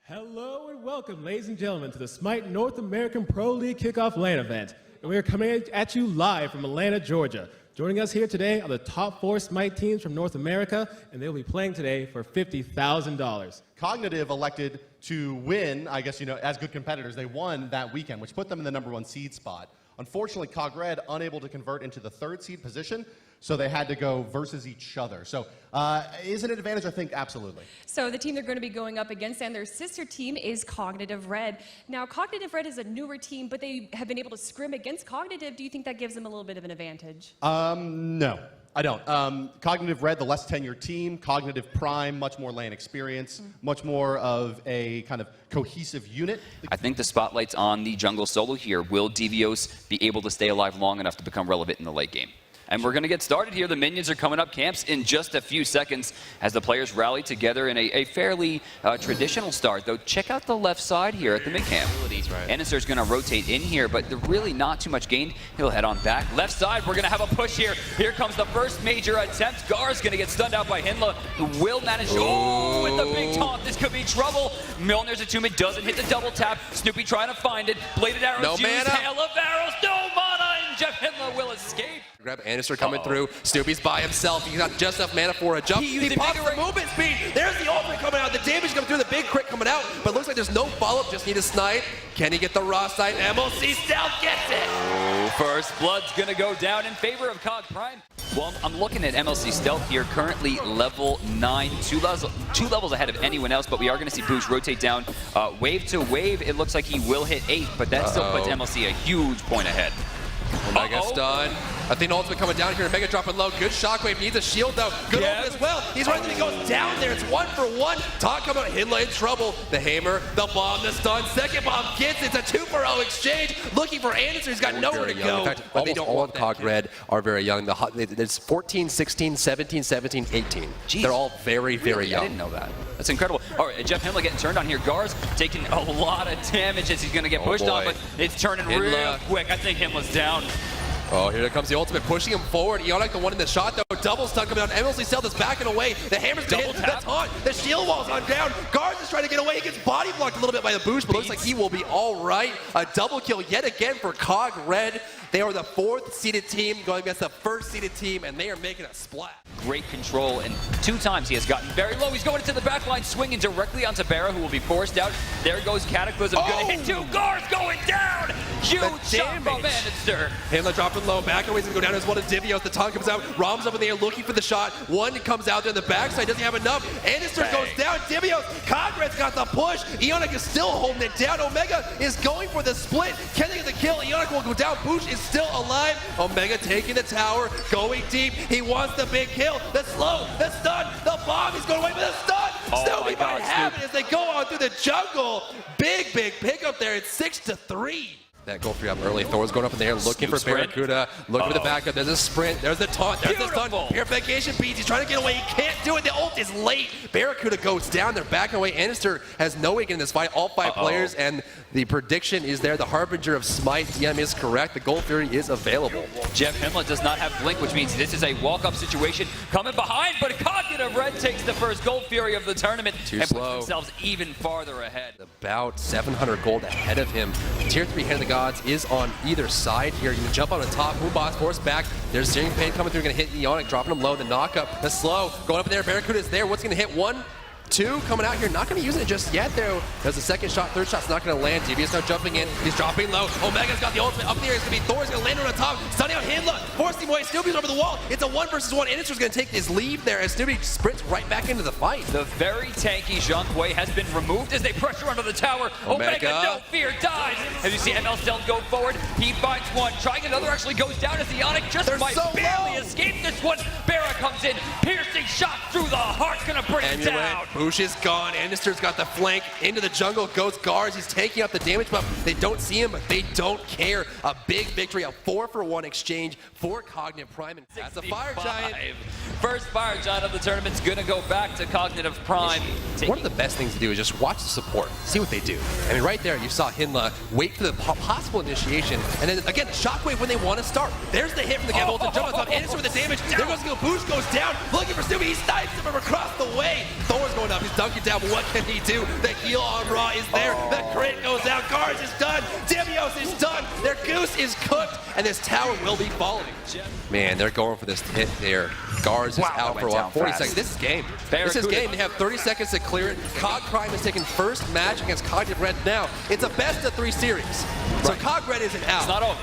Hello and welcome, ladies and gentlemen, to the Smite North American Pro League Kickoff LAN event. And we are coming at you live from Atlanta, Georgia. Joining us here today are the top 4 Smite teams from North America, and they'll be playing today for $50,000. Cognitive elected to win, I guess, as good competitors. They won that weekend, which put them in the #1 seed spot. Unfortunately, Cog Red unable to convert into the 3rd seed position, so they had to go versus each other. So is it an advantage? I think absolutely. So the team they're going to be going up against and their sister team is Cognitive Red. Now, Cognitive Red is a newer team, but they have been able to scrim against Cognitive. Do you think that gives them a little bit of an advantage? No, I don't. Cognitive Red, the less tenured team. Cognitive Prime, much more LAN experience, much more of a kind of cohesive unit. I think the spotlight's on the jungle solo here. Will Devios be able to stay alive long enough to become relevant in the late game? And we're going to get started here. The minions are coming up camps in just a few seconds as the players rally together in a fairly traditional start. Though, check out the left side here at the mid camp. Anister's going to rotate in here, but they're really not too much gained. He'll head on back. Left side, we're going to have a push here. Here comes the first major attempt. Gar's going to get stunned out by Hinla, who will manage. Oh, with the big taunt. This could be trouble. Milner's Attunement doesn't hit the double tap. Snoopy trying to find it. Bladed arrows No used. mana. Hail of arrows. No mana, and Jeff Hinla will escape. Grab Anister coming through. Snoopy's by himself. He's got just enough mana for a jump. He pops the movement speed. There's the ultimate coming out. The damage coming through. The big crit coming out. But looks like there's no follow-up. Just need a snipe. Can he get the raw side? MLC Stealth gets it. Oh, first blood's going to go down in favor of Cog Prime. Well, I'm looking at MLC Stealth here, currently level 9, two levels ahead of anyone else, but we are going to see Boosh rotate down wave to wave. It looks like he will hit 8, but that still puts MLC a huge point ahead. Omega stun. I think ultimate coming down here. Omega dropping low. Good shockwave. Needs a shield though. Good ultimate as well. He's right there. He goes down there. It's 1-for-1. Taunt coming out. Hinla in trouble. The hammer, the bomb, the stun. Second bomb gets it. It's a 2-for-0 exchange. Looking for Anderson. He's got nowhere to go. In fact, almost all of Cog Red are very young. There's 14, 16, 17, 17, 18. Jeez. They're all very, very young. I didn't know that. That's incredible. All right, Jeff Hinla getting turned on here. Gar's taking a lot of damage as he's going to get pushed on, but it's turning real quick. I think Hinla's down. Oh, here comes the ultimate, pushing him forward. Eonic, the one in the shot, though. Double stun coming out. MLC Stealth is backing away. The hammer's been hit. The taunt. The shield wall's on down. Guards is trying to get away. He gets body blocked a little bit by the boost, but looks like he will be all right. A double kill yet again for Cog Red. They are the 4th seeded team going against the 1st seeded team, and they are making a splat. Great control, and 2 times he has gotten very low. He's going into the back line, swinging directly onto Barra, who will be forced out. There goes Cataclysm. Gonna hit 2. Gar's going down. Huge shot from Anister. Hinla dropping low. Back away. He's going to go down as one of Divios. The taunt comes out. Rom's up in the air looking for the shot. One comes out there on the backside. Doesn't have enough. Anister goes down. Divios. Cogred's got the push. Eonic is still holding it down. Omega is going for the split. Can they get the kill? Eonic will go down. Boosh is still alive. Omega taking the tower. Going deep. He wants the big kill. The slow. The stun. The bomb. He's going away with the stun. Snoopy might have it as they go on through the jungle. Big pickup there. It's 6-3. That goal free up early. Thor's going up in the air looking for Barracuda. Looking for the backup. There's a sprint. There's the taunt. There's the stun. Purification beats. He's trying to get away. He can't do it. The ult is late. Barracuda goes down. They're backing away. Anister has no way in this fight. All 5 players, and the prediction is there. The Harbinger of Smite DM is correct. The Gold Fury is available. Jeff Hinla does not have Blink, which means this is a walk-up situation. Coming behind, but Cognitive Red takes the first Gold Fury of the tournament and puts themselves even farther ahead. About 700 gold ahead of him. Tier 3 Hand of the Gods is on either side here. You can jump on the top. Moonbox force back. There's Searing Pain coming through. Going to hit Eonic, dropping him low. The knockup, the slow, going up in there. Barracuda is there. What's going to hit? 1, 2 coming out here. Not going to use it just yet, though. There's a second shot. Third shot's not going to land. Devious now jumping in. He's dropping low. Omega's got the ultimate up in the air. It's going to be Thor's going to land on the top. Stunning out Hinla. Forcing him away. Snoopy's over the wall. It's a 1-versus-1. Anister's going to take his leave there as Snoopy sprints right back into the fight. The very tanky Zhang Kui has been removed as they pressure under the tower. Omega, no fear, dies. As you see ML Stealth go forward, he finds one. Trying another actually goes down as the Eonic just might barely escape this one. Barra comes in. Piercing shot through the heart. Going to bring it down. Boosh is gone. Anister's got the flank. Into the jungle goes Gars. He's taking up the damage buff. They don't see him, but they don't care. A big victory, a 4-for-1 exchange for Cognitive Prime. And that's a Fire Giant. First Fire Giant of the tournament's going to go back to Cognitive Prime. One of the best things to do is just watch the support. See what they do. I mean, right there, you saw Hinla wait for the possible initiation. And then, again, Shockwave when they want to start. There's the hit from the Gambol. Jump on top. Anister with the damage. There goes the Boosh goes down. Looking for Snoopy. He snipes him from across the way. Thor's going going up. He's dunking down, but what can he do? The heal on Raw is there. The crit goes out. Gars is done. Divios is done. Their goose is cooked, and this tower will be falling. Man, they're going for this hit there. Gars is out for what, 40 seconds. This is game. This is game. They have 30 seconds to clear it. Cog Prime is taking first match against Cognitive Red now. It's a best-of-3 series. So Cog Red isn't out. It's not over.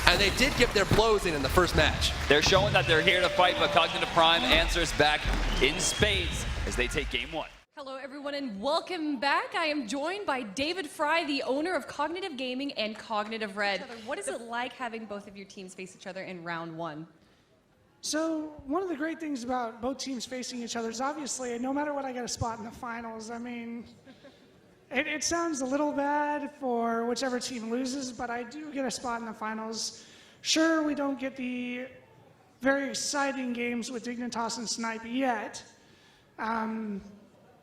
And they did get their blows in the first match. They're showing that they're here to fight, but Cognitive Prime answers back in spades as they take game 1. Hello, everyone, and welcome back. I am joined by David Fry, the owner of Cognitive Gaming and Cognitive Red. What is it like having both of your teams face each other in round 1? So one of the great things about both teams facing each other is obviously no matter what I get a spot in the finals. I mean, it sounds a little bad for whichever team loses, but I do get a spot in the finals. Sure, we don't get the very exciting games with Dignitas and Smite yet,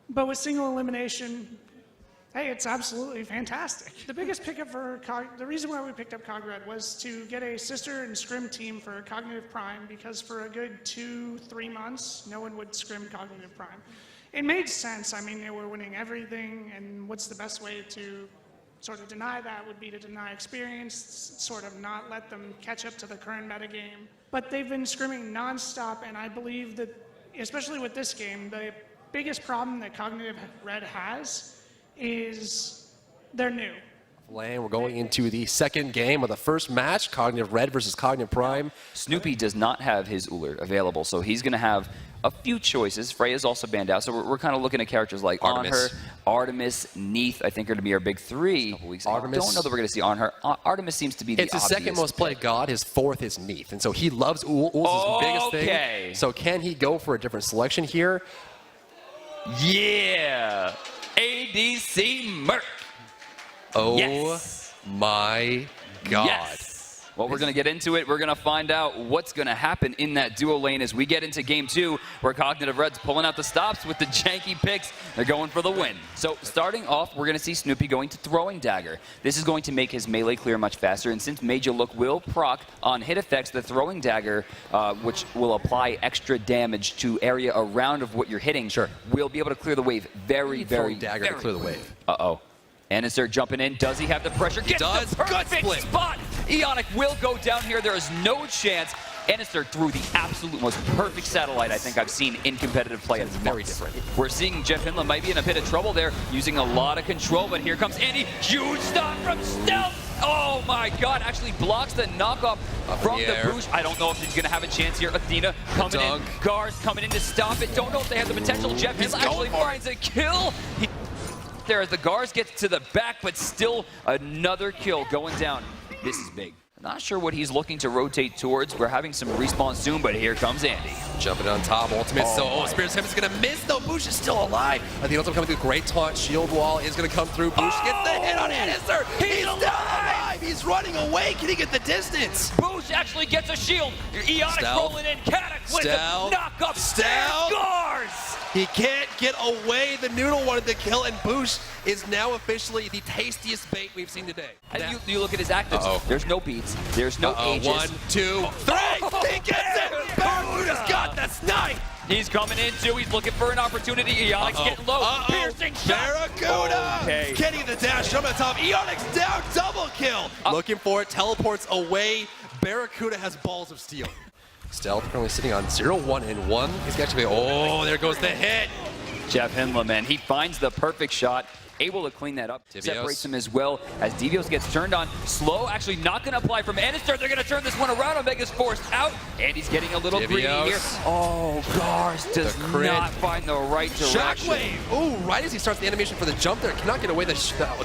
but with single elimination, hey, it's absolutely fantastic. The biggest pickup for the reason why we picked up Cog Red was to get a sister and scrim team for Cognitive Prime, because for a good 2-3 months, no one would scrim Cognitive Prime. It made sense. I mean, they were winning everything, and what's the best way to sort of deny that would be to deny experience, sort of not let them catch up to the current metagame. But they've been scrimming nonstop, and I believe that, especially with this game, the biggest problem that Cognitive Red has is they're new. We're going into the second game of the first match, Cognitive Red versus Cognitive Prime. Snoopy does not have his Uller available, so he's going to have a few choices. Freya's also banned out, so we're kind of looking at characters like Artemis. Artemis, Neith, I think are going to be our big 3. Artemis. I don't know that we're going to see Artemis seems to be the It's his second most played god. His 4th is Neith, and so he loves Ull's biggest thing. So can he go for a different selection here? Yeah! ADC Merc! Oh yes. my God. Yes. Well, we're going to get into it. We're going to find out what's going to happen in that duo lane as we get into game 2, where Cognitive Red's pulling out the stops with the janky picks. They're going for the win. So starting off, we're going to see Snoopy going to Throwing Dagger. This is going to make his melee clear much faster, and since Major Look will proc on hit effects, the Throwing Dagger, which will apply extra damage to area around of what you're hitting, will be able to clear the wave very, very, Dagger to clear the wave. Uh-oh. Anister jumping in. Does he have the pressure? Gets does. the perfect spot. Eonic will go down here. There is no chance. Anister threw the absolute most perfect satellite I think I've seen in competitive play. It's very different. We're seeing Jeff Hinla might be in a bit of trouble there, using a lot of control, but here comes Andy. Huge stop from Stealth. Oh my God, actually blocks the knockoff from the boost. I don't know if he's going to have a chance here. Athena coming in. Gars coming in to stop it. Don't know if they have the potential. Jeff Hinla actually finds a kill. There as the Gars gets to the back, but still another kill going down. This is big. Not sure what he's looking to rotate towards. We're having some respawn soon, but here comes Andy. Jumping on top, ultimate. Spirit Tempest is going to miss, though. Boosh is still alive. The ultimate coming through. Great taunt. Shield wall is going to come through. Boosh gets the hit on Anister. He's still alive. He's running away. Can he get the distance? Boosh actually gets a shield. Eonic rolling in. Katak with a knock up. Gars. He can't get away. The Noodle wanted the kill, and Boosh is now officially the tastiest bait we've seen today. And you look at his actives. There's no beats. There's no ages. 1, 2, 3. He gets it. Barracuda's got the snipe. He's coming in too. He's looking for an opportunity. Eonic's getting low. Piercing shot. Barracuda. Okay. Getting the dash from the top. Eonic's down. Double kill. Looking for it. Teleports away. Barracuda has balls of steel. Stealth currently sitting on 0-1-1. He's actually, there goes the hit. Jeff Hinla, man, he finds the perfect shot. Able to clean that up. Divios. Separates him as well as Divios gets turned on. Slow, actually not going to apply from Anister. They're going to turn this one around. Omega's forced out. And he's getting a little greedy here. Oh, Gars does not find the right direction. Shockwave. Oh, right as he starts the animation for the jump there. Cannot get away. The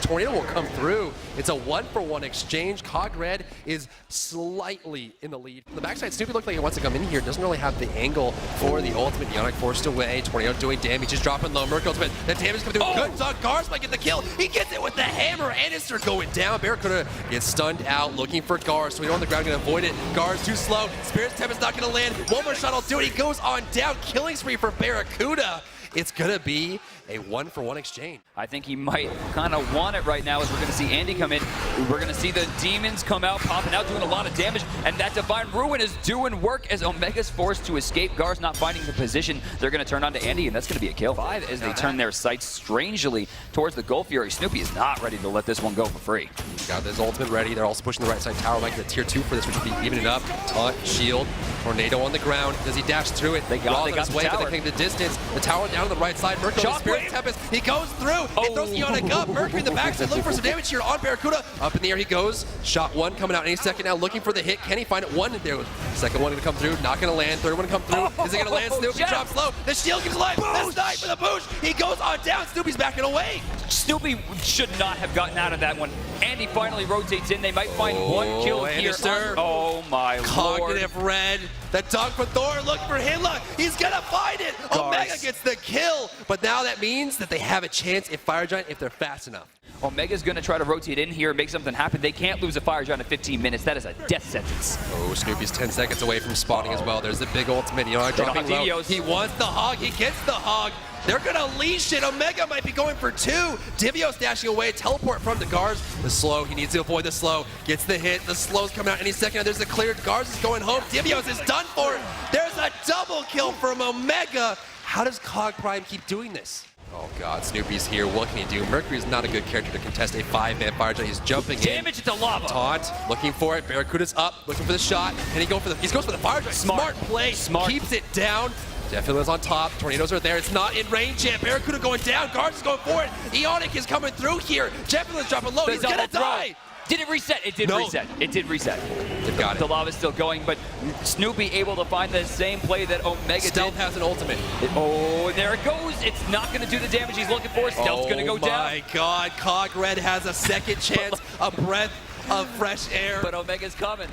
tornado will come through. It's a 1-for-1 exchange. Cog Red is slightly in the lead. On the backside, Snoopy looked like he wants to come in here. Doesn't really have the angle for the ultimate. Eonic forced away. Tornado doing damage. He's dropping low. Merc ultimate. The damage coming through. Good dog. Gars might get the kill. He gets it with the hammer. Anister going down. Barracuda gets stunned out, looking for Gars. So we know on the ground, going to avoid it. Gars too slow. Spirit's Tempest not going to land. One more shot will do it. He goes on down. Killing spree for Barracuda. It's going to be a 1-for-1 exchange. I think he might kind of want it right now as we're going to see Andy come in. We're going to see the demons come out, popping out, doing a lot of damage, and that Divine Ruin is doing work as Omega's forced to escape. Gar's not finding the position. They're going to turn on to Andy, and that's going to be a kill. 5 as they turn their sights strangely towards the Gold Fury. Snoopy is not ready to let this one go for free. Got his ultimate ready. They're also pushing the right side tower. Might get a tier 2 for this, which would be evening up. Taunt, shield, tornado on the ground. Does he dash through it? They got his the way, tower. but they're taking the distance. The tower down on the right side. Mercury with the Spirit Tempest. He goes through. It throws Ionic up. Mercury in the backside looking for some damage here on Barracuda. Up in the air he goes. Shot 1 coming out any second now, looking for the hit. Can he find it? 1 there. Second one going to come through. Not going to land. Third one to come through. Is it going to land? Snoopy drops low. The shield keeps alive. The snipe for the boost. He goes on down. Snoopy's backing away. Snoopy should not have gotten out of that one. Andy finally rotates in. They might find one kill here. Oh my lord. Cognitive Red. The dunk for Thor. Looking for Hinla. He's going to find it. Omega gets the kill. But now that means that they have a chance if Fire Giant, if they're fast enough. Omega's going to try to rotate in here and make something happen. They can't lose a Fire Giant in 15 minutes. That is a death sentence. Oh, Snoopy's 10 seconds away from spawning as well. There's the big ultimate. Dropping low. He wants the hog. He gets the hog. They're going to leash it. Omega might be going for 2. Divios dashing away. Teleport from the Gars. The slow. He needs to avoid the slow. Gets the hit. The slow's coming out any second. There's the clear. Gars is going home. Divios is done for. There's a double kill from Omega. How does Cog Prime keep doing this? Oh god, Snoopy's here. What can he do? Mercury's not a good character to contest a 5-man Fire Giant. He's jumping in. Damage into lava. Taunt, looking for it. Barracuda's up, looking for the shot. And he goes for the Fire Giant. Smart play. Keeps it down. Definitely on top. Tornadoes are there. It's not in range yet. Barracuda going down. Guards is going for it. Ionic is coming through here. Jefflin's dropping low. He's gonna die. Did it reset? It did reset. It did reset. They've got it. The lava's still going, but Snoopy able to find the same play that Omega Stealth has an ultimate. Oh, there it goes. It's not going to do the damage he's looking for. Stealth's going to go down. Oh my god, Cog Red has a second chance, a breath of fresh air. But Omega's coming.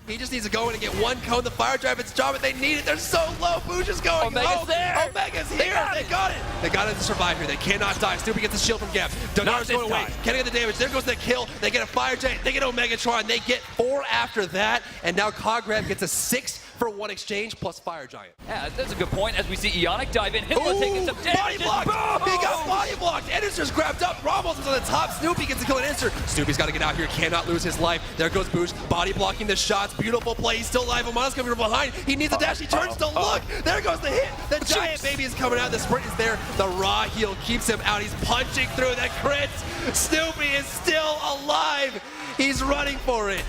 He just needs to go in and get 1 cone. The Fire Giants job it. They need it. They're so low. Boosh is going. Omega's there. Omega's here. They got it. They got it to survive here. They cannot die. Snoopy gets the shield from Gap. Donar's going away. Can't get the damage. There goes the kill. They get a Fire Giant. They get Omegatron. They get 4 after that. And now Cograb gets a 6-for-1 exchange plus Fire Giant. Yeah, that's a good point. As we see Ionic dive in. Hitler taking some damage. Body blocked. He got body blocked. Ennister's grabbed up. Ramos is on the top. Snoopy gets the kill on Ennester. Snoopy's got to get out here. Cannot lose his life. There goes Boosh. Body blocking the shots. Beautiful play. He's still alive. Amana's coming from behind. He needs a dash. He turns to look. There goes the hit. The giant baby is coming out. The sprint is there. The raw heal keeps him out. He's punching through the crits. Snoopy is still alive. He's running for it.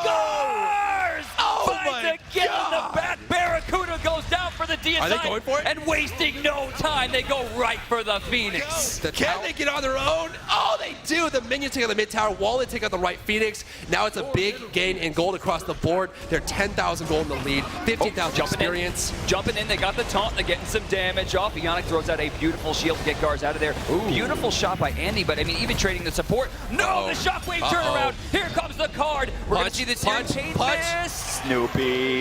Gars! Finds a kill in the back. Barracuda goes down for the deicide. Are they going for it? And wasting no time, they go right for the Phoenix. Can they get on their own? Oh, they do. The minions take out the mid tower while they take out the right Phoenix. Now it's a big gain in gold across the board. They're 10,000 gold in the lead, 15,000 experience. Jumping in, they got the taunt. They're getting some damage off. Ionic throws out a beautiful shield to get Gars out of there. Beautiful shot by Andy, but I mean, even trading the support. No, the shockwave turnaround. Here comes the card. We're going to see this punch. Snoopy.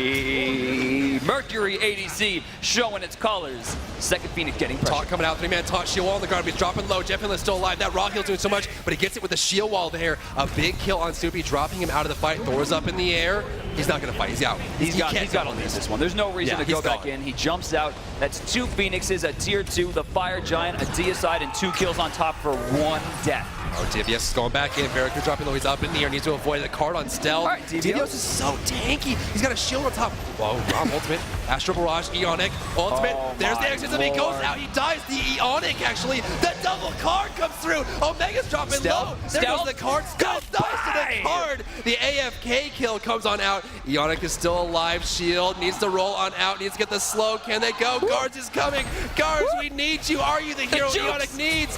Mercury ADC showing its colors. Second Phoenix getting pressure. Taunt coming out, 3-man taunt, shield wall on the guard. He's dropping low. Jeff Inlet's still alive. That raw heal's doing so much, but he gets it with the shield wall there. A big kill on Snoopy, dropping him out of the fight. Thor's up in the air. He's not going to fight. He's out. He's got to lose this one. There's no reason to go back in. He jumps out. That's 2 Phoenixes, a tier 2, the Fire Giant, a deicide, and 2 kills on top for 1 death. Oh, Divios is going back in. Barracuda dropping low. He's up in the air. Needs to avoid the card on stealth. All right, Divios is so tanky. He's got a shield on top. Whoa, Rom ultimate. Astral Barrage, Ionic, ultimate. There's the exit. He goes out. He dies. The Ionic, actually. The double card comes through. Omega's dropping low. There goes the card. Stealth dies to the card. The AFK kill comes on out. Ionic is still alive. Shield needs to roll on out. Needs to get the slow. Can they go? Guards is coming. Guards, we need you. Are you the hero Ionic needs?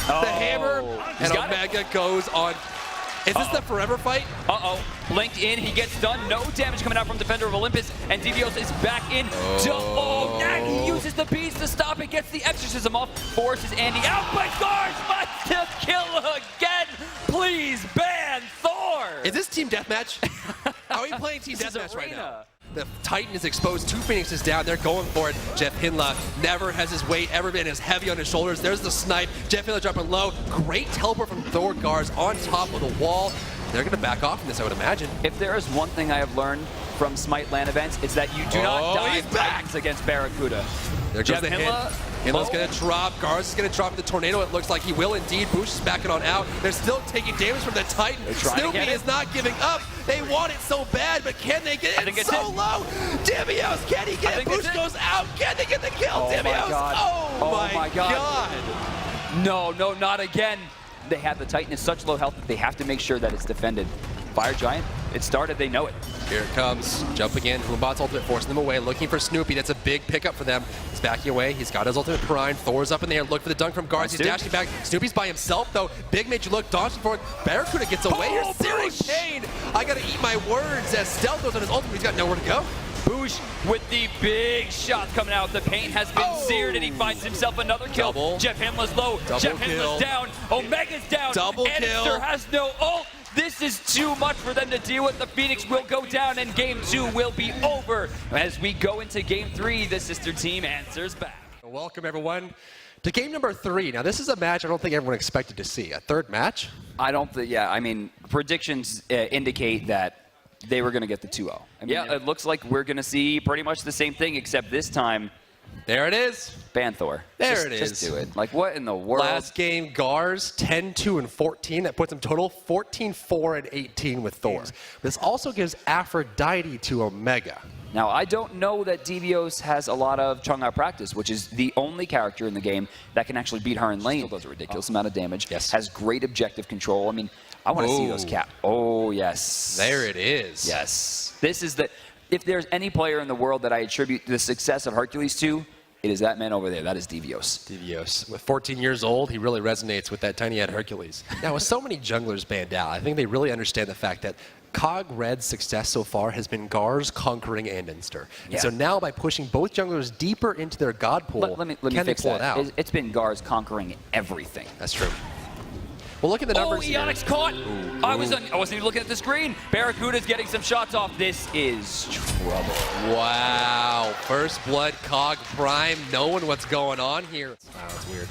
The hammer, and Omega goes on. Is this the forever fight? Blinked in, he gets done. No damage coming out from Defender of Olympus, and Divios is back in. Now he uses the bees to stop it, gets the exorcism off, forces Andy out, but Gars must to kill again. Please ban Thor. Is this team deathmatch? Are we playing team deathmatch right now? The Titan is exposed. 2 Phoenixes down. They're going for it. Jeff Hinla never has his weight ever been as heavy on his shoulders. There's the snipe. Jeff Hinla dropping low. Great teleport from Thor. Gars on top of the wall. They're going to back off from this, I would imagine. If there is one thing I have learned from Smite LAN events, it's that you do not die Titans against Barracuda. There goes the hit. Inlo's gonna drop. Garz is gonna drop the tornado. It looks like he will indeed. Boosh is backing on out. They're still taking damage from the Titan. Snoopy is not giving up. They want it so bad, but can they get it? It's so low. Divios, can he get it? Boosh goes out. Can they get the kill? Divios. Oh my god. No, not again. They have the Titan in such low health that they have to make sure that it's defended. Fire Giant, it started, they know it. Here it comes. Jump again. Humbot's ultimate forcing them away. Looking for Snoopy. That's a big pickup for them. He's backing away. He's got his ultimate prime. Thor's up in the air. Look for the dunk from Garz. He's dashing back. Snoopy's by himself, though. Big major look. Dodging forward. Barracuda gets away. Here's Searing Pain. I got to eat my words as Stealth goes on his ultimate. He's got nowhere to go. Boosh with the big shot coming out. The paint has been seared, and he finds himself another kill. Double. Jeff Himla's low. Jeff Himla's down. Omega's down. Double kill. Anister has no ult. This is too much for them to deal with. The Phoenix will go down, and Game 2 will be over. As we go into Game 3, the sister team answers back. Welcome, everyone, to game number 3. Now, this is a match I don't think everyone expected to see. A third match? I don't think, I mean, predictions indicate that they were going to get the 2-0. I mean, it looks like we're going to see pretty much the same thing, except this time, there it is. ban Thor. There it is. Just do it. Like, what in the world? Last game, Garz, 10-2-14. That puts him total 14-4-18 with Thor. This also gives Aphrodite to Omega. Now, I don't know that Divios has a lot of Chang'e practice, which is the only character in the game that can actually beat her in lane. Still does a ridiculous amount of damage. Yes. Has great objective control. I mean, I want to see those cap. Oh, yes. There it is. Yes. This is the... If there's any player in the world that I attribute the success of Hercules to, it is that man over there. That is Divios. Divios. With 14 years old, he really resonates with that tiny-head Hercules. Now, with so many junglers banned out, I think they really understand the fact that Cog Red's success so far has been Garz conquering Andinster. And so now by pushing both junglers deeper into their god pool, let me can they fix pull that. it out? It's been Garz conquering everything. That's true. Well, look at the numbers here. Eonic's caught. I wasn't even looking at the screen. Barracuda's getting some shots off. This is trouble. Wow. First blood, Cog Prime, knowing what's going on here. Wow, that's weird.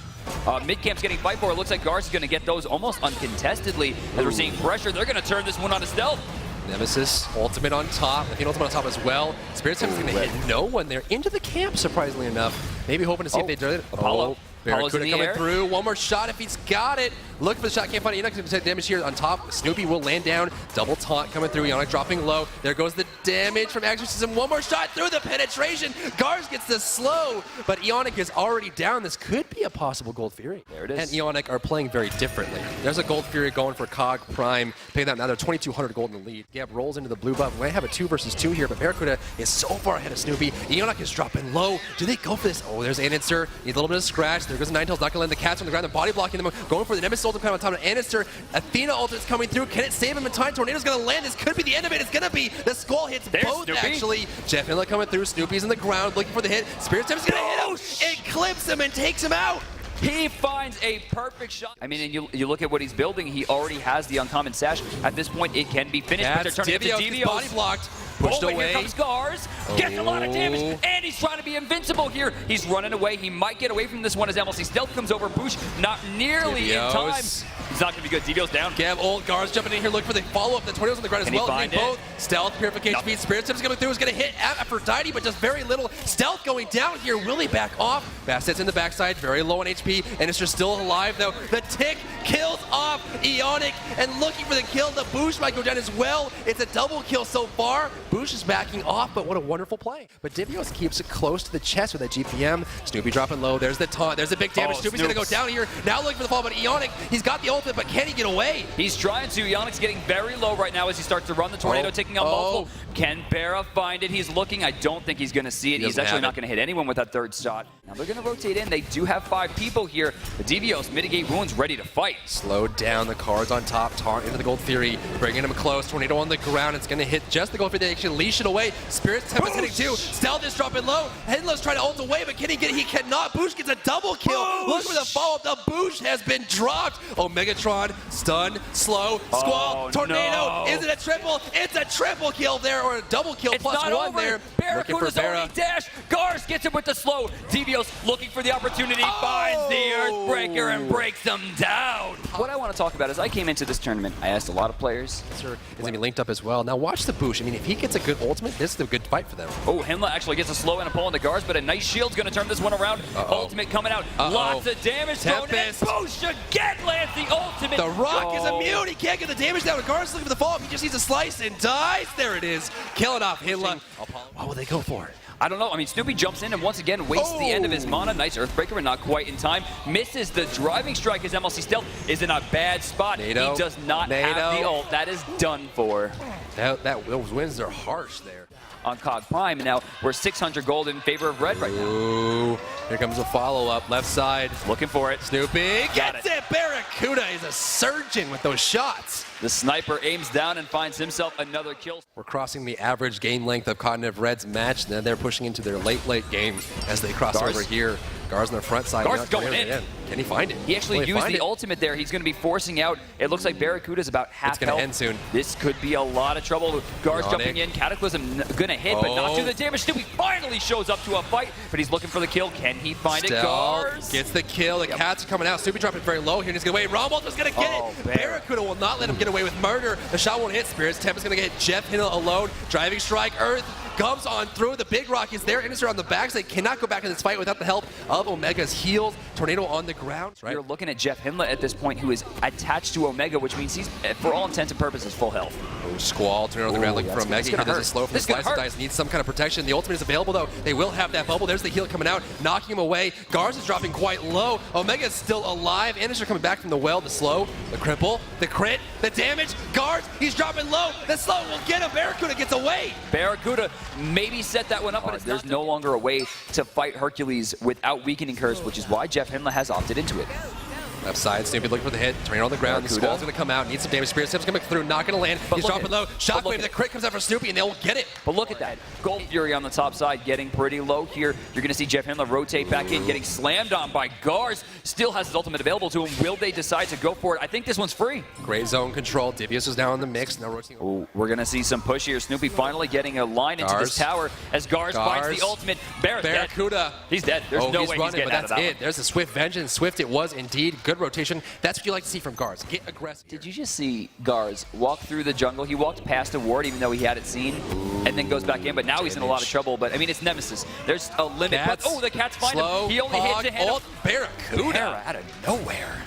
Mid-camp's getting fight for. It looks like Garz is going to get those almost uncontestedly. As we're seeing pressure, they're going to turn this one on to Stealth. Nemesis, ultimate on top. I think ultimate on top as well. Spirit Temple is going to hit no one there. Into the camp, surprisingly enough. Maybe hoping to see if they do it. Apollo. Barracuda coming through. One more shot if he's got it. Looking for the shot. Can't find it. Eonic's going to take damage here on top. Snoopy will land down. Double taunt coming through. Eonic dropping low. There goes the damage from Exorcism. One more shot through the penetration. Garz gets the slow, but Eonic is already down. This could be a possible Gold Fury. There it is. And Eonic are playing very differently. There's a Gold Fury going for Cog Prime. Paying that now. They're 2,200 gold in the lead. Gab rolls into the blue buff. We might have a 2 versus 2 here, but Barracuda is so far ahead of Snoopy. Eonic is dropping low. Do they go for this? Oh, there's Anister. Needs a little bit of scratch. There goes the Ninetales. Not going to land the cats on the ground. They're body blocking them. Going for the Nemesis ultimate coming on top of Anister. Athena ultimate's coming through. Can it save him in time? Tornado's going to land. This could be the end of it. It's going to be. The Squall hits both, Snoopy. actually. Jeff Inlet coming through. Snoopy's in the ground looking for the hit. Spirit Temple's going to hit him. It clips him and takes him out. He finds a perfect shot. I mean, and you look at what he's building. He already has the uncommon sash. At this point, it can be finished. That's but they're turning it to Divios. Body blocked. Pushed but away. Here comes Garz. Gets a lot of damage, and he's trying to be invincible here. He's running away. He might get away from this one as MLC Stealth comes over. Boosh not nearly in time. He's not going to be good. Divios down. Gab ult. Garz jumping in here looking for the follow-up. The Tornado's on the ground as well. Find both. Stealth, Purification Speed. Spirit Temple's coming through. Is going to hit Aphrodite, but just very little. Stealth going down here. Will he back off? Bassett's in the backside. Very low on HP. And it's just still alive, though. The tick kills off Eonic. And looking for the kill. The Boosh might go down as well. It's a double kill so far. Boosh is backing off, but what a wonderful play. But Divios keeps it close to the chest with that GPM. Snoopy dropping low. There's the taunt. There's the big damage. Snoopy's going to go down here. Now looking for the fall, but Eonic, he's got the ultimate, but can he get away? He's trying to. Eonic's getting very low right now as he starts to run the Tornado, taking out multiple. Can Barra find it? He's looking. I don't think he's going to see it. He's actually not going to hit anyone with that third shot. Now they're going to rotate in. They do have 5 people here. The Divios mitigate wounds, ready to fight. Slowed down. The cards on top. Taunt into the Gold Theory. Bringing him close. Tornado on the ground. It's going to hit just the Gold Theory. They actually leash it away. Spirit Tempest hitting too. Stealth is dropping low. Headless trying to ult away, but can he get it? He cannot. Boosh gets a double kill. Look for the follow-up. The Boosh has been dropped. Megatron, stun, slow, Squall, Tornado. Is it a triple? It's a triple kill there, or a double kill it's plus not 1 over. there. Barracuda's already dashed. Garz gets him with the slow. Divios looking for the opportunity, finds the Earthbreaker and breaks them down. What I want to talk about is I came into this tournament, I asked a lot of players. Is going to be linked up as well. Now watch the boosh. I mean, if he gets a good ultimate, this is a good fight for them. Oh, Himla actually gets a slow and a pull on the guards, but a nice shield's going to turn this one around. Ultimate coming out. Lots of damage thrown in. Tempest. Boosh again lands the ultimate. The Rock is immune. He can't get the damage down. Regardless, looking for the follow-up. He just needs a slice and dies. There it is. Killing off Himla. What will they go for? I don't know. I mean, Snoopy jumps in and once again wastes the end of his mana. Nice Earthbreaker, but not quite in time. Misses the driving strike as MLC Stealth is in a bad spot. NATO. He does not have the ult. That is done for. Those wins are harsh there. On COG Prime. Now we're 600 gold in favor of red right now. Ooh, here comes a follow-up. Left side. Looking for it. Snoopy Got gets it. Barracuda is a surgeon with those shots. The sniper aims down and finds himself another kill. We're crossing the average game length of Cognitive Red's match. Now they're pushing into their late game as they cross over here. Gar's on the front side. Gar's going in. Can he find it? He actually used the ultimate there. He's going to be forcing out. It looks like Barracuda's about half It's going to end soon. This could be a lot of trouble. Gar's jumping in. Cataclysm going to hit, but not do the damage. Snoopy finally shows up to a fight, but he's looking for the kill. Can he find it? Gars gets the kill. The cats are coming out. Snoopy dropping very low here. And he's going to wait. Romuald is going to get it. Barracuda will not let him get away with murder. The shot won't hit. Spirits Temp is going to get Jeff Hinnell alone. Driving strike. Earth comes on through. The big rock is there. Inister on the back. So they cannot go back in this fight without the help of Omega's heals. Tornado on the ground. Right? You're looking at Jeff Himla at this point, who is attached to Omega, which means he's, for all intents and purposes, full health. Squall, turn on the ground looking for Omega. He does a slow from the slice of dice. Needs some kind of protection. The ultimate is available, though. They will have that bubble. There's the heal coming out, knocking him away. Gars is dropping quite low. Omega is still alive. Inister coming back from the well. The slow, the cripple, the crit, the damage. Gars, he's dropping low. The slow will get him. Barracuda gets away. Barracuda maybe set that one up, but there's no longer a way to fight Hercules without weakening Curse, which is why Jeff Himla has opted into it. Left side, Snoopy looking for the hit. Tornado on the ground. The Squall's going to come out. Needs some damage. Spirit Step's coming through. Not going to land. He's dropping low. Shockwave. The crit comes out for Snoopy, and they'll get it. But look at that. Gold Fury on the top side getting pretty low here. You're going to see Jeff Himla rotate back in, getting slammed on by Gars. Still has his ultimate available to him. Will they decide to go for it? I think this one's free. Great zone control. Divius is now in the mix. Now rotating. Ooh, we're going to see some push here. Snoopy finally getting a line into this tower as Gars finds the ultimate. Barracuda. He's dead. There's no way he's getting out of that one. There's a Swift Vengeance. Swift it was indeed. Good rotation. That's what you like to see from Gars. Get aggressive. Did you just see Gars walk through the jungle? He walked past a ward even though he had it seen, and then goes back in, but now he's in a lot of trouble. But, I mean, it's Nemesis. There's a limit. But, the cats find him. He only hits a hand. Barracuda out of nowhere.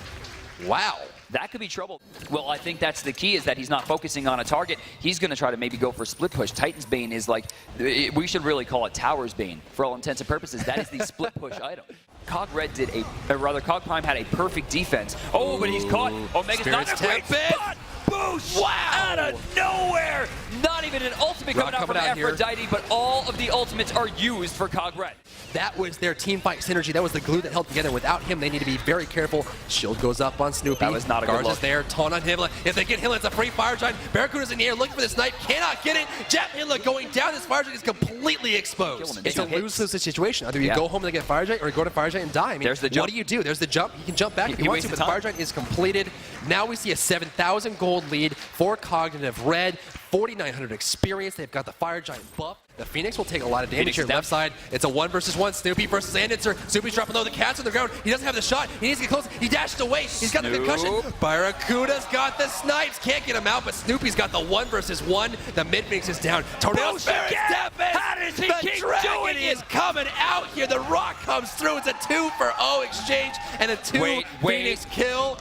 Wow. That could be trouble. Well, I think that's the key, is that he's not focusing on a target. He's going to try to maybe go for split push. Titan's Bane is like, we should really call it Tower's Bane for all intents and purposes. That is the split push item. COG Red did COG Prime had a perfect defense. Oh, but he's caught. Omega's not a great spot. Boost! Wow! Out of nowhere! Not even an ultimate coming out from Aphrodite, but all of the ultimates are used for COG Red. That was their team fight synergy. That was the glue that held together. Without him, they need to be very careful. Shield goes up on Snoopy. That was not a good look. Guards is there. Taunt on Himla. If they get Himla, it's a free fire giant. Barracuda's in the air looking for the snipe. Cannot get it. Jeff Himla going down. This fire giant is completely exposed. It's a lose-lose situation. Either you go home and get fire giant, or you go to fire giant and die. I mean, there's the jump. What do you do? There's the jump. He can jump back if he wants to, but the fire giant is completed. Now we see a 7,000 gold lead for Cognitive Red. 4,900 experience. They've got the fire giant buff. The Phoenix will take a lot of damage here. Left side, it's a 1 versus 1. Snoopy versus Anditzer. Snoopy's dropping low. The cat's on the ground. He doesn't have the shot. He needs to get close. He dashed away. He's got the concussion. Barracuda's got the snipes. Can't get him out, but Snoopy's got the 1 versus 1. The mid Phoenix is down. Tornado Spirit Step in. How does he keep doing it? Is coming out here. The rock comes through. It's a 2-for-0 exchange and a 2 Phoenix kill.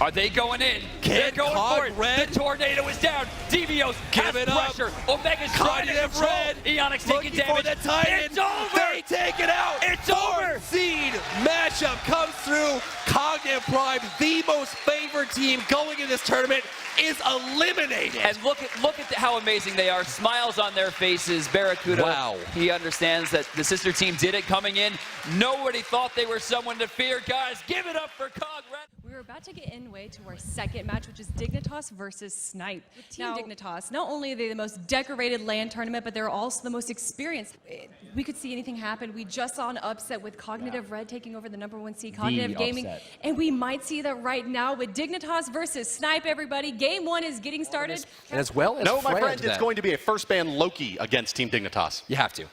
Are they going in? They're going for it. The tornado is down. Devios has pressure. Omega's trying to control. Eonix taking damage. The Titans. It's over. They take it out. It's over. Seed matchup comes through. Cognitive Prime, the most favored team going in this tournament, is eliminated. And look at how amazing they are. Smiles on their faces. Barracuda. Wow. He understands that the sister team did it coming in. Nobody thought they were someone to fear. Guys, give it up for COG Red. We're about to get in way to our second match, which is Dignitas versus Snipe. With Team Dignitas, not only are they the most decorated LAN tournament, but they're also the most experienced. We could see anything happen. We just saw an upset with Cognitive Red taking over the #1 seed, Cognitive Gaming. And we might see that right now with Dignitas versus Snipe, everybody. Game 1 is getting started. And as well as my friend, it's going to be a first ban Loki against Team Dignitas. You have to.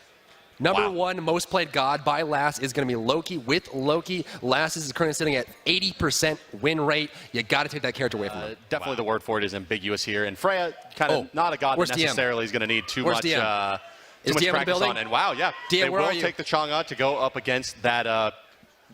Number one most played god by Last is going to be Loki. With Loki, Last is currently sitting at 80% win rate. You got to take that character away from him. Definitely the word for it is ambiguous here. And Freya, kind of not a god that necessarily is going to need too much practice on. And wow, yeah, DM, they will take the Chang'e to go up against that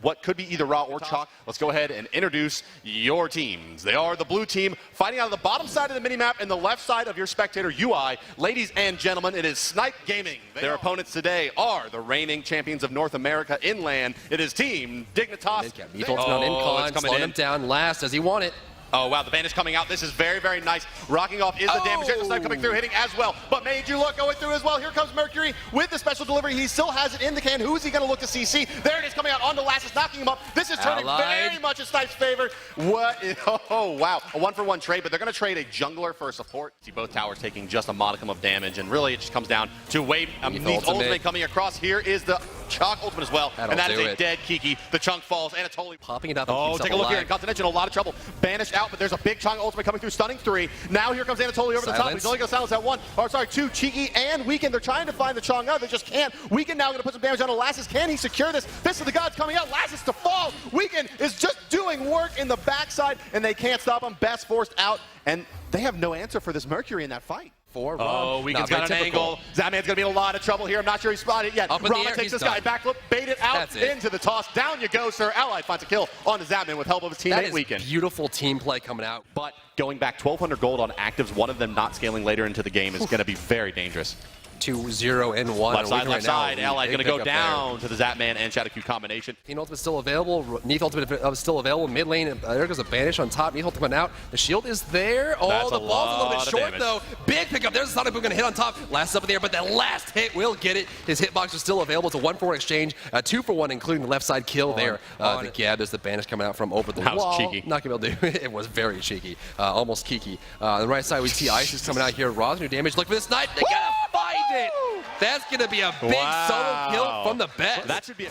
what could be either Raw or Chalk. Let's go ahead and introduce your teams. They are the blue team fighting out of the bottom side of the minimap and the left side of your spectator UI. Ladies and gentlemen, it is Smite Gaming. Their opponents today are the reigning champions of North America inland. It is Team Dignitas. Slowing him down. Last, does he want it? Oh, wow, the banish coming out. This is very, very nice. Rocking off is the damage. Here's the snipe coming through, hitting as well. But made you look going through as well. Here comes Mercury with the special delivery. He still has it in the can. Who is he going to look to CC? There it is coming out onto Lassus, knocking him up. This is turning very much in Snipe's favor. Oh, wow. A 1-for-1 trade, but they're going to trade a jungler for a support. See both towers taking just a modicum of damage, and really it just comes down to wave. Neath ultimate coming across. Here is the Chalk ultimate as well. And that is a dead Kiki. The chunk falls. Anatoly popping it up. Oh, take a look here. Continental, a lot of trouble. Banished out, but there's a big Chunk ultimate coming through, stunning 3. Now here comes Anatoly over the top. He's only going to silence at 1. Or sorry, 2. Cheeky and Weekend. They're trying to find the Chang'e. They just can't. Weekend now going to put some damage on Lassus. Can he secure this? Fist of the Gods coming out. Lassus to fall. Weekend is just doing work in the backside, and they can't stop him. Best forced out, and they have no answer for this Mercury in that fight. Oh, Weekend's got an angle. Zatman's going to be in a lot of trouble here. I'm not sure he's spotted it yet. Rama takes this guy, backflip, bait it out into the toss. Down you go, sir. Allied finds a kill on the Zatman with help of his teammate Weekend. Beautiful team play coming out. But going back 1,200 gold on actives, one of them not scaling later into the game is going to be very dangerous. 2-0 and 1. Left side. Allied going to go down to the Zatman and Shadow Q combination. Neath ultimate still available. Neath ultimate is still available. Mid lane. There goes a banish on top. Neath ultimate out. The shield is there. Oh, the ball's a little bit short though. Big pickup. There's a Sonic Boom going to hit on top. Last up in the air, but that last hit will get it. His hitbox is still available. It's a 1-for-1 exchange. 2-for-1, including the left side kill there. The Gab, there's the banish coming out from over the wall. Cheeky. Not going to be able to do it. It was very cheeky. Almost Kiki. On the right side, we see Isis coming out here. Raw's new damage. Look for the snipe. They got to find it. That's going to be a big solo kill from the best. That should be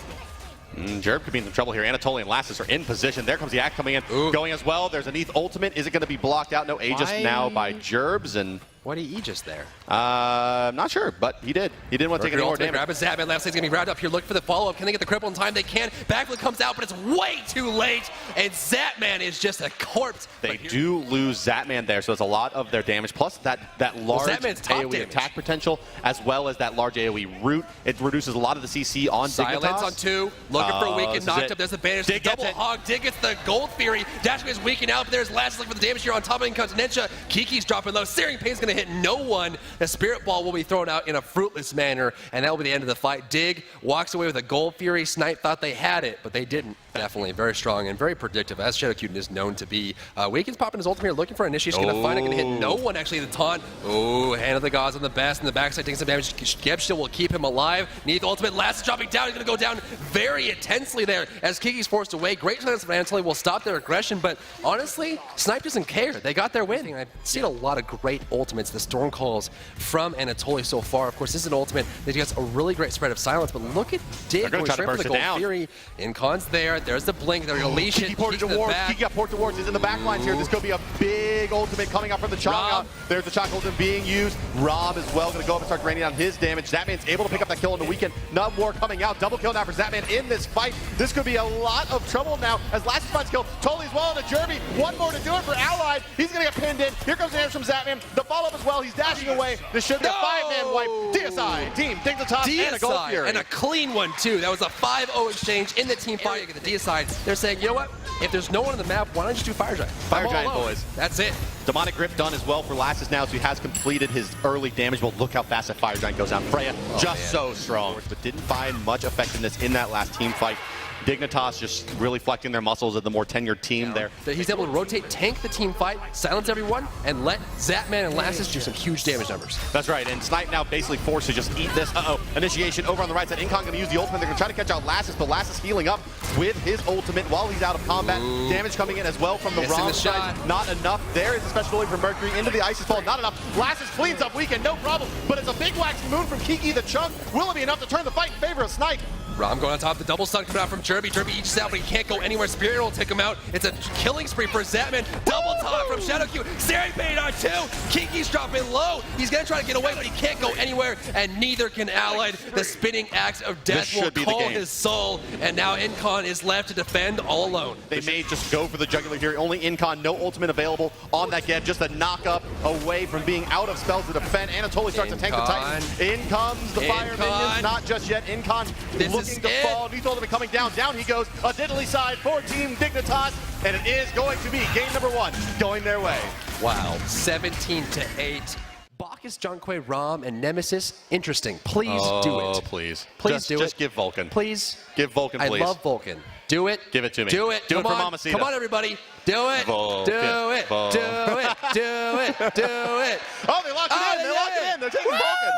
Jerb could be in some trouble here. Anatoly and Lassus are in position. There comes the act coming in, going as well. There's a Neath ultimate. Is it going to be blocked out? No, Aegis now by Jerbs. And why did he Aegis there? I'm not sure, but he did. He didn't want to take any more damage. Grab a Zatman. Last side's going to be wrapped up here. Look for the follow-up. Can they get the cripple in time? They can. Backflip comes out, but it's way too late. And Zatman is just a corpse. They do lose Zatman there, so it's a lot of their damage. Plus that large AoE attack potential, as well as that large AoE root. It reduces a lot of the CC on Dignitas. Silence on 2. Looking for Weekend. Knocked up. There's the banish. Double hog. Dig gets the Gold Fury. Dashway is weakened out, but there's Lassus looking for the damage here on top of Continentia. Kiki's dropping low. Searing Pain's going to hit no one. The Spirit Ball will be thrown out in a fruitless manner, and that will be the end of the fight. Dig walks away with a Gold Fury. Snipe thought they had it, but they didn't. Definitely very strong and very predictive, as Shadow Q is known to be. Weekend's popping his ultimate here, looking for initiation. Going to find it, going to hit no one, actually, the taunt. Oh, Hand of the Gods on the best, in the backside, taking some damage. Gebshield will keep him alive. Neath ultimate, Last dropping down. He's going to go down very intensely there as Kiki's forced away. Great chance of Anatoly will stop their aggression, but honestly, Snipe doesn't care. They got their win. I've seen a lot of great ultimates, the Storm Calls from Anatoly so far. Of course, this is an ultimate that gets a really great spread of silence, but look at Dig going straight for the Gold Fury. Incon's there. There's the blink. They're going to leash it. Kiki ported towards. Kiki got ported towards. He's in the back lines here. This could be a big ultimate coming up from the Chang'e. There's the Chang'e ultimate being used. Rob as well going to go up and start raining down his damage. Zatman's able to pick up that kill on the Weekend. None more coming out. Double kill now for Zatman in this fight. This could be a lot of trouble now as Lassus finds kill. Totally as well on the Jerby. One more to do it for Allied. He's going to get pinned in. Here comes the damage from Zatman. The follow-up as well. He's dashing away. This should be a 5-man wipe. DSI, Team Dignitas, and a Gold Fury. And a clean one, too. That was a 5-0 exchange in the team fight against the DSI. They're saying, you know what? If there's no one on the map, why don't you just do Fire Giant? Fire Giant, boys. That's it. Demonic Grip done as well for Lassus now, so he has completed his early damage. Well, look how fast that Fire Giant goes down. Freya, so strong, but didn't find much effectiveness in that last team fight. Dignitas just really flexing their muscles of the more tenured team there. He's able to rotate, tank the team fight, silence everyone, and let Zatman and Lassus do some huge damage numbers. That's right, and Smite now basically forced to just eat this. Initiation over on the right side. Incon going to use the ultimate. They're going to try to catch out Lassus, but Lassus healing up with his ultimate while he's out of combat. Damage coming in as well from the wrong side. Not enough. There is a special delivery from Mercury into the Isis Fall. Not enough. Lassus cleans up Weekend, no problem, but it's a big waxing moon from Kiki the Chunk. Will it be enough to turn the fight in favor of Smite? Rom going on top. The double stun coming out from Jerby. Jerby eats out, but he can't go anywhere. Spirit will take him out. It's a killing spree for Zatman. Double top from Shadow Q. Staring bait on 2. Kiki's dropping low. He's going to try to get away, but he can't go anywhere, and neither can Allied. The spinning axe of death will call his soul, and now Incon is left to defend all alone. They may just go for the jugular here. Only Incon, no ultimate available on that Geb. Just a knock up away from being out of spells to defend. Anatoly starts to tank the Titan. In comes the fire minions. Not just yet. Incon looking to fall. Lethal ultimate coming down. Down he goes. A diddly side for Team Dignitas. And it is going to be game number 1 going their way. Wow, 17-8. Bacchus, Junkway, Rom, and Nemesis. Interesting. Please do it. Oh, please. Please do it. Just give Vulcan. Please. Give Vulcan, please. I love Vulcan. Do it. Give it to me. Do it. Do it Come for on. Mamacita. Come on, everybody. Do it. Vulcan. Do it. Vulcan. Do it. Do it. Do it. Oh, they locked it in. They locked it in. They're taking Vulcan.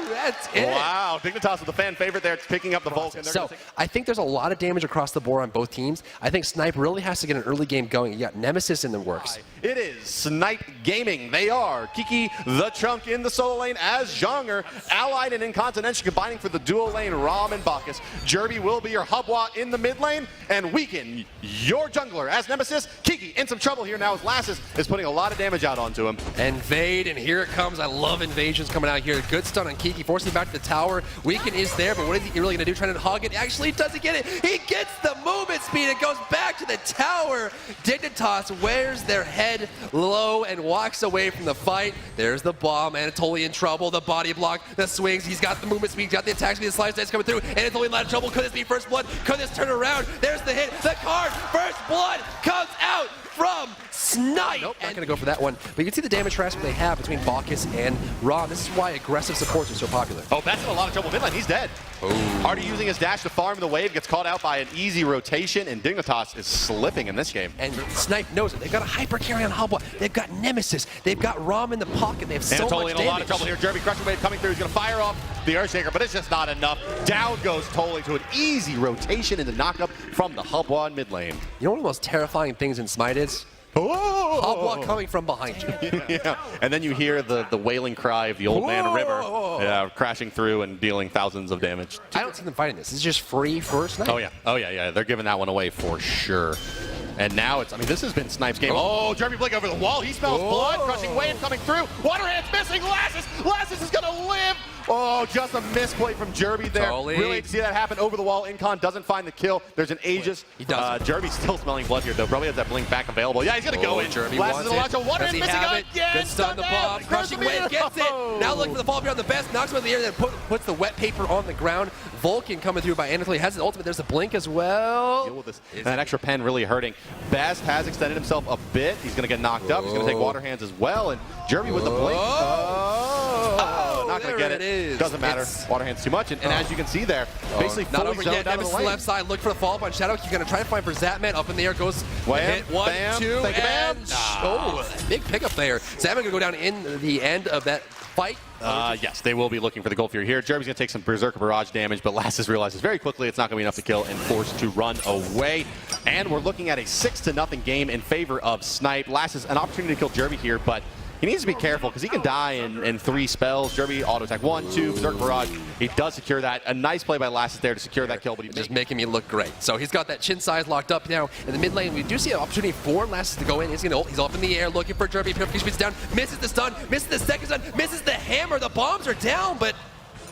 That's it. Wow, Dignitas with the fan favorite there, picking up the Vulcan. So I think there's a lot of damage across the board on both teams. I think Snipe really has to get an early game going. You got Nemesis in the works. It is Snipe Gaming. They are Kiki the Chunk in the solo lane as Zhonger, Allied and Incontinentia combining for the dual lane Rom and Bacchus. Jerby will be your Hubwa in the mid lane, and Weaken, your jungler as Nemesis. Kiki in some trouble here now as Lassus is putting a lot of damage out onto him. Invade, and here it comes. I love invasions coming out here. Good stun on Kiki, forcing back to the tower. Weaken is there, but what is he really going to do? Trying to hog it. Actually, doesn't get it. He gets the movement speed. It goes back to the tower. Dignitas wears their head low and walks away from the fight. There's the bomb. Anatoly in trouble. The body block, the swings. He's got the movement speed. He's got the attack speed. The slice dice coming through. Anatoly in a lot of trouble. Could this be first blood? Could this turn around? There's the hit. The card. First blood comes out from Snipe. Nope, not going to go for that one. But you can see the damage transfer they have between Bacchus and Rom. This is why aggressive supports are so popular. Oh, Beth's in a lot of trouble. Midlane, he's dead. Ooh. Hardy using his dash to farm the wave, gets caught out by an easy rotation, and Dignitas is slipping in this game. And Snipe knows it. They've got a hyper carry on Hubwa. They've got Nemesis. They've got Rom in the pocket. They have so much Totally in damage. a lot of trouble here. Jerby Crushing Wave coming through. He's going to fire off the Earthshaker, but it's just not enough. Down goes Totally to an easy rotation into knockup from the Hubwa in mid lane. You know one of the most terrifying things in Smite is? Oh! Hubwa coming from behind you. Yeah. And then you hear the wailing cry of the old man River crashing through and dealing thousands of damage. I don't see them fighting this. This is just free for Snipe. Oh, yeah. Oh, yeah, yeah. They're giving that one away for sure. And now it's, I mean, this has been Snipe's game. Oh, Jeremy Blake over the wall. He smells blood. Crushing Wave coming through. Waterhand's missing. Lassus. Lassus is going to live. Oh, just a misplay from Jerby there. Totally. Really hate to see that happen over the wall. Incon doesn't find the kill. There's an Aegis. He does. Jerby's still smelling blood here, though. Probably has that blink back available. Yeah, he's going to go in. Jerby Lassus is wants a it. Waterhand Does he missing have out. it? Yes, Good stun the bomb. Crushing Wave gets it. Now looking for the fall beyond the best. Knocks him in the air, then puts the wet paper on the ground. Vulcan coming through by Anatoly. Has his ultimate. There's a blink as well. Deal with this. And that extra pen really hurting. Best has extended himself a bit. He's going to get knocked up. He's going to take water hands as well. And Jeremy with the blink. Not going to get it. Doesn't matter. Water hands too much. And as you can see there, basically not fully over zoned yet. out of Nemesis the lane. left side. Look for the follow-up on Shadow. You're going to try to find for Zatman. Up in the air goes. Wham, Hit 1, bam, 2, thank you, and ma'am. oh, big pickup there. Zatman going to go down in the end of that fight. Yes, they will be looking for the Gold Fury here. Jeremy's going to take some Berserker Barrage damage, but Lassus realizes very quickly it's not going to be enough to kill and forced to run away. And we're looking at a 6-0 game in favor of Snipe. Lassus, an opportunity to kill Jeremy here, but he needs to be careful because he can die in 3 spells. Jeremy auto attack 1, 2, Berserker Barrage. He does secure that. A nice play by Lassus there to secure that kill, but he's just making me look great. So he's got that chin size locked up now in the mid lane. We do see an opportunity for Lassus to go in. He's going to ult. He's up in the air looking for Jeremy. Purification speeds down. Misses the stun. Misses the second stun. Misses the hammer. The bombs are down, but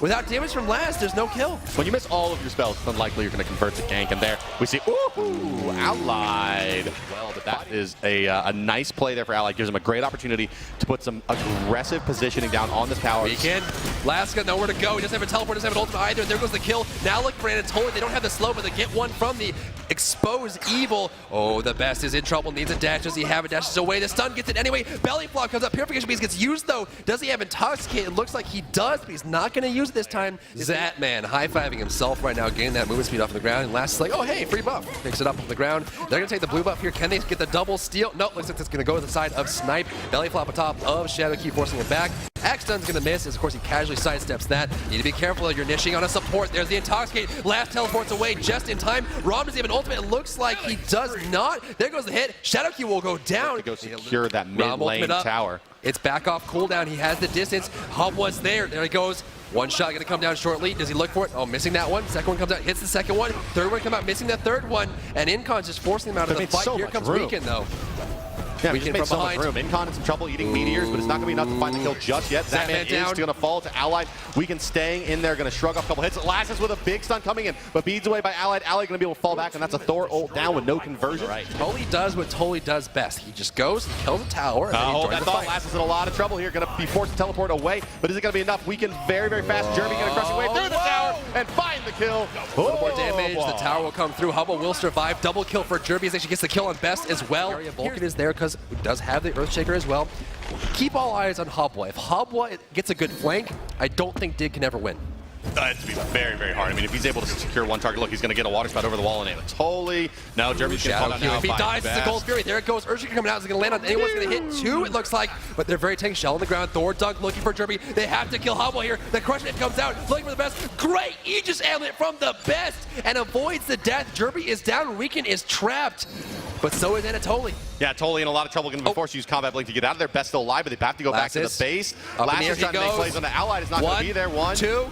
without damage from Last, there's no kill. When you miss all of your spells, it's unlikely you're going to convert to gank. And there we see, ooh, Allied. Well, but that is a nice play there for Allied. Gives him a great opportunity to put some aggressive positioning down on this tower. Weekend. Last got nowhere to go. He doesn't have a teleport, doesn't have an ultimate either. And there goes the kill. Now look for Anatoly. They don't have the slow, but they get one from the exposed evil. Oh, the best is in trouble. Needs a dash. Does he have it? Dashes away. The stun gets it anyway. Belly flop comes up. Purification beast gets used though. Does he have Intoxicate? It looks like he does, but he's not going to use it this time. Zatman high-fiving himself right now, getting that movement speed off the ground. And Last is like, oh, hey, free buff. Picks it up off the ground. They're going to take the blue buff here. Can they get the double steal? No, looks like it's going to go to the side of Snipe. Belly flop atop of Shadow Key, forcing it back. X-Stun's gonna miss, as of course he casually sidesteps that. You need to be careful if you're nishing on a support. There's the Intoxicate. Last teleports away just in time. Rom does he have an ultimate? It looks like he does not. There goes the hit. Shadowkey will go down. To go secure that mid lane tower. It's back off cooldown. He has the distance. Hub was there. There he goes. One shot going to come down shortly. Does he look for it? Oh, missing that one. Second one comes out, hits the second one. Third one comes out, missing that third one. And Incon's just forcing him out of the fight. Here comes Weekend, though. Yeah, we just made so much room. Incon in some trouble eating meteors, but it's not going to be enough to find the kill just yet. Zatman is going to fall to Allied. Weekend staying in there, going to shrug off a couple hits. Lasses with a big stun coming in, but beads away by Allied. Allied going to be able to fall back, and that's a Thor ult down with no conversion. Right. Totally does what Totally does best. He just goes, kills a tower, and then he joins the fight. Lasses in a lot of trouble here. Going to be forced to teleport away, but is it going to be enough? Weekend very, very fast. Jeremy going to crush away through the tower and find the kill. A little more damage. The tower will come through. Hubble will survive. Double kill for Jerby as actually gets the kill on Best as well. Vulcan is there because he does have the Earthshaker as well. Keep all eyes on Hubwa. If Hubwa gets a good flank, I don't think Dig can ever win. It's going to be very, very hard. I mean, if he's able to secure one target, look, he's going to get a water spout over the wall and aim it. Holy. No, Jeremy's going to fall down now. If he dies, it's a Gold Fury. There it goes. Earthshaker coming out. Is going to land on anyone's going to hit two, it looks like. But they're very tanky. Shell on the ground. Thor, Doug looking for Jeremy. They have to kill Hubble here. The Crush Knife comes out, looking for the Best. Great Aegis Amulet from the Best and avoids the death. Jeremy is down. Weekend is trapped. But so is Anatoly. Yeah, totally in a lot of trouble. Going to be forced to use Combat Blink to get out of there. Best still alive, but they have to go back to the base. Last is trying to make plays on the Allied. Is not going to be there. 1, 2,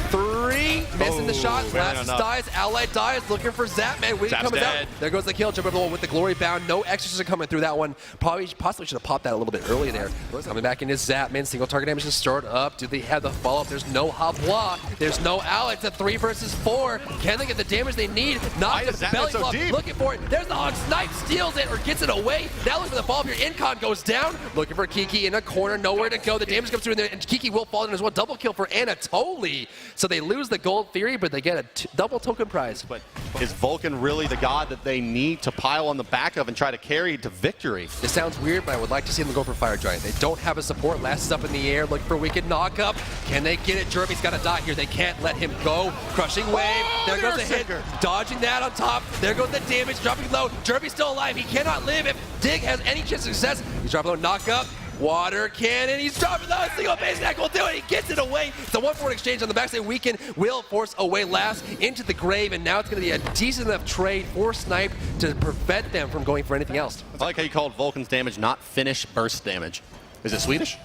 3. Missing the shot. Last dies. Allied dies. Looking for Zapman. Weekend comes out. There goes the kill. Jump over the wall with the Glory Bound. No exorcism coming through that one. Possibly should have popped that a little bit early there. Coming back into Zapman. Single target damage to start up. Do they have the follow-up? There's no Hubwa. There's no Allied. It's a 3 versus 4. Can they get the damage they need? Not the belly flop. Looking for it. There's the Hog. Snipe steals it or gets it away. Now looking for the follow-up here. Incon goes down. Looking for Kiki in a corner. Nowhere to go. The damage comes through in there. And Kiki will fall in as well. Double kill for Anatoly. So they lose the Gold Fury, but they get a double token prize. But is Vulcan really the god that they need to pile on the back of and try to carry to victory? It sounds weird, but I would like to see them go for Fire Giant. They don't have a support. Last is up in the air, looking for a wicked knock-up. Can they get it? Jeremy's got to die here. They can't let him go. Crushing wave. There goes the hit. Dodging that on top. There goes the damage. Dropping low. Jeremy's still alive. He cannot live if Dig has any chance of success. He's dropping low. Knock-up. Water cannon, he's dropping the single base attack will do it, he gets it away. It's a 1-4 exchange on the backside. Weekend will force away Last into the grave, and now it's going to be a decent enough trade for Snipe to prevent them from going for anything else. I like how you called Vulcan's damage not Finnish burst damage. Is it Swedish?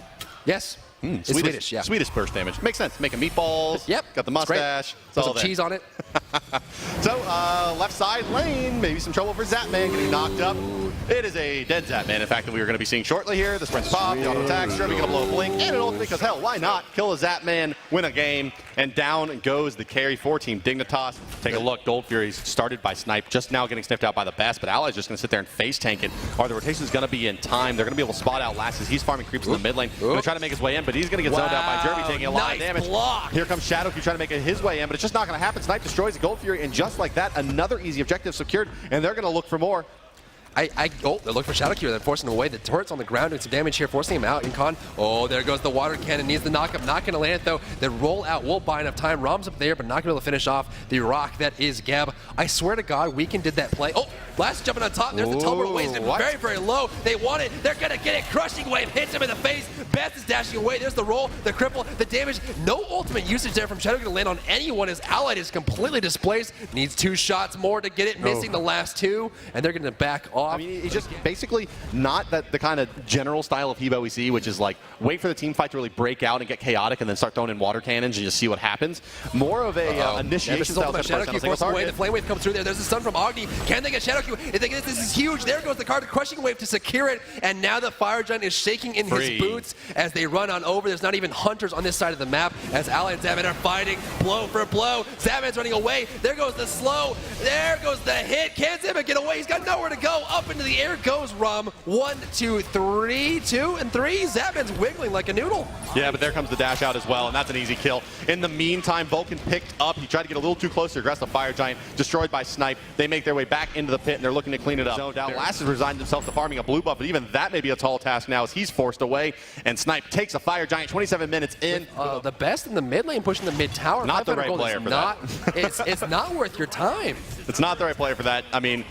Yes. It's Swedish, yeah. Swedish burst damage. Makes sense. Making meatballs. Yep. Got the mustache. Put some cheese on it. So, left side lane, maybe some trouble for Zapman getting knocked up. It is a dead Zapman, in fact, that we are going to be seeing shortly here. The sprint's pop, the auto attack, Jeremy going to blow a blink, and an ultimate, because hell, why not? Kill a Zapman, win a game, and down goes the carry for Team Dignitas. Take a look, Gold Fury's started by Snipe, just now getting sniffed out by the Best, but Ally's just going to sit there and face tank it. Are the rotations going to be in time? They're going to be able to spot out Last as he's farming creeps in the mid lane. Going to try to make his way in, but he's going to get zoned out by Jeremy, taking a lot of damage. Block. Here comes Shadowkey trying to make it his way in, but it's just not going to happen. Snipe destroys the Gold Fury, and just like that, another easy objective secured, and they're going to look for more. They're looking for Shadowkey. They're forcing him away. The turret's on the ground doing some damage here, forcing him out. Incon. Oh, there goes the water cannon. Needs the knock-up. Not going to land it, though. The roll-out will buy enough time. Rom's up there, but not going to be able to finish off the rock that is Gab. I swear to God, Weekend did that play. Oh, Last jumping on top. There's the teleport away. He's very, very low. They want it. They're going to get it. Crushing wave hits him in the face. Best is dashing away. There's the roll, the cripple, the damage. No ultimate usage there from Shadowkey to land on anyone. His Allied is completely displaced. Needs 2 shots more to get it. Missing the last 2, and they're going to back off. I mean, he's just basically not the kind of general style of Hebo we see, which is like wait for the team fight to really break out and get chaotic and then start throwing in water cannons and just see what happens. More of a initiation style. Shadowkey forcing away. The flame wave comes through there. There's the stun from Agni. Can they get Shadowkey? If they get this is huge. There goes the card, crushing wave to secure it, and now the Fire Giant is shaking in his boots as they run on over. There's not even hunters on this side of the map as Ally and Zapman are fighting blow for blow. Zapman's running away. There goes the slow. There goes the hit. Can Zapman get away? He's got nowhere to go. Up into the air goes Rum. 1, 2, 3, 2, and 3. Zapman's wiggling like a noodle. Yeah, but there comes the dash out as well, and that's an easy kill. In the meantime, Vulcan picked up. He tried to get a little too close to aggressive Fire Giant, destroyed by Snipe. They make their way back into the pit, and they're looking to clean it up. Zoned out. Last has resigned himself to farming a blue buff, but even that may be a tall task now as he's forced away, and Snipe takes a Fire Giant 27 minutes in. The Best in the mid lane pushing the mid tower. Not the right player for that. It's not worth your time. It's not the right player for that. I mean,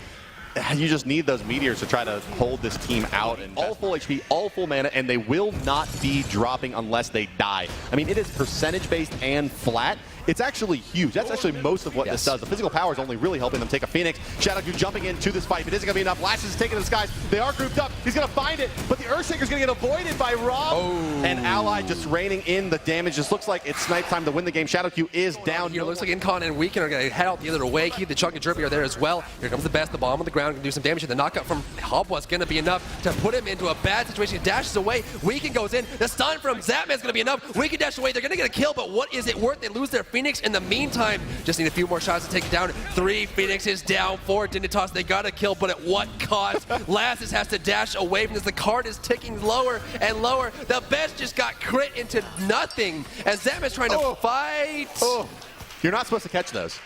you just need those meteors to try to hold this team out. And all full HP, all full mana, and they will not be dropping unless they die. I mean, it is percentage-based and flat. It's actually huge. That's actually most of what this does. The physical power is only really helping them take a Phoenix. ShadoW jumping into this fight. It isn't going to be enough. Lassus is taking to the skies. They are grouped up. He's going to find it, but the Earthshaker's going to get avoided by Rob. And Ally just raining in the damage. Just looks like it's Snipe time to win the game. ShadoW is down. Here looks like Incon and Weekend are going to head out the other way. Keep the Chunk and Jerby are there as well. Here comes the best. The bomb on the ground can do some damage. The knockout from Hobwa's going to be enough to put him into a bad situation. He dashes away. Weekend goes in. The stun from Zapman is going to be enough. Weekend dashes away. They're going to get a kill, but what is it worth? They lose their Phoenix in the meantime. Just need a few more shots to take it down. 3 Phoenixes down, 4 Dignitas. They got a kill, but at what cost? Lassus has to dash away from this. The card is ticking lower and lower. The best just got crit into nothing as Zapman's trying to fight. You're not supposed to catch those.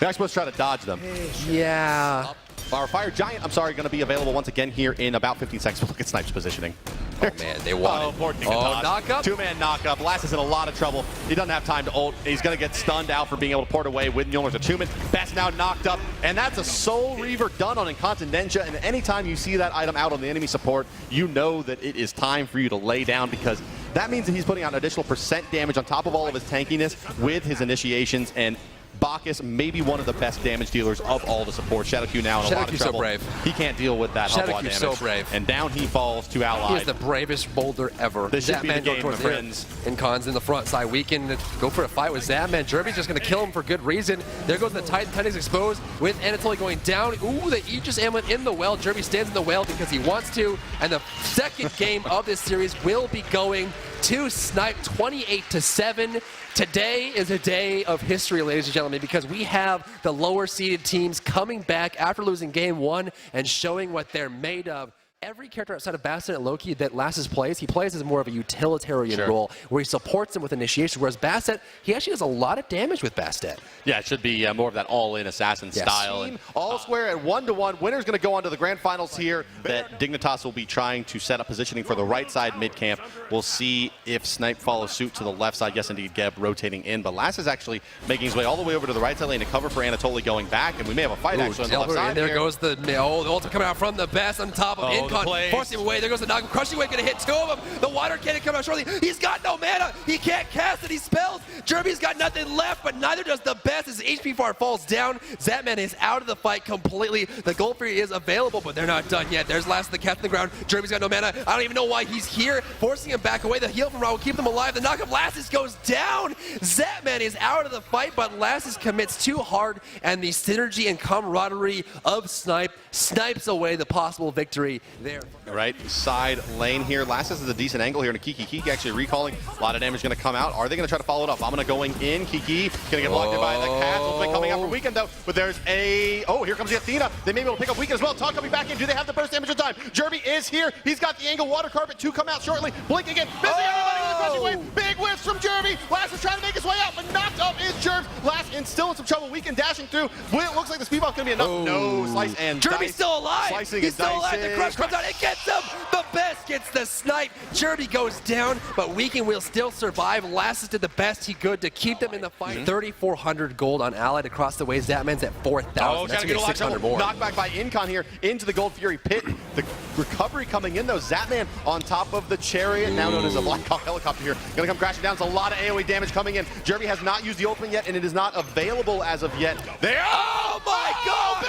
You're not supposed to try to dodge them. Yeah. Our Fire Giant, I'm sorry, going to be available once again here in about 15 seconds. Look at Snipe's positioning. Oh, man, they won. Oh, poor Dignitas. Knock up. 2-man knock up. Lass is in a lot of trouble. He doesn't have time to ult. He's going to get stunned out for being able to port away with Mjolnir's attunement. Best now knocked up, and that's a Soul Reaver done on Incontinentia. And anytime you see that item out on the enemy support, you know that it is time for you to lay down, because that means that he's putting out an additional % damage on top of all of his tankiness with his initiations. And Bacchus may be one of the best damage dealers of all the supports. ShadowQ now in a lot of trouble. So brave. He can't deal with that Hubwa damage. so brave. And down he falls to Allied. He is the bravest boulder ever. This should be the game, my friends. Incon's in the front side. We can go for a fight with Zapman. Jerby's just going to kill him for good reason. There goes the Titan. Titan's exposed with Anatoly going down. Ooh, the Aegis Amulet in the well. Jerby stands in the well because he wants to. And the second game of this series will be going to Snipe 28-7. Today is a day of history, ladies and gentlemen, because we have the lower seeded teams coming back after losing game 1 and showing what they're made of. Every character outside of Bastet and Loki that Lassus plays, he plays as more of a utilitarian role where he supports him with initiation, whereas Bastet, he actually does a lot of damage with Bastet. Yeah, it should be more of that all-in assassin style. And all square at 1-1. Winner's going to go on to the grand finals here. That Dignitas will be trying to set up positioning for the right side mid-camp. We'll see if Snipe follows suit to the left side. Yes, indeed, Geb rotating in. But Lass is actually making his way all the way over to the right side lane to cover for Anatoly going back. And we may have a fight actually on the left side. There goes the ult coming out from the best on top of Incon. Forcing him away. There goes the knock. Crushing Wave going to hit 2 of them. The water cannon coming out shortly. He's got no mana. He can't cast it. He spells. Jerby's got nothing left, but neither does the best as HP bar falls down. Zapman is out of the fight completely. The Gold Fury is available, but they're not done yet. There's Last of the Cat on the ground. Jerby's got no mana. I don't even know why he's here. Forcing him back away. The heal from Ra will keep them alive. The knock of Lassus goes down. Zapman is out of the fight, but Lassus commits too hard, and the synergy and camaraderie of Snipe snipes away the possible victory there. Right side lane here. Lassus is a decent angle here, and Kiki. Kiki actually recalling. A lot of damage going to come out. Are they going to try to follow it up? I'm going to going in. Kiki going to get blocked in by the Cats. Ultimate coming out for Weekend though, but there's a here comes the Athena. They may be able to pick up Weekend as well. Talk coming back in. Do they have the burst damage in time? Jerby is here. He's got the angle. Water Carpet 2 come out shortly. Blink again. Missing everybody with a crushing wave. Big whiffs from Jerby. Lassus trying to make his way out, but knocked up is Jerb. Last and still in some trouble. Weekend dashing through. Well, it looks like the speed buff going to be enough. No, slice and Jerby's dice. still alive. Slicing He's and still alive. The crush comes out. It gets him. The best gets the snipe. Jerby goes down, but Weekend will still survive. Lassus did the best he could to keep them in the fight. 3,400 gold on Allied across the way. Zapman's at 4,000. That's going to be 600 more. Knockback by Incon here into the Gold Fury pit. The recovery coming in though. Zapman on top of the chariot, now known as a Black Hawk helicopter here. Going to come crashing down. It's a lot of AoE damage coming in. Jerby has not used the ultimate yet, and it is not available as of yet. There. Oh my God!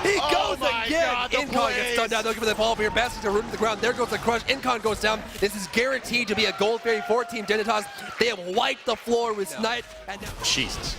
He goes again. Incon gets stunned down. They'll give it the ball over here. Bastards are rooted to the ground. There goes the crush. Incon goes down. This is guaranteed to be a Gold Fairy 14 Dignitas. They have wiped the floor with Snipe. And now Jesus.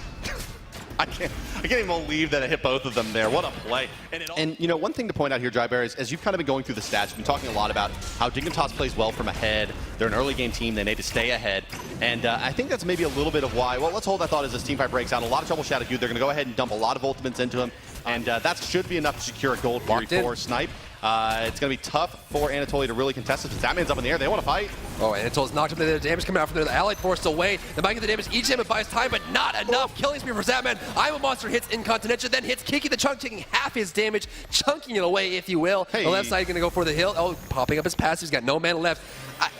I can't even believe that it hit both of them there. What a play. And you know, one thing to point out here, Drybear, is as you've kind of been going through the stats, you've been talking a lot about how Dignitas plays well from ahead. They're an early game team. They need to stay ahead. And I think that's maybe a little bit of why. Well, let's hold that thought as this team fight breaks out. A lot of trouble ShadowQ. They're going to go ahead and dump a lot of ultimates into him. And that should be enough to secure a Gold Fury for Snipe. It's going to be tough for Anatoly to really contest this. Zapman's up in the air. They want to fight. Oh, Anatoly's knocked up. The damage coming out from there. The Allied forced away. They might get the damage. Each time it buys time, but not enough. Killing spree for Zapman. I'm a Monster hits Incontinentia, then hits Kiki the Chunk, taking half his damage, chunking it away, if you will. The left side going to go for the hill. Oh, popping up his passive. He's got no mana left.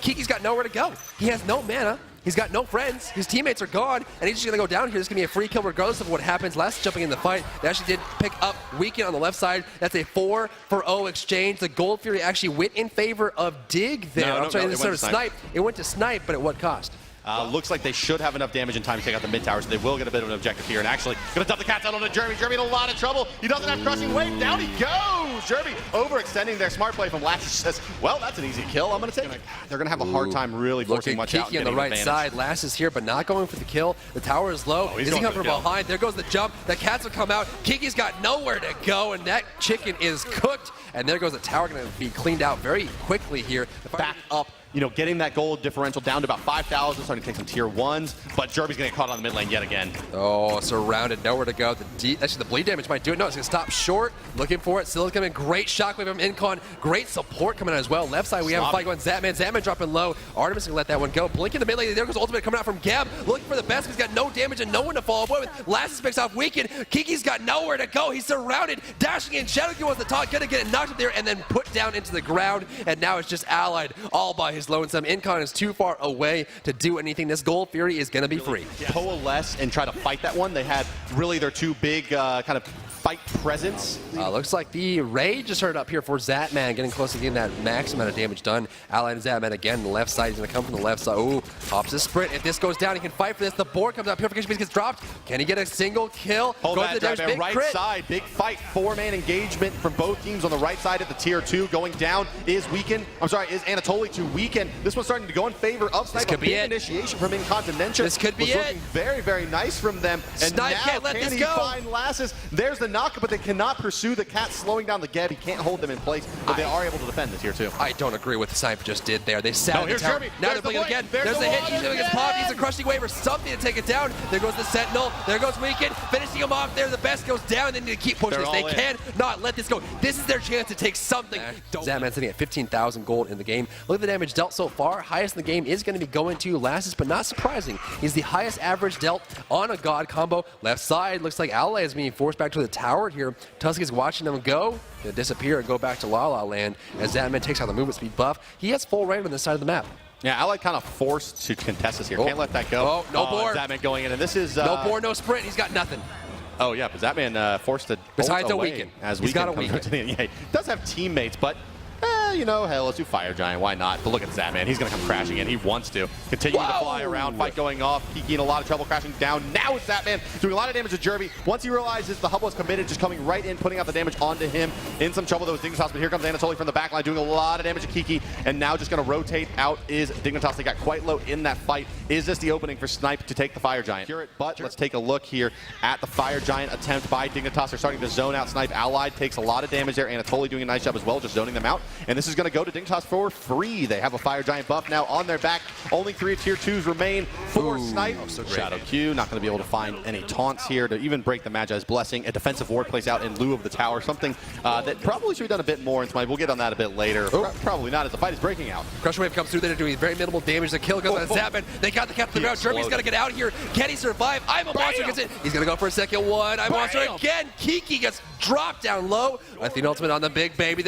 Kiki's got nowhere to go. He has no mana. He's got no friends. His teammates are gone, and he's just going to go down here. This is going to be a free kill regardless of what happens. Last jumping in the fight. They actually did pick up Weekend on the left side. That's a 4-for-0 exchange. The Gold Fury actually went in favor of Dig there. I'm sorry, instead of Snipe. It went to Snipe, but at what cost? Looks like they should have enough damage in time to take out the mid tower, so they will get a bit of an objective here. And actually, going to dump the cats out onto Jeremy. Jeremy in a lot of trouble. He doesn't have crushing wave. Down he goes. Jeremy overextending their smart play from Lashes. Says, well, that's an easy kill. I'm going to take it. They're going to have a hard time really forcing much out. Kiki on the right side. Lass is here, but not going for the kill. The tower is low. Is he coming from behind? There goes the jump. The cats will come out. Kiki's got nowhere to go, and that chicken is cooked. And there goes the tower, going to be cleaned out very quickly here. Back up. You know, getting that gold differential down to about 5,000, starting to take some tier 1s, but Jerby's going to get caught on the mid lane yet again. Oh, surrounded, nowhere to go. Actually, the bleed damage might do it. No, it's going to stop short, looking for it. Still coming, great shockwave from Incon. Great support coming out as well. Left side, we have a fight going. Zatman dropping low. Artemis going to let that one go. Blink in the mid lane. There goes ultimate coming out from Gab, looking for the best. He's got no damage and no one to follow up with. Lassus picks off Weekend. Kiki's got nowhere to go. He's surrounded, dashing in. Shadowkey wants the top, going to get it knocked up there and then put down into the ground. And now it's just allied all by his lonesome. Incon is too far away to do anything. This Gold Fury is going to be free. Coalesce and try to fight that one. They had really their two big kind of fight presence. Looks like the Rage just heard up here for Zatman, getting close to getting that max amount of damage done. Allied and Zatman again, the left side. He's going to come from the left side. Ooh, pops a sprint. If this goes down, he can fight for this. The board comes out. Purification Beast gets dropped. Can he get a single kill? Hold that, big right crit. Side, big fight. 4-man engagement from both teams on the right side at the tier 2. Going down is Weekend. I'm sorry, is Anatoly to Weekend. This one's starting to go in favor of Snipe. This could be it. Initiation from Incontinentia. This could be it. Looking very, very nice from them. And Snipe now can't let can this he go. Find Lassus? There's the knock, but they cannot pursue the cat, slowing down the Geb. He can't hold them in place, but they are able to defend this here too. I don't agree with what Snipe just did there. They sat in the tower. Jeremy. Now they're playing again. There's the hit. He's going to get popped. He's a crushing wave or something to take it down. There goes the Sentinel. There goes Weekend. Finishing him off there. The best goes down. They need to keep pushing this. They cannot let this go. This is their chance to take something. Zatman sitting at 15,000 gold in the game. Look at the damage dealt so far. Highest in the game is going to be going to Lassus, but not surprising. He's the highest average dealt on a God combo. Left side looks like Ally is being forced back to the tower here. Tusk is watching them go. They disappear and go back to La La Land as Zatman takes out the movement speed buff. He has full range on this side of the map. Yeah, Ally kind of forced to contest this here. Can't let that go. Oh, no board. Zatman going in, and this is... no board, no sprint. He's got nothing. Oh, yeah, but Zatman forced to besides away a Weekend. As He's got a comes Weekend. to the end. Yeah, he does have teammates, but... you know, hell, let's do Fire Giant. Why not? But look at Zatman. He's going to come crashing in. He wants to. Continue to fly around. Fight going off. Kiki in a lot of trouble, crashing down. Now it's Zatman doing a lot of damage to Jerby. Once he realizes the hub was committed, just coming right in, putting out the damage onto him. In some trouble, those Dignitas. But here comes Anatoly from the backline, doing a lot of damage to Kiki. And now just going to rotate out is Dignitas. They got quite low in that fight. Is this the opening for Snipe to take the Fire Giant? But let's take a look here at the Fire Giant attempt by Dignitas. They're starting to zone out Snipe. Allied takes a lot of damage there. Anatoly doing a nice job as well, just zoning them out. And this is going to go to Dignitas for free. They have a Fire Giant buff now on their back. Only 3 tier 2s remain for Snipe. Shadow Q not going to be able to find any taunts here to even break the Magi's Blessing. A defensive ward plays out in lieu of the tower, something that probably should be done a bit more in Smite. We'll get on that a bit later. Probably not as the fight is breaking out. Crush Wave comes through there doing very minimal damage. The kill goes on Zatman. They got the cap to the ground. Jeremy's got to get out here. Can he survive? I'm a monster gets it. He's going to go for a second one. I'm a monster again. Kiki gets dropped down low. I think ultimate on the big baby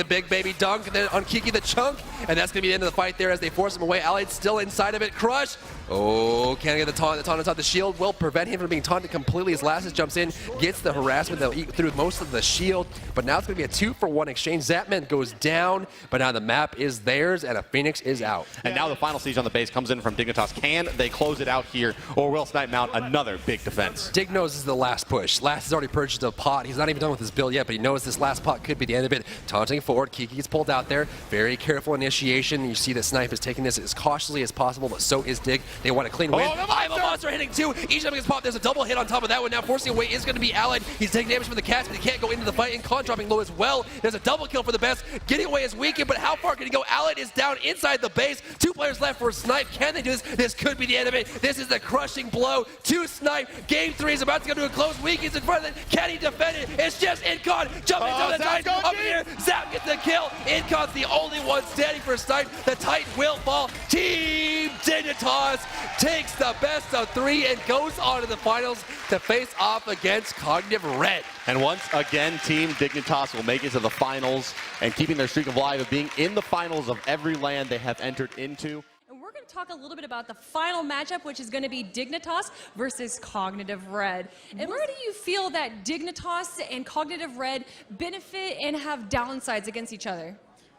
dunk, and then on Kiki the chunk. And that's going to be the end of the fight there as they force him away. Allied still inside of it. Crush. Oh, can't get the taunt. The taunt is on the shield. Will prevent him from being taunted completely as Lassus jumps in, gets the harassment. They'll eat through most of the shield. But now it's going to be a 2-for-1 exchange. Zatman goes down, but now the map is theirs and a Phoenix is out. And now the final siege on the base comes in from Dignitas. Can they close it out here, or will Snipe mount another big defense? Dig knows this is the last push. Lass has already purchased a pot. He's not even done with his build yet, but he knows this last pot could be the end of it. Taunting forward. Kiki gets pulled out there. Very careful initiation. You see that Snipe is taking this as cautiously as possible, but so is Dig. They want a clean win. I'm a monster hitting 2. Each time he gets popped, there's a double hit on top of that one. Now forcing away is going to be Allied. He's taking damage from the cats, but he can't go into the fight. And Con dropping low as well. There's a double kill for the best. Getting away is Weekend, but how far can he go? Allied is down inside the base. 2 players left for Snipe. Can they do this? This could be the end of it. This is the crushing blow to Snipe. Game 3 is about to go to a close. Weekend's in front of it. Can he defend it? It's just Incon jumping to the Titan up here. Zap gets the kill. Incon's the only one standing for Snipe. The Titan will fall. Team Dignitas takes the best of 3 and goes on to the finals to face off against Cognitive Red. And once again, Team Dignitas will make it to the finals and keeping their streak alive of being in the finals of every land they have entered into. And we're going to to talk a little bit about the final matchup, which is going to be Dignitas versus Cognitive Red. And where do you feel that Dignitas and Cognitive Red benefit and have downsides against each other?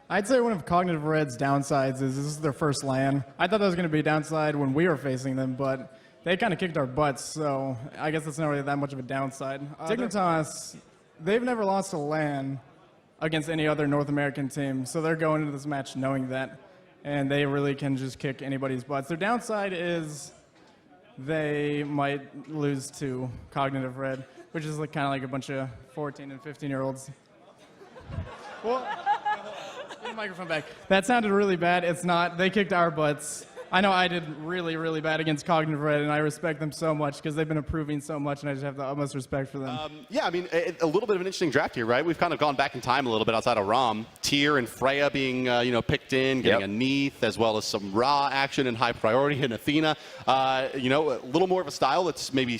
I'd say one of Cognitive Red's downsides is this is their first LAN. I thought that was going to be a downside when we were facing them, but they kind of kicked our butts, so I guess it's not really that much of a downside. Dignitas, they've never lost a LAN against any other North American team, so they're going into this match knowing that, and they really can just kick anybody's butts. Their downside is they might lose to Cognitive Red, which is like, kind of like a bunch of 14 and 15-year-olds. Well, get the microphone back. That sounded really bad. It's not. They kicked our butts. I know I did really, really bad against Cognitive Red, and I respect them so much because they've been improving so much, and I just have the utmost respect for them. Yeah, I mean, a little bit of an interesting draft here, right? We've kind of gone back in time a little bit outside of ROM. Tyr and Freya being, picked in, getting a Neath, as well as some Ra action and high priority in Athena. A little more of a style that's maybe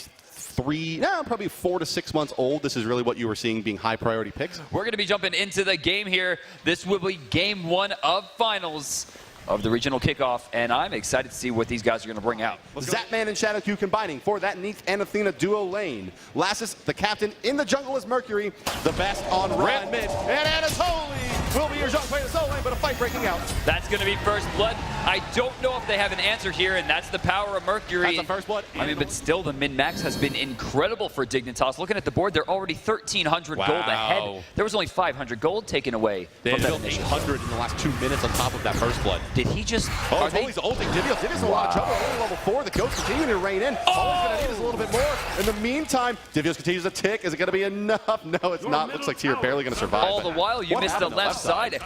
probably 4 to 6 months old. This is really what you were seeing being high priority picks. We're going to be jumping into the game here. This will be game 1 of finals of the regional kickoff, and I'm excited to see what these guys are going to bring out. Zapman and Shadow Q combining for that Neath and Athena duo lane. Lassus, the captain in the jungle, is Mercury, the best on red mid. And Anatoly will be your jump play to solo lane, but a fight breaking out. That's going to be first blood. I don't know if they have an answer here, and that's the power of Mercury. That's the first blood. I mean, but still, the min-max has been incredible for Dignitas. Looking at the board, they're already 1,300 gold ahead. There was only 500 gold taken away. They built 800 in the last 2 minutes on top of that first blood. Did he just... Oh, Tolly's ulting Divios. Divios in a lot of trouble. Only level 4. The Ghost continuing to reign in. All he's going to need is a little bit more. In the meantime, Divios continues to tick. Is it going to be enough? No, it's not. Looks like Tyr barely going to survive. All the while, you missed the left side.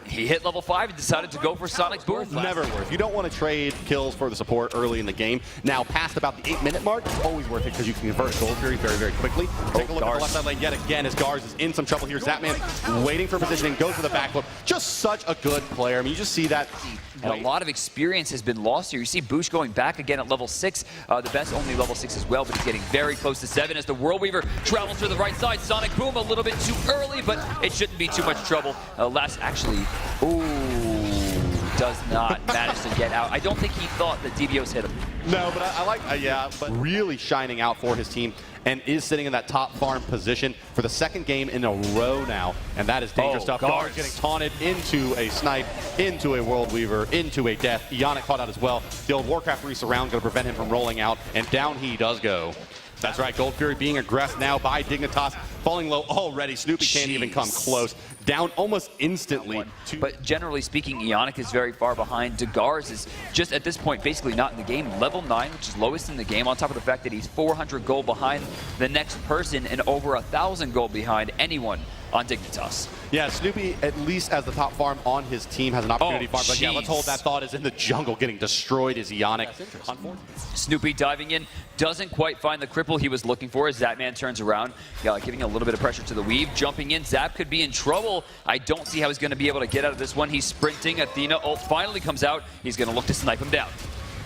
He hit level 5 and decided to go for Sonic Boom. Never worth. You don't want to trade kills for the support early in the game. Now, past about the 8-minute mark, it's always worth it because you can convert Gold Fury very, very quickly. Take a look at the left side lane yet again as Gars is in some trouble here. Zapman waiting for positioning, goes for the backflip. Just such a good player. I mean, you just see that. And a lot of experience has been lost here. You see Boosh going back again at level 6. The best only level 6 as well, but he's getting very close to 7 as the World Weaver travels to the right side. Sonic Boom a little bit too early, but it shouldn't be too much trouble. Last actually, does not manage to get out. I don't think he thought that Divios hit him. No, but I like, but really shining out for his team and is sitting in that top farm position for the second game in a row now. And that is dangerous stuff. Gars getting taunted into a snipe, into a World Weaver, into a death. Ionic caught out as well. The old Warcraft resurround going to prevent him from rolling out, and down he does go. That's right, Gold Fury being aggressed now by Dignitas, falling low already. Snoopy can't even come close. Down almost instantly. But generally speaking, Ionic is very far behind. Degars is just at this point basically not in the game. Level 9, which is lowest in the game, on top of the fact that he's 400 gold behind the next person and over 1,000 gold behind anyone on Dignitas. Yeah, Snoopy, at least as the top farm on his team, has an opportunity to farm. But yeah, let's hold that thought. Is in the jungle getting destroyed is Ionic. Snoopy diving in, doesn't quite find the cripple he was looking for as Zapman turns around, giving a little bit of pressure to the weave. Jumping in, Zap could be in trouble. I don't see how he's going to be able to get out of this one. He's sprinting. Athena ult finally comes out. He's going to look to snipe him down.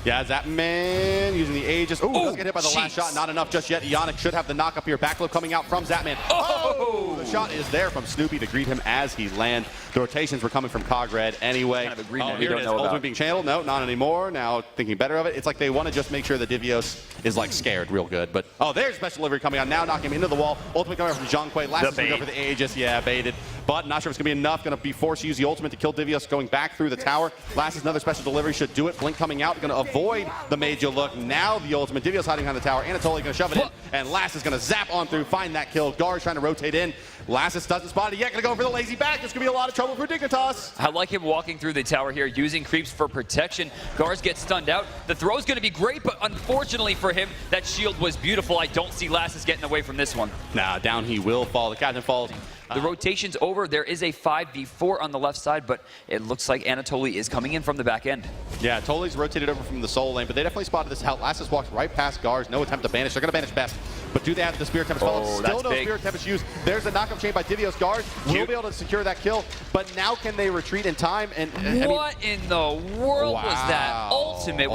Yeah, Zapman using the Aegis. Ooh, does get hit by the last shot. Not enough just yet. Ionic should have the knock up here. Backflip coming out from Zapman. Oh! The shot is there from Snoopy to greet him as he lands. The rotations were coming from Cogred anyway. Kind of agreement here it is. Ultimate being channeled. No, not anymore. Now thinking better of it. It's like they want to just make sure that Divios is like scared real good. But there's special delivery coming out now, knocking him into the wall. Ultimate coming out from Zhonghui. Last is going to go for the Aegis. Yeah, baited. But not sure if it's going to be enough. Going to be forced to use the ultimate to kill Divios going back through the tower. Last is another special delivery. Should do it. Blink coming out. Going to avoid the mage look. Now the ultimate. Divios hiding behind the tower. Anatoly going to shove it in. And Last is going to zap on through. Find that kill. Gars trying to rotate in. Lassus doesn't spot it yet. Going to go for the lazy back. There's going to be a lot of trouble for Dignitas. I like him walking through the tower here, using creeps for protection. Gars gets stunned out. The throw's going to be great, but unfortunately for him, that shield was beautiful. I don't see Lassus getting away from this one. Nah, down he will fall. The captain falls. The rotation's over. There is a 5v4 on the left side, but it looks like Anatoly is coming in from the back end. Yeah, Totally rotated over from the solo lane, but they definitely spotted this out. Lassus walks right past Gars. No attempt to banish. They're going to banish best. But do they have the Spirit Tempest follow? Still no Spirit Tempest used. There's a knock-up chain by Divios. Gars will be able to secure that kill, but now can they retreat in time? And what in the world was that? Ultimate.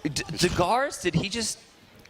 Degars, did he just...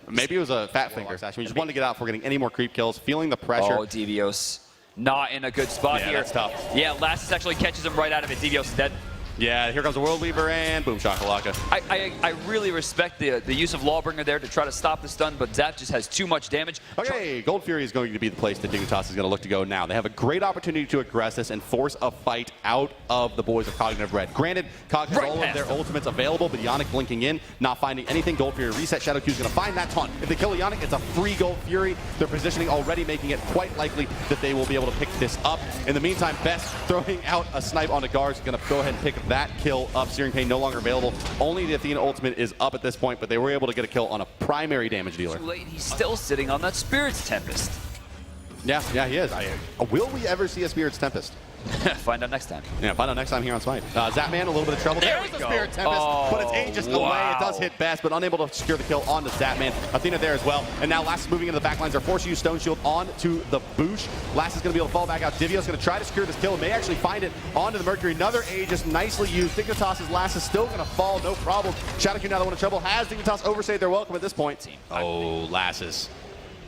Maybe it was a fat finger. Actually, we just wanted to get out before getting any more creep kills, feeling the pressure. Oh, Divios. Not in a good spot here. That's tough. Yeah, Lassus actually catches him right out of it. Divios is dead. Yeah, here comes the World Leaver, and boom, shakalaka. I really respect the use of Lawbringer there to try to stop the stun, but Zap just has too much damage. Okay, Gold Fury is going to be the place that Dignitas is going to look to go now. They have a great opportunity to aggress this and force a fight out of the boys of Cognitive Red. Granted, Cog has all of their ultimates available, but Yannick blinking in, not finding anything. Gold Fury reset. Shadow Q is going to find that taunt. If they kill Yannick, it's a free Gold Fury. Their positioning already making it quite likely that they will be able to pick this up. In the meantime, Best throwing out a snipe onto Gars, going to go ahead and pick that kill up. Searing Pain no longer available. Only the Athena ultimate is up at this point, but they were able to get a kill on a primary damage dealer. Too late, he's still sitting on that Spirit's Tempest. Yeah, he is. Will we ever see a Spirit's Tempest? Find out next time. Yeah, find out next time here on Smite. Zapman, a little bit of trouble. There's the Spirit Tempest, but it's ages away. It does hit Best, but unable to secure the kill onto Zapman. Athena there as well. And now Lass is moving into the backlines. They're forced to use Stone Shield onto the Boosh. Lass is going to be able to fall back out. Divio's going to try to secure this kill and may actually find it onto the Mercury. Another Aegis nicely used. Dignitas' Lass is still going to fall, no problem. Shadow Q now the one in trouble. Has Dignitas overstayed their welcome at this point? Oh, Lasses.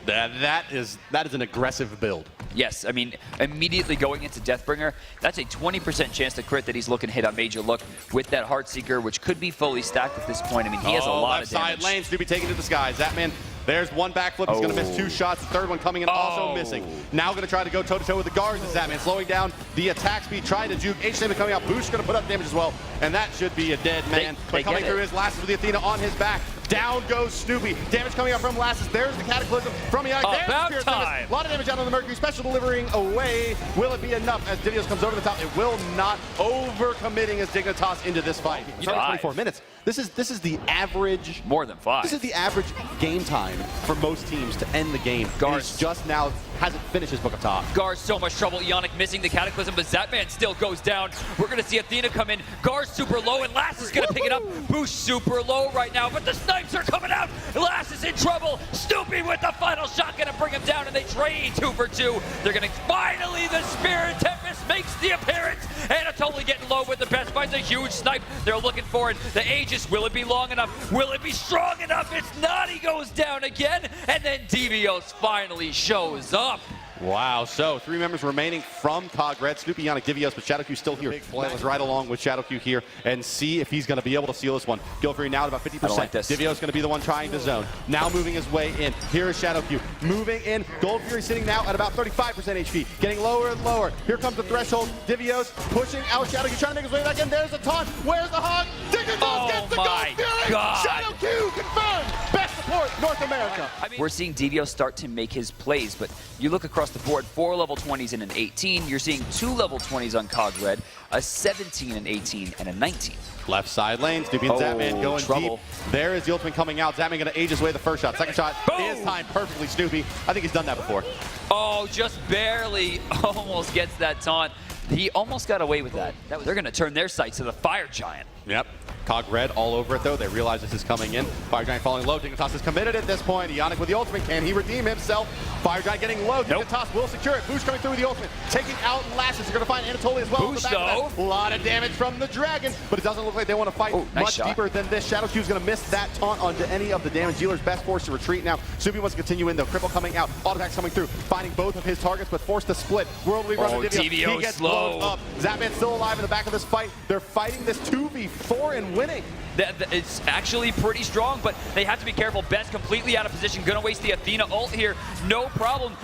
That is an aggressive build. Yes, I mean, immediately going into Deathbringer, that's a 20% chance to crit that he's looking to hit on Major Look with that Heartseeker, which could be fully stacked at this point. I mean, he has a lot of damage. Left side lane, Snoopy taken to the skies. Zapman, there's one backflip. He's going to miss 2 shots. The third one coming in also missing. Now going to try to go toe-to-toe with the guards. Zapman slowing down the attack speed, trying to juke. H-Statement coming out. Boosh going to put up damage as well. And that should be a dead man. But coming through his Lasses with the Athena on his back. Down goes Snoopy. Damage coming out from Lasses. There's the Cataclysm from Yannick. About time. A lot of damage out on the Mercury. Special delivering away. Will it be enough as Divios comes over the top? It will not. Overcommitting as Dignitas into this fight. 24 minutes. This is the average. More than 5. This is the average game time for most teams to end the game. Gars just now hasn't finished his Book of Top. Gars so much trouble. Yannick missing the Cataclysm, but Zapman still goes down. We're going to see Athena come in. Gars super low, and Lass is going to pick it up. Boosh super low right now, but the snipes are coming out. Lass is in trouble. Snoopy with the final shot going to bring him down, and they trade 2 for 2. They're going to finally, the Spirit Tempest makes the appearance. Anatoly getting low with the Best, finds a huge snipe. They're looking for it. The Aegis, will it be long enough? Will it be strong enough? It's not. He goes down again, and then Divios finally shows up. Wow, so 3 members remaining from Cog Red. Snoopy, Yannick, Divios, but Shadow Q still here. Big play. Let's ride along with Shadow Q here and see if he's going to be able to seal this one. Gilfrey now at about 50%. Like Divios going to be the one trying to zone. Now moving his way in. Here is Shadow Q. Moving in. Gold Fury sitting now at about 35% HP. Getting lower and lower. Here comes the threshold. Divios pushing out Shadow Q, trying to make his way back in. There's the taunt. Where's the hog? Dignitas gets the Gold Fury! God. Shadow Q confirmed! Best support, North America. We're seeing Divios start to make his plays, but you look across the board, 4 level 20s and an 18. You're seeing 2 level 20s on Cog Red, a 17, an 18, and a 19. Left side lane, Snoopy and Zapman going trouble. deep. There is the ultimate coming out. Zapman going to age his way the first shot. Second shot is timed perfectly, Snoopy. I think he's done that before. Oh, just barely almost gets that taunt. He almost got away with that. They're going to turn their sights to the Fire Giant. Yep. Cog Red all over it, though. They realize this is coming in. Fire Giant falling low. Dignitas is committed at this point. Yannick with the ultimate. Can he redeem himself? Fire Giant getting low. Nope. Dignitas will secure it. Boosh coming through with the ultimate. Taking out Lasses. They're going to find Anatoly as well. Boosh, though. A lot of damage from the Dragon, but it doesn't look like they want to fight much deeper than this. Shadow Q is going to miss that taunt onto any of the damage dealers. Best forced to retreat now. Snoopy wants to continue in, though. Cripple coming out. Auto attacks coming through. Finding both of his targets, but forced to split. World League run to Divios. He gets blown up. Zapman still alive in the back of this fight. They're fighting this 2v4 and winning. It's actually pretty strong, but they have to be careful. Best completely out of position. Gonna waste the Athena ult here. No problem.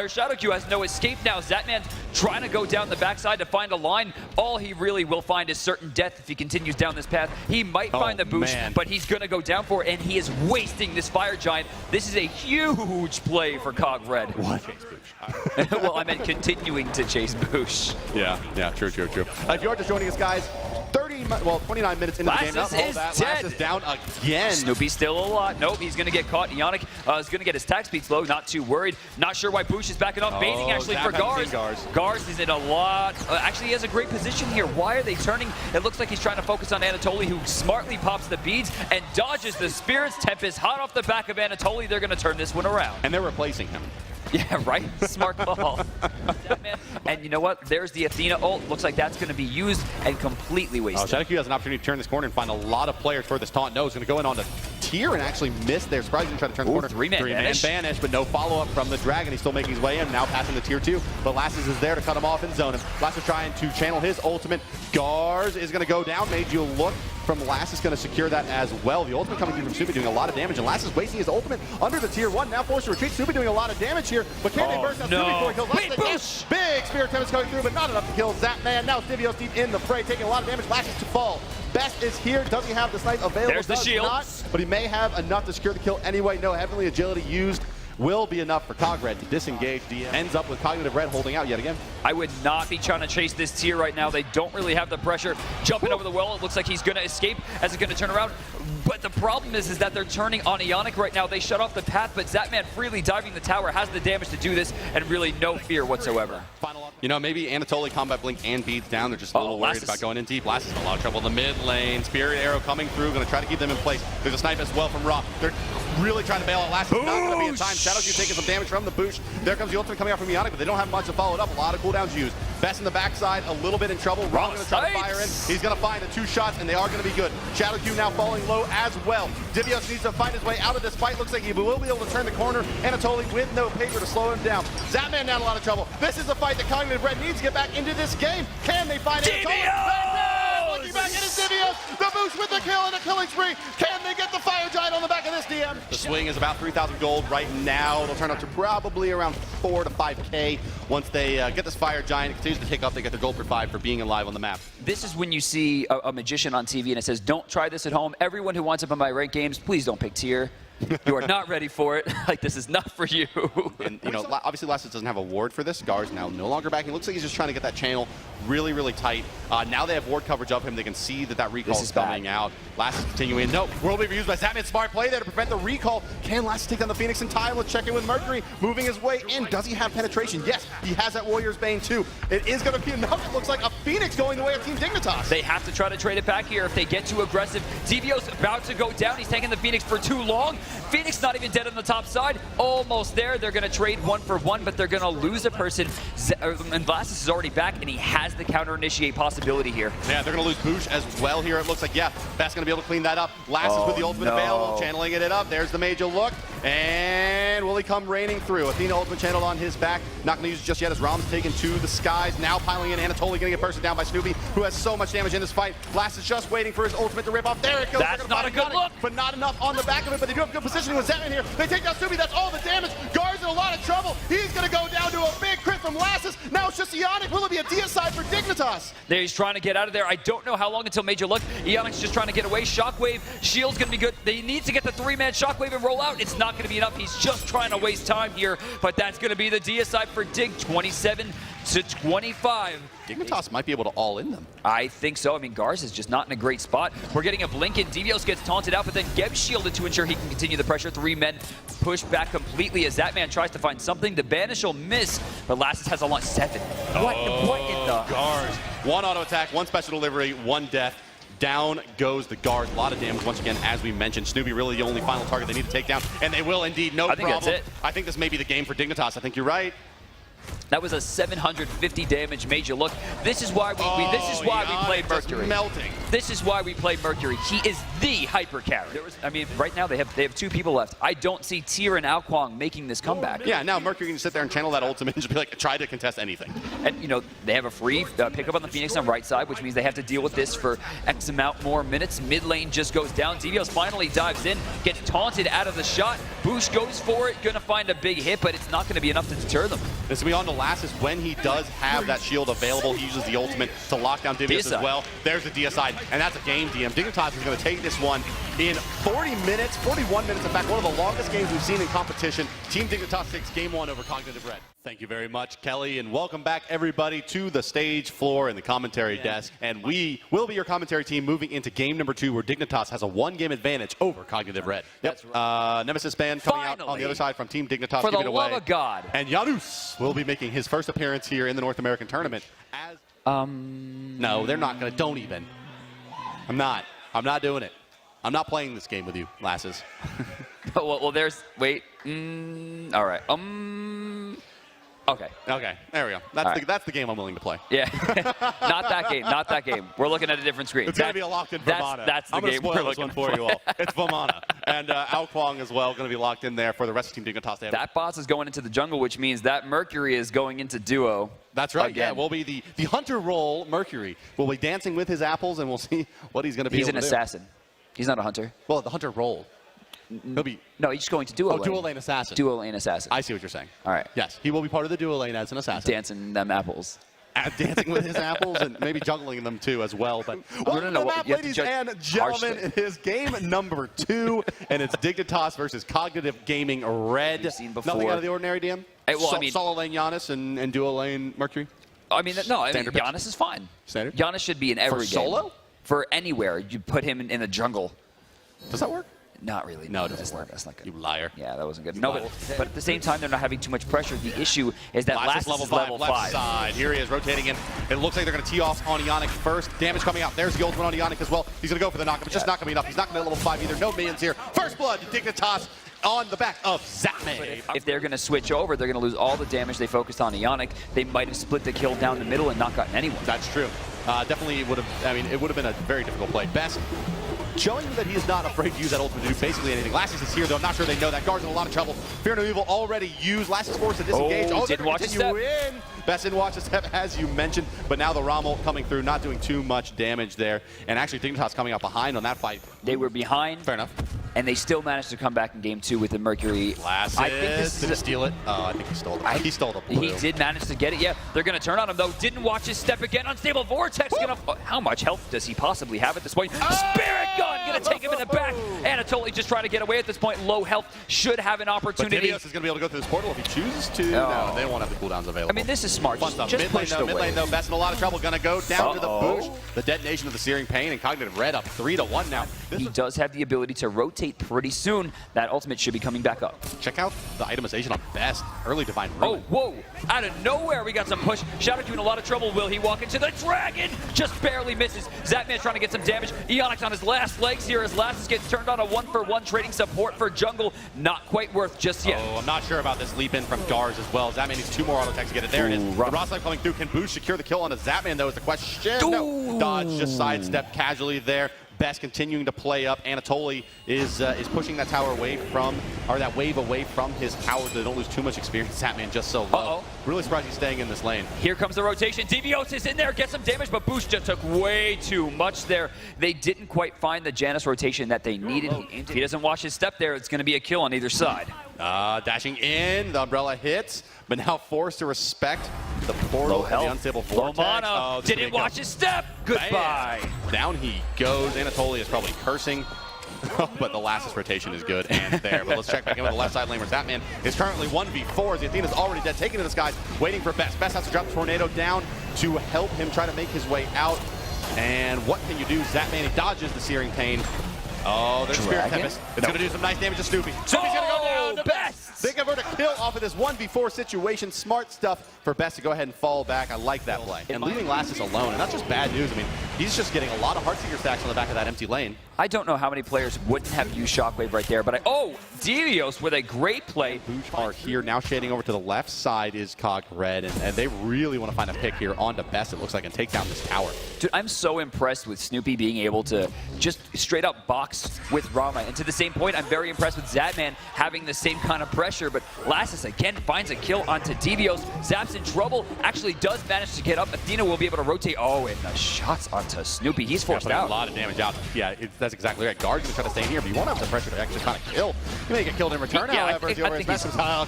Shadow Q has no escape now. Zatman's trying to go down the backside to find a line. All he really will find is certain death if he continues down this path. He might find the boost, but he's gonna go down for it, and he is wasting this Fire Giant. This is a huge play for Cog Red. What? Well, I meant continuing to chase Boosh. Yeah, true. If you are just joining us, guys, 29 minutes into the game. Lass is down again. Snoopy's still alive. Nope, he's going to get caught. Yannick is going to get his attack speed slow. Not too worried. Not sure why Boosh is backing off. Baiting actually for Gars. Gars is in a lot. Actually, he has a great position here. Why are they turning? It looks like he's trying to focus on Anatoly, who smartly pops the beads and dodges the Spirit's Tempest hot off the back of Anatoly. They're going to turn this one around. And they're replacing him. Yeah, right? Smart call. And you know what? There's the Athena ult. Looks like that's going to be used and completely wasted. Shadow Q has an opportunity to turn this corner and find a lot of players for this taunt. No, he's going to go in on the here and actually missed there. Surprisingly, trying to turn the corner. Three-man banish, but no follow-up from the Dragon. He's still making his way in, now passing the tier 2. But Lasses is there to cut him off and zone him. Lasses trying to channel his ultimate. Gars is going to go down. Made you look from Lasses, going to secure that as well. The ultimate coming through from Snoopy doing a lot of damage, and Lasses wasting his ultimate under the tier 1. Now forced to retreat. Snoopy doing a lot of damage here, but can they burst out Snoopy before he kills Lasses? Big Spirit Tempest coming through, but not enough to kill Zapman. Now Divios deep in the fray, taking a lot of damage. Lasses to fall. Best is here. Does he have the snipe available? There's the shield. Not, but he may have enough to secure the kill anyway. No heavenly agility used will be enough for Cogred to disengage. DM ends up with Cognitive Red holding out yet again. I would not be trying to chase this tier right now. They don't really have the pressure. Jumping over the well, it looks like he's going to escape as he's going to turn around. But the problem is that they're turning on Ionic right now. They shut off the path, but Zapman freely diving the tower has the damage to do this and really no fear whatsoever. You know, maybe Anatoly Combat Blink and Beads down. They're just a little worried about going in deep. Lasses in a lot of trouble in the mid lane. Spirit Arrow coming through, going to try to keep them in place. There's a snipe as well from Raw. They're really trying to bail out Lasses. Not going to be in time. Shadow's taking some damage from the boosh. There comes the ultimate coming out from Ionic, but they don't have much to follow it up. A lot of cooldowns used. Best in the backside, a little bit in trouble. Raw going to try to fire in. He's going to find the 2 shots, and they are going to be good. Shadow Q now falling low as well. Divios needs to find his way out of this fight. Looks like he will be able to turn the corner. Anatoly with no paper to slow him down. Zapman down a lot of trouble. This is a fight that Cognitive Red needs to get back into this game. Can they find Anatoly? Looking back, it is Divios. The boost with the kill and a killing spree. Can they get the Fire Giant on the back of this DM? The swing is about 3,000 gold right now. It'll turn up to probably around 4 to 5K once they get this Fire Giant. It continues to take up. They get their gold for 5 for being alive on the map. This is when you see a magician on TV and it says, don't try this at home. Everyone who wants up on my ranked games, please don't pick tier. You are not ready for it. Like, this is not for you. And, you know, obviously Lasses doesn't have a ward for this. Gar's now no longer backing. It looks like he's just trying to get that channel really, really tight. Now they have ward coverage of him. They can see that recall is coming out. Lasses continuing. No, World Weaver used by Zapman. Smart play there to prevent the recall. Can Lasses take down the Phoenix in time? Let's check in with Mercury. Moving his way in. Does he have penetration? Yes, he has that Warrior's Bane too. It is going to be enough. It looks like a Phoenix going the way of Team Dignitas. They have to try to trade it back here if they get too aggressive. Divios about to go down. He's taking the Phoenix for too long. Phoenix not even dead on the top side. Almost there. They're going to trade 1 for 1, but they're going to lose a person. And Lasses is already back, and he has the counter-initiate possibility here. Yeah, they're going to lose Boosh as well here. It looks like, yeah, Best going to be able to clean that up. Lasses with the ultimate available, channeling it up. There's the major look. And will he come raining through? Athena ultimate channeled on his back. Not going to use it just yet as Rom's taken to the skies. Now piling in. Anatoly going to get bursted down by Snoopy, who has so much damage in this fight. Lasses just waiting for his ultimate to rip off. There it goes. That's not a good look. But not enough on the back of it. But they do have good positioning with Zetman here. They take down Snoopy. That's all the damage. Gar's in a lot of trouble. He's going to go down to a big crit from Lasses. Now it's just Ionic. Will it be a deicide for Dignitas? There, he's trying to get out of there. I don't know how long until Major Look. Ionic's just trying to get away. Shockwave. Shield's going to be good. They need to get the 3-man Shockwave and roll out. It's not going to be enough. He's just trying to waste time here, but that's going to be the deicide for Dig, 27 to 25. Dignitas might be able to all in them. I think so. I mean, Garz is just not in a great spot. We're getting a blink in. Divios gets taunted out, but then Geb shielded to ensure he can continue the pressure. 3 men push back completely as that man tries to find something. The banish will miss, but Lasses has a launch 7. What in the? Garz. 1 auto attack, 1 special delivery, 1 death. Down goes the Guard. A lot of damage once again, as we mentioned. Snoopy really the only final target they need to take down, and they will indeed. No problem. That's it. I think this may be the game for Dignitas. I think you're right. That was a 750 damage Major Look. This is why we play Mercury. Melting. This is why we play Mercury. He is the hyper carry. I mean, right now they have 2 people left. I don't see Tyr and Alquang making this comeback. Yeah, now Mercury can sit there and channel that ultimate and just be like, try to contest anything. And you know, they have a free pickup on the Phoenix on right side, which means they have to deal with this for X amount more minutes. Mid lane just goes down. Divios finally dives in, gets taunted out of the shot. Boosh goes for it, gonna find a big hit, but it's not gonna be enough to deter them. This will be on to Lasses when he does have that shield available. He uses the ultimate to lock down Divios as well. There's the deicide, and that's a game DM. Dignitas is going to take this one in 40 minutes, 41 minutes. In fact, one of the longest games we've seen in competition. Team Dignitas takes game 1 over Cognitive Red. Thank you very much, Kelly, and welcome back, everybody, to the stage floor and the commentary desk. And we will be your commentary team moving into game number 2, where Dignitas has a 1-game advantage over Cognitive Red. Yep. Nemesis Band coming out on the other side from Team Dignitas. For the love of God. And Janus will be making his first appearance here in the North American tournament. No, they're not going to. Don't even. I'm not doing it. I'm not playing this game with you, Lasses. well, there's. Wait. All right. Okay. Okay, there we go. That's the game I'm willing to play. Yeah. Not that game. Not that game. We're looking at a different screen. It's going to be a locked-in Vamana. That's the I'm gonna game spoil we're this looking one for you all. It's Vamana. And Ao Kwong as well, going to be locked in there for the rest of Team Dignitas. That boss is going into the jungle, which means that Mercury is going into duo. That's right. Again. Yeah, will be the hunter role. Mercury will be dancing with his apples, and we'll see what he's going to be. He's able an to do. assassin. He's not a hunter. Well, the hunter role. He'll be. No, he's going to duo lane. Dual lane assassin. Duo lane assassin. I see what you're saying. All right. Yes, he will be part of the dual lane as an assassin. Dancing them apples. Dancing with his apples and maybe juggling them too as well. But welcome no, to map, you have to ladies judge and gentlemen. harshly. It is game number 2, and it's Dignitas versus Cognitive Gaming Red. We've seen before. Nothing out of the ordinary, DM? Well, I mean- solo lane Giannis and dual lane Mercury? I mean, no, I mean, Standard pitch. Giannis is fine. Standard? Giannis should be in every game. solo? For anywhere. You put him in the jungle. Does that work? Not really. No, it doesn't that's work. That's not good. You liar. Yeah, that wasn't good. No, but at the same time, they're not having too much pressure. The issue is that Last Last is is level left 5. side. Here he is rotating in. It looks like they're going to tee off on Ionic first. Damage coming out. There's the ultimate on Ionic as well. He's going to go for the knockup. It's just not going to be enough. He's not going to level 5 either. No minions here. First blood to Dignitas on the back of Zapme. If they're going to switch over, they're going to lose all the damage they focused on Ionic. They might have split the kill down the middle and not gotten anyone. That's true. Definitely would have. I mean, it would have been a very difficult play. Best showing that he is not afraid to use that ultimate to do basically anything. Lassus is here, though. I'm not sure they know that. Guard's in a lot of trouble. Fear No Evil already used. Lassus forced to disengage. Oh, they're didn't gonna watch a continue in. Best didn't watch a step, as you mentioned. But now the Rommel coming through, not doing too much damage there. And actually, Dignitas coming out behind on that fight. They were behind. Fair enough. And they still managed to come back in game 2 with the Mercury. Lassus, I think this did he is steal it? Oh, I think he stole it. He stole the blue. He did manage to get it. Yeah, they're going to turn on him, though. Didn't watch his step again. Unstable Vortex. How much health does he possibly have at this point? Spirit Gun going to take him in the back. Anatoly just trying to get away at this point. Low health. Should have an But opportunity. Divios is going to be able to go through this portal if he chooses to. No, they won't have the cooldowns available. I mean, this is smart. Fun stuff. Just Mid lane push though, the mid lane though. Best in a lot of trouble. Going to go down to the bush. The detonation of the Searing Pain, and Cognitive Red up 3-1 now. He does have the ability to rotate pretty soon. That ultimate should be coming back up. Check out the itemization on Best. Early Divine Oh, Ruin. whoa. Out of nowhere, we got some push. Shadow in a lot of trouble. Will he walk into the dragon? Just barely misses. Zapman trying to get some damage. Eonic's on his last legs here as Lassus gets turned on a 1-for-1 trading support for jungle. Not quite worth just yet. Oh, I'm not sure about this leap in from Gars as well. Zapman needs 2 more auto attacks to get it. There it is. The Ross Life coming through. Can Boost secure the kill on the Zapman, though, is the question. No. Dodge just sidestep casually there. Best continuing to play up. Anatoly is pushing that tower away from, or that wave away from his tower so they don't lose too much experience. Zapman just so low. Really surprised he's staying in this lane. Here comes the rotation. Devios is in there, gets some damage, but Boost just took way too much there. They didn't quite find the Janus rotation that they needed. If he doesn't watch his step there, it's going to be a kill on either side. Dashing in, the umbrella hits, but now forced to respect the portal and the unstable vortex. Low mana. Didn't watch his step. Goodbye. Bam. Down he goes. Anatoly is probably cursing. But the Lassus rotation is good and there. But let's check back in with the left side lane where Zapman is currently 1v4 as the Athena's already dead, taking to the skies, waiting for Best. Best has to drop the Tornado down to help him try to make his way out. And what can you do? Zapman, he dodges the Searing Pain. Oh, there's Spirit Tempest. It's going to do some nice damage to Snoopy. Snoopy's going to go down to Best. They convert a kill off of this 1v4 situation. Smart stuff for Best to go ahead and fall back. I like that play. And leaving Lassus alone, and that's just bad news. I mean, he's just getting a lot of Heartseeker stacks on the back of that empty lane. I don't know how many players wouldn't have used Shockwave right there, but Devios with a great play. Booch are here now, shading over to the left side is Cog Red, and they really want to find a pick here onto Best, it looks like, and take down this tower. Dude, I'm so impressed with Snoopy being able to just straight up box with Rama. And to the same point, I'm very impressed with Zapman having the same kind of pressure, but Lassus again finds a kill onto Devios. Zap's in trouble, actually does manage to get up. Athena will be able to rotate. Oh, and the shots onto Snoopy. He's forced out. A lot of damage out. Yeah, that's exactly right. Guard's going to try to stay in here, but you won't have the pressure to actually kind of kill. You may get killed in return, however. I think he's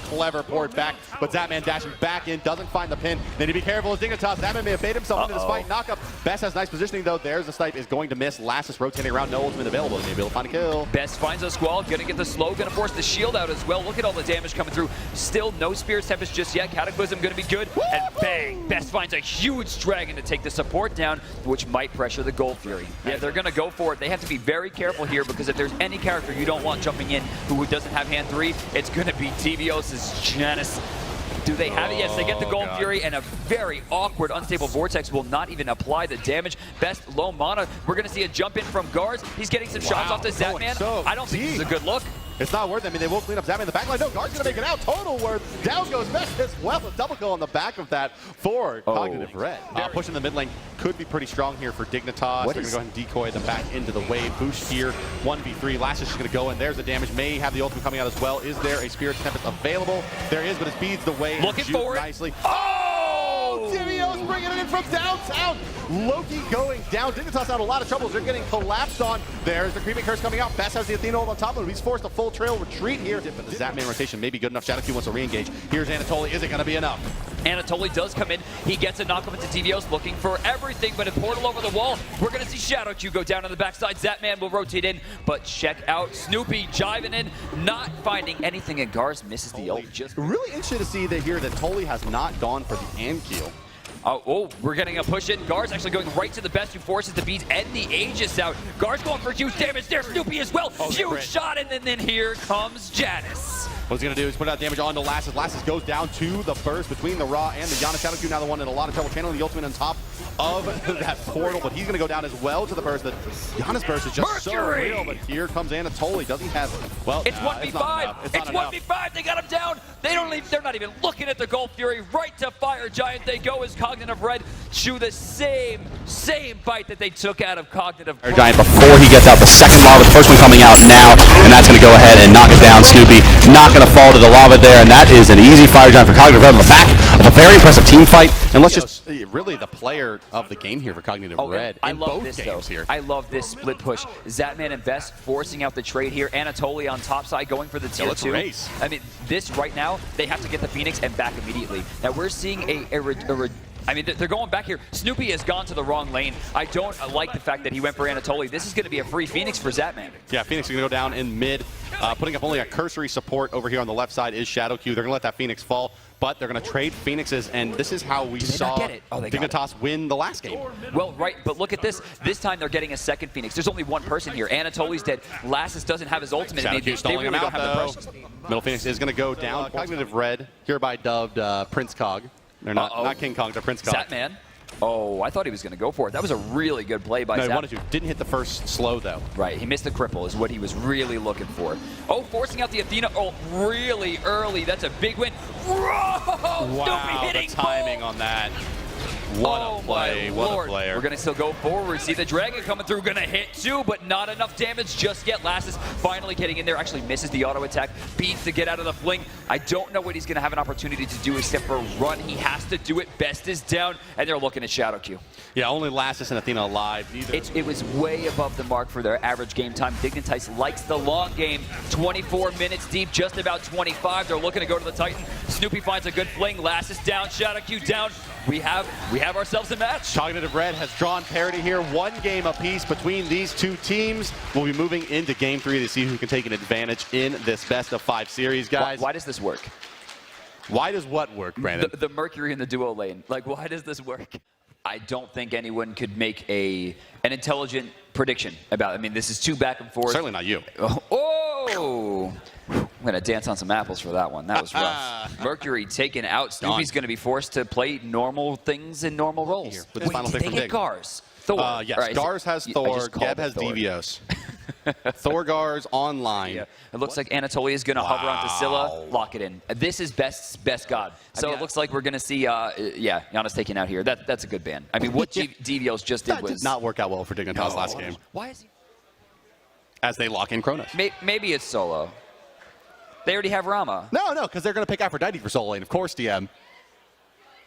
clever port back, but Zapman dashing back in, doesn't find the pin. They need to be careful as Dignitas. Zapman may have bait himself into this fight. Knock up. Best has nice positioning, though. There's the snipe, is going to miss. Lassus rotating around, no ultimate available. They may be able to find a kill. Best finds a squall, gonna get the slow, gonna force the shield out as well. Look at all the damage coming through. Still no Spirit's Tempest just yet. Cataclysm gonna be good, and bang! Best finds a huge dragon to take the support down, which might pressure the Gold Fury. Yeah, they're gonna go for it. They have to be very careful here because if there's any character you don't want jumping in who doesn't have hand 3, it's gonna be Devios' Janus. Do they have it? Yes, they get the Gold Fury, and a very awkward Unstable Vortex will not even apply the damage. Best low mana. We're going to see a jump in from Gars. He's getting some shots off the Zapman. I don't think this is a good look. It's not worth it. I mean, they will clean up Zatman in the back line. No, Guard's going to make it out. Total worth. Down goes Best as well. A double kill on the back of that for Cognitive Red. Pushing the mid lane could be pretty strong here for Dignitas. They're going to go ahead and decoy them back into the wave. Boost here, 1v3. Last is just going to go in. There's the damage. May have the ultimate coming out as well. Is there a Spirit Tempest available? There is, but it speeds the way. Looking for it. Nicely. Divios bringing it in from downtown. Loki going down. Dignitas out a lot of troubles. They're getting collapsed on. There's the creeping curse coming out. Best has the Athena ult on top of him. He's forced a full trail retreat here. But the Zatman rotation may be good enough. ShadowQ wants to re-engage. Here's Anatoly. Is it going to be enough? Anatoly does come in. He gets a knockup into DVOs, looking for everything, but a portal over the wall. We're going to see ShadowQ go down on the backside. Zatman will rotate in, but check out Snoopy jiving in, not finding anything, and Gars misses the ult. Just really interested to see that here that Toly has not gone for the Ankiel. Oh, we're getting a push in. Gars actually going right to the best, who forces the beats and the Aegis out. Gars going for huge damage there. Snoopy as well. Huge shot, and then here comes Janice. What he's going to do is put out damage onto Lassus. Lassus goes down to the burst between the Raw and the Yana. ShadowQ now the one in a lot of trouble, channeling the ultimate on top of that portal, but he's going to go down as well to the burst. The Yana's burst is just so real, but here comes Anatoly. Does he have, well, it's 1v5. It's 1v5. They got him down. They're not even looking at the Gold Fury. Right to Fire Giant they go as Cognitive Red chew the same bite that they took out of Cognitive Fire Giant before he gets out the second lava. The first one coming out now, and that's going to go ahead and knock it down. Snoopy not going to fall to the lava there, and that is an easy Fire Giant for Cognitive Red on the back of a very impressive team fight. And let's just really the player of the game here for Cognitive Red. I love this though. I love this split push. Zatman and Best forcing out the trade here. Anatoly on top side going for the tier 2. Race. I mean, this right now, they have to get the Phoenix and back immediately. Now we're seeing I mean, they're going back here. Snoopy has gone to the wrong lane. I don't like the fact that he went for Anatoly. This is going to be a free Phoenix for Zatman. Yeah, Phoenix is going to go down in mid. Putting up only a cursory support over here on the left side is ShadowQ. They're going to let that Phoenix fall, but they're going to trade Phoenixes, and this is how we saw Dignitas win the last game. Well, right, but look at this. This time they're getting a second Phoenix. There's only one person here. Anatoly's dead. Lassus doesn't have his ultimate. ShadowQ stalling him out, though. Middle Phoenix is going to go down. Cognitive Red, hereby dubbed Prince Cog. They're not King Kong, they're Prince Cog. Zatman. Oh, I thought he was going to go for it. That was a really good play by Zatman. No, he wanted to. Didn't hit the first slow, though. Right, he missed the cripple is what he was really looking for. Oh, forcing out the Athena. Oh, really early. That's a big win. Whoa! Wow, hitting the timing on that. What a play, what a player. We're going to still go forward. See the Dragon coming through, going to hit too, but not enough damage just yet. Lassus finally getting in there, actually misses the auto attack, beats to get out of the fling. I don't know what he's going to have an opportunity to do except for run. He has to do it. Best is down, and they're looking at ShadowQ. Yeah, only Lassus and Athena alive. It was way above the mark for their average game time. Dignitas likes the long game. 24 minutes deep, just about 25. They're looking to go to the Titan. Snoopy finds a good fling. Lassus down, ShadowQ down. We have ourselves a match. Cognitive Red has drawn parity here. One game apiece between these two teams. We'll be moving into Game 3 to see who can take an advantage in this best-of-5 series, guys. Why does this work? Why does what work, Brandon? The Mercury in the duo lane. Like, why does this work? I don't think anyone could make an intelligent prediction about it. I mean, this is too back and forth. Certainly not you. Oh! I'm going to dance on some apples for that one. That was rough. Mercury taken out. Snoopy's going to be forced to play normal things in normal roles. Here, with the final pick did they get Gars? Thor. Yes, right, Gars has Thor. Geb has Devios. Thor Gars online. Yeah. It looks like Anatoly is going to hover onto Scylla, lock it in. This is best God. So it looks like we're going to see, Giannis taken out here. That's a good ban. I mean, what Devios just did was... did not work out well for Dignitas last game. Why is he... As they lock in Kronos. Maybe it's solo. They already have Rama. No, because they're going to pick Aphrodite for solo lane, of course, DM.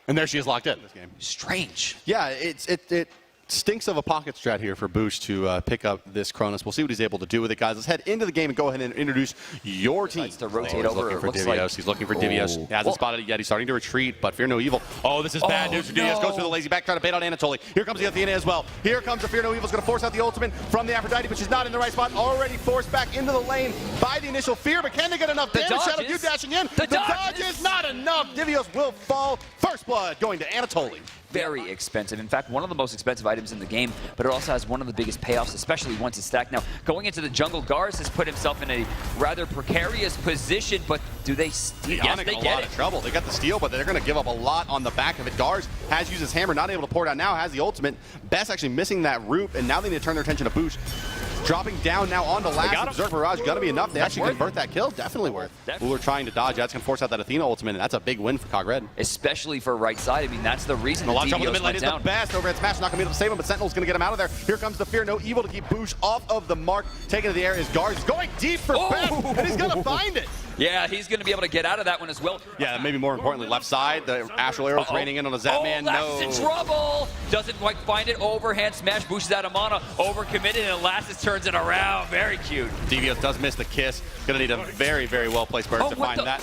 And there she is locked in this game. Strange. Yeah, it stinks of a pocket strat here for Boosh to pick up this Kronos. We'll see what he's able to do with it, guys. Let's head into the game and go ahead and introduce your team. He's to rotate over. Looking for Divios. He's looking for Divios. He hasn't spotted it yet. He's starting to retreat, but fear no evil. Oh, this is bad news for Divios. Goes for the lazy back, trying to bait on Anatoly. Here comes the Athena as well. Here comes the fear no evil. Is going to force out the ultimate from the Aphrodite, but she's not in the right spot. Already forced back into the lane by the initial fear, but can they get enough damage? ShadowQ dashing in. The dodge is not enough. Divios will fall. First blood going to Anatoly. Very expensive. In fact, one of the most expensive items in the game, but it also has one of the biggest payoffs, especially once it's stacked. Now, going into the jungle, Gars has put himself in a rather precarious position, but do they steal? Yes, they get a lot of trouble. They got the steal, but they're going to give up a lot on the back of it. Gars has used his hammer, not able to pour it out now, has the ultimate. Best actually missing that root, and now they need to turn their attention to Boosh. dropping down now onto last. Berserk Barrage gonna be enough. They That's actually worth convert that kill. Definitely worth. Definitely. Uller trying to dodge. That's gonna force out that Athena ultimate, and that's a big win for Cog Red. Especially for right side. I mean, that's the reason A the lot of trouble in the DVOs mid lane went is down. the best. Over at Smash, not gonna be able to save him, but Sentinel's gonna get him out of there. Here comes the Fear, no evil to keep Boosh off of the mark. Taking to the air is Garz, going deep for Beth, and he's gonna find it. Yeah, he's going to be able to get out of that one as well. Yeah, maybe more importantly, left side. The Astral Arrow's raining in on the Zapman. Lass in trouble. Doesn't quite find it. Overhand smash. Boosh is out of mana. Overcommitted, and Lassus turns it around. Very cute. Devious does miss the kiss. Gonna need a very, very well-placed burst to find that.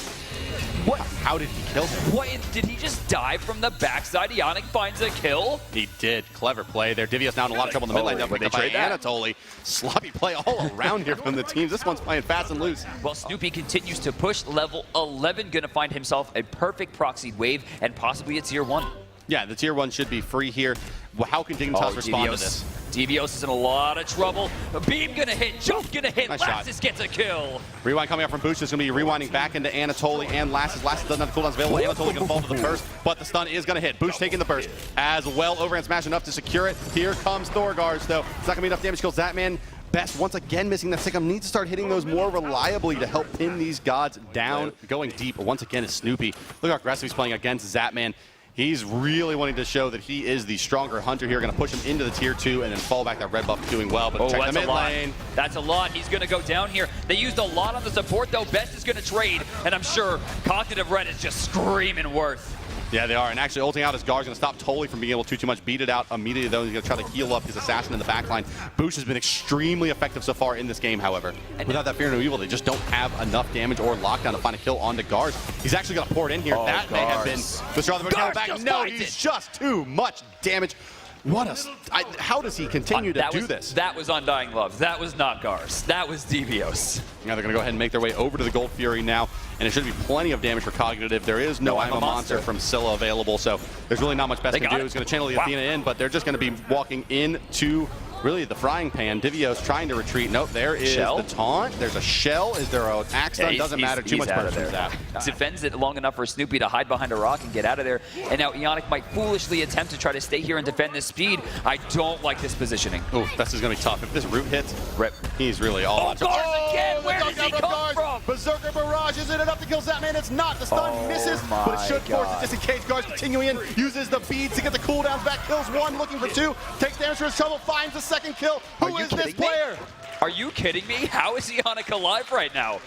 What? How did he kill him? What? Did he just dive from the backside? Ionic finds a kill. He did. Clever play there. Divios now in a lot of trouble in the mid lane. Oh, Picked they up by trade that? Anatoly. Sloppy play all around here from the teams. This one's playing fast and loose. Well, Snoopy continues to push. Level 11 going to find himself a perfect proxied wave and possibly a tier 1. Yeah, the tier 1 should be free here. Well, how can Dignitas respond to this? Devios is in a lot of trouble. A beam gonna hit, jump gonna hit, Nice shot. Lassus gets a kill. Rewind coming up from Boosh is going to be rewinding back into Anatoly and Lassus. Lassus doesn't have the cooldowns available. Anatoly going to fall to the burst, but the stun is going to hit. Boosh taking the burst as well. Overhand smash enough to secure it. Here comes Thorgars, though. It's not going to be enough damage to kill Zatman. Best once again missing that Sikkim. Needs to start hitting those more reliably to help pin these gods down. Going deep once again is Snoopy. Look how aggressive he's playing against Zatman. He's really wanting to show that he is the stronger hunter here. Going to push him into the tier 2 and then fall back. That red buff doing well, but check the mid lane. That's a lot. He's going to go down here. They used a lot on the support, though. Best is going to trade, and I'm sure Cognitive Red is just screaming worth. Yeah, they are. And actually ulting out his Gar's going to stop Totally from being able to too much. Beat it out immediately, though. He's going to try to heal up his assassin in the backline. Boosh has been extremely effective so far in this game, however. And without that Fear No Evil, they just don't have enough damage or lockdown to find a kill onto Gar's. He's actually going to pour it in here. That may have been the straw that broke the back. No, he's just too much damage. What a... how does he continue to do this? That was Undying Love. That was not Gars. That was Devios. Now they're going to go ahead and make their way over to the Gold Fury now, and it should be plenty of damage for Cognitive. There is no I'm a Monster from Scylla available, so there's really not much Best can do. He's going to channel the Athena in, but they're just going to be walking into really the frying pan. Divios trying to retreat. Nope, there is the taunt. There's a shell. Is there an axe stun? Doesn't matter. Too much burst from that. Defends it long enough for Snoopy to hide behind a rock and get out of there. And now Ionic might foolishly attempt to try to stay here and defend this speed. I don't like this positioning. Oh, this is going to be tough. If this root hits, rip. He's really all on. Again! Where does he come from? Berserker Barrage, is it enough to kill Zatman? It's not. The stun misses, but it should force it. Disengage. Guards continuing in, uses the beads to get the cooldowns back, kills one, looking for two, takes damage for his trouble, finds the second kill. Who is this player? Are you kidding me? How is Ionic alive right now?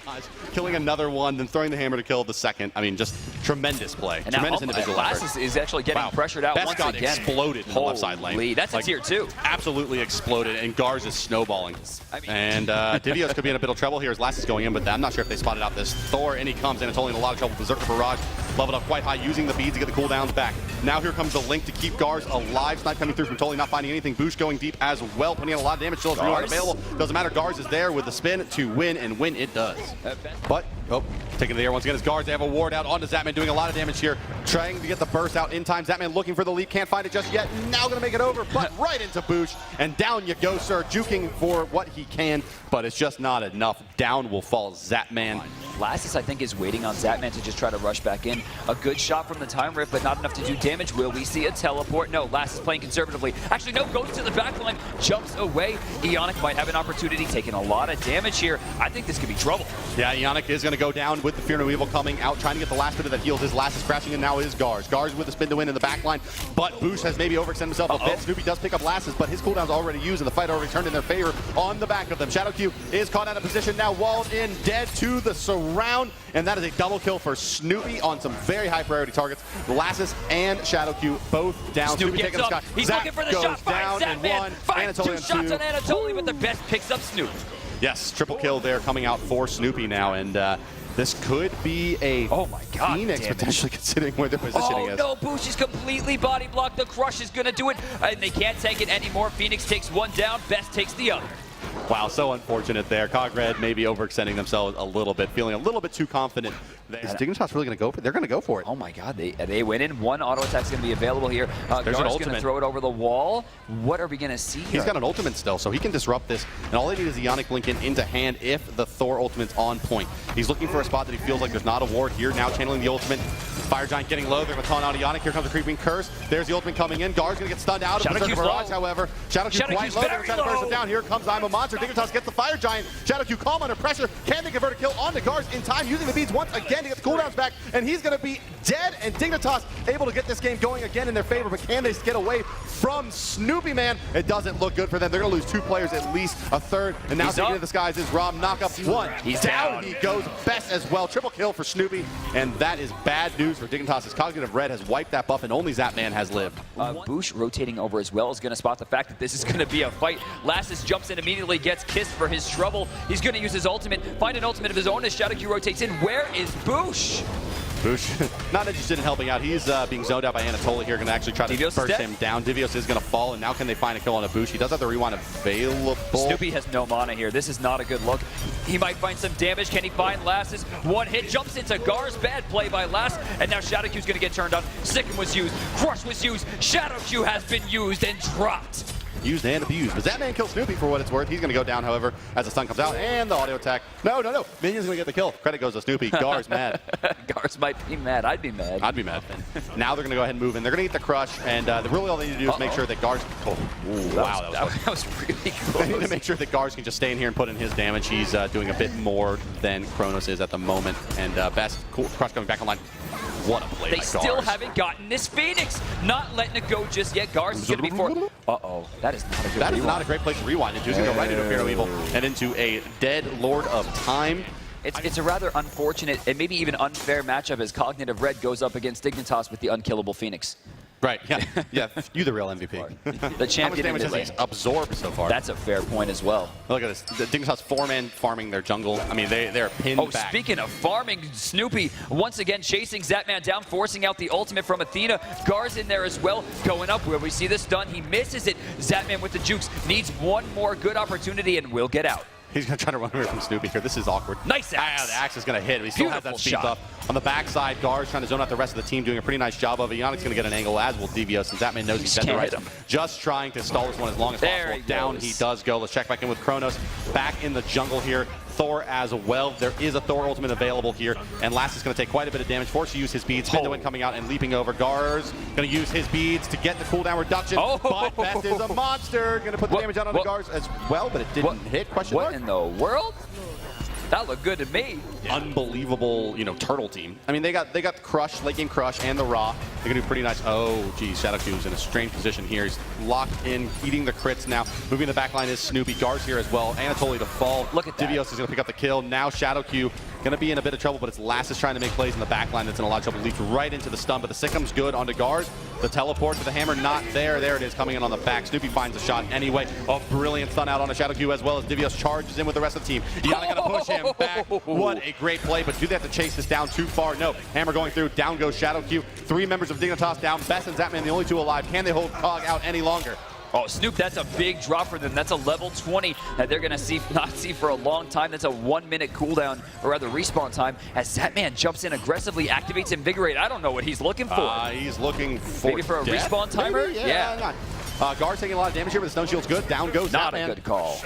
Killing another one, then throwing the hammer to kill the second. I mean, just tremendous play. And tremendous now, individual effort. Lassus is actually getting pressured out once got again. Exploded in the left side lane. That's a tier 2. Absolutely exploded, and Garz is snowballing. And Divios could be in a bit of trouble here as Lassus going in, but I'm not sure if they spotted out this Thor, and he comes in. It's only in a lot of trouble. Berserker Barrage leveled up quite high, using the beads to get the cooldowns back. Now here comes the link to keep Garz alive. Snipe coming through from Totally, not finding anything. Boosh going deep as well, putting in a lot of damage. Still has rewind available. Doesn't matter. Garz is there with the spin to win, and win it does. But, taking the air once again is Garz. They have a ward out onto Zatman, doing a lot of damage here. Trying to get the burst out in time. Zatman looking for the leap, can't find it just yet. Now going to make it over, but right into Boosh. And down you go, sir. Juking for what he can, but it's just not enough. Down will fall Zatman. Lassus, I think, is waiting on Zatman to just try to rush back in. A good shot from the time rift, but not enough to do damage. Will we see a teleport? No, Lassus playing conservatively. Actually, no, goes to the back line, jumps away. Ionic might have an opportunity, taking a lot of damage here. I think this could be trouble. Yeah, Ionic is going to go down with the Fear No Evil coming out, trying to get the last bit of that heal. His Lassus crashing, and now is Garz. Garz with the spin to win in the back line, but Boosh has maybe overextended himself a bit. Snoopy does pick up Lassus, but his cooldown's already used, and the fight already turned in their favor on the back of them. Shadow Q is caught out of position, now walled in, dead to the surround, and that is a double kill for Snoopy on some very high priority targets. Lassus and Shadow Q both down. Snoopy taking the shot. He's looking for the shot. Finds Zatman. Finds two shots on Anatoly, but the best picks up Snoop. Yes, triple kill there coming out for Snoopy now, and this could be a Phoenix potentially, considering where their positioning is. Oh no, Boosh is completely body blocked. The crush is going to do it, and they can't take it anymore. Phoenix takes one down, Best takes the other. Wow, so unfortunate there. Cog Red maybe overextending themselves a little bit, feeling a little bit too confident. Is Dignitas really going to go for it? They're going to go for it. Oh my god, they went in. One auto attack's going to be available here. There's an ultimate. Going to throw it over the wall. What are we going to see here? He's got an ultimate still, so he can disrupt this. And all they need is the Ionic Link into hand if the Thor ultimate's on point. He's looking for a spot that he feels like there's not a ward here. Now channeling the ultimate. Fire Giant getting low. They're going to taunt out Ionic. Here comes the Creeping Curse. There's the ultimate coming in. Guard's going to get stunned out of the Barrage, however. Shadow Q quite low. They're trying to burst it down. Here comes I'm a a monster. Dignitas gets the Fire Giant. ShadowQ calm under pressure. Can they convert a kill onto Gars in time, using the beads once again to get the cooldowns back, and he's going to be dead, and Dignitas able to get this game going again in their favor, but can they get away from Snoopy Man? It doesn't look good for them. They're going to lose 2 players, at least a third, and now He's taking up. to the skies is Rom. Knock up 1. He's down. down. He goes best as well. Triple kill for Snoopy, and that is bad news for Dignitas, as Cognitive Red has wiped that buff, and only Zapman has lived. Boosh rotating over as well is going to spot the fact that this is going to be a fight. Lassus jumps in, immediately gets kissed for his trouble. He's going to use his ultimate, find an ultimate of his own as ShadowQ rotates in. Where is Boosh? Boosh, not interested in helping out. He's being zoned out by Anatoly here, going to actually try to Divios burst him down. Divios is going to fall, and now can they find a kill on a Boosh? He does have the rewind available. Snoopy has no mana here. This is not a good look. He might find some damage. Can he find Lassus? One hit, jumps into Gars. Bad play by Lass, and now ShadowQ's going to get turned on. Sicken was used, Crush was used, ShadowQ has been used and dropped. Used and abused. But Zapman kills Snoopy for what it's worth. He's going to go down, however, as the stun comes out, and the audio attack. No. Minion's going to get the kill. Credit goes to Snoopy. Gar's mad. Gars might be mad. I'd be mad. I'd be mad. Now they're going to go ahead and move in. They're going to get the crush, and really all they need to do is make sure that Gar's... Wow, that was really close. They need to make sure that Gars can just stay in here and put in his damage. He's doing a bit more than Kronos is at the moment, and best crush coming back online. What a play They by still Gars. haven't gotten this Phoenix. Not letting it go just yet. Gars is going to be for... Uh-oh. That is not a good That is rewind. not a great place to rewind. It's going to go right into Pharaoh Evil and into a dead Lord of Time. It's a rather unfortunate and maybe even unfair matchup as Cognitive Red goes up against Dignitas with the unkillable Phoenix. Right, yeah. You the real MVP. The How much champion damage in has the he absorbed so far? That's a fair point as well. Look at this. The Dignitas 4-man farming their jungle. I mean, they're pinned Oh, back. speaking of farming, Snoopy once again chasing Zapman down, forcing out the ultimate from Athena. Gar's in there as well, going up where we see this done. He misses it. Zapman with the jukes needs one more good opportunity and will get out. He's going to try to run away from Snoopy here. This is awkward. Nice axe. The axe is going to hit. He still has that Beautiful speed shot. buff. On the backside, Gar's trying to zone out the rest of the team, doing a pretty nice job of it. Yannick's going to get an angle, as will Devios, and Zapman knows he's dead to Can't right. hit him. Just trying to stall this one as long as There possible. he Down goes. he does go. Let's check back in with Kronos. Back in the jungle here. Thor as well. There is a Thor ultimate available here, and Lass is going to take quite a bit of damage. Forced to use his beads. Spin the wind coming out and leaping over. Gar's going to use his beads to get the cooldown reduction. But Best is a monster. Going to put the damage out on the Gar's as well, but it didn't hit. Question What mark? in the world? That looked good to me. Unbelievable, turtle team. I mean, they got the Crush, late game Crush, and the Raw. They're gonna do pretty nice. Oh, geez, ShadowQ's in a strange position here. He's locked in, eating the crits now. Moving the back line is Snoopy. Gar's here as well. Anatoly to fall. Look at that. Divios is gonna pick up the kill. Now ShadowQ gonna be in a bit of trouble, but it's Lassus trying to make plays in the back line that's in a lot of trouble. Leaps right into the stun, but the Sickham's good onto Gar's. The teleport to the hammer, not there. There it is, coming in on the back. Snoopy finds a shot anyway. A brilliant stun out on a ShadowQ as well as Divios charges in with the rest of the team. Yannick gonna push him back. What a great play, but do they have to chase this down too far? No. Hammer going through, down goes ShadowQ. 3 members of Dignitas down. Best and Zapman, the only 2 alive. Can they hold Cog out any longer? Oh, Snoop, that's a big drop for them. That's a level 20 that they're going to not see for a long time. That's a 1-minute cooldown, or rather respawn time, as Zapman jumps in aggressively, activates Invigorate. I don't know what he's looking for. He's looking for Maybe for a death? respawn timer? Maybe? Yeah. Gar's taking a lot of damage here, but the stone shield's good. Down goes Not Zapman. a good call.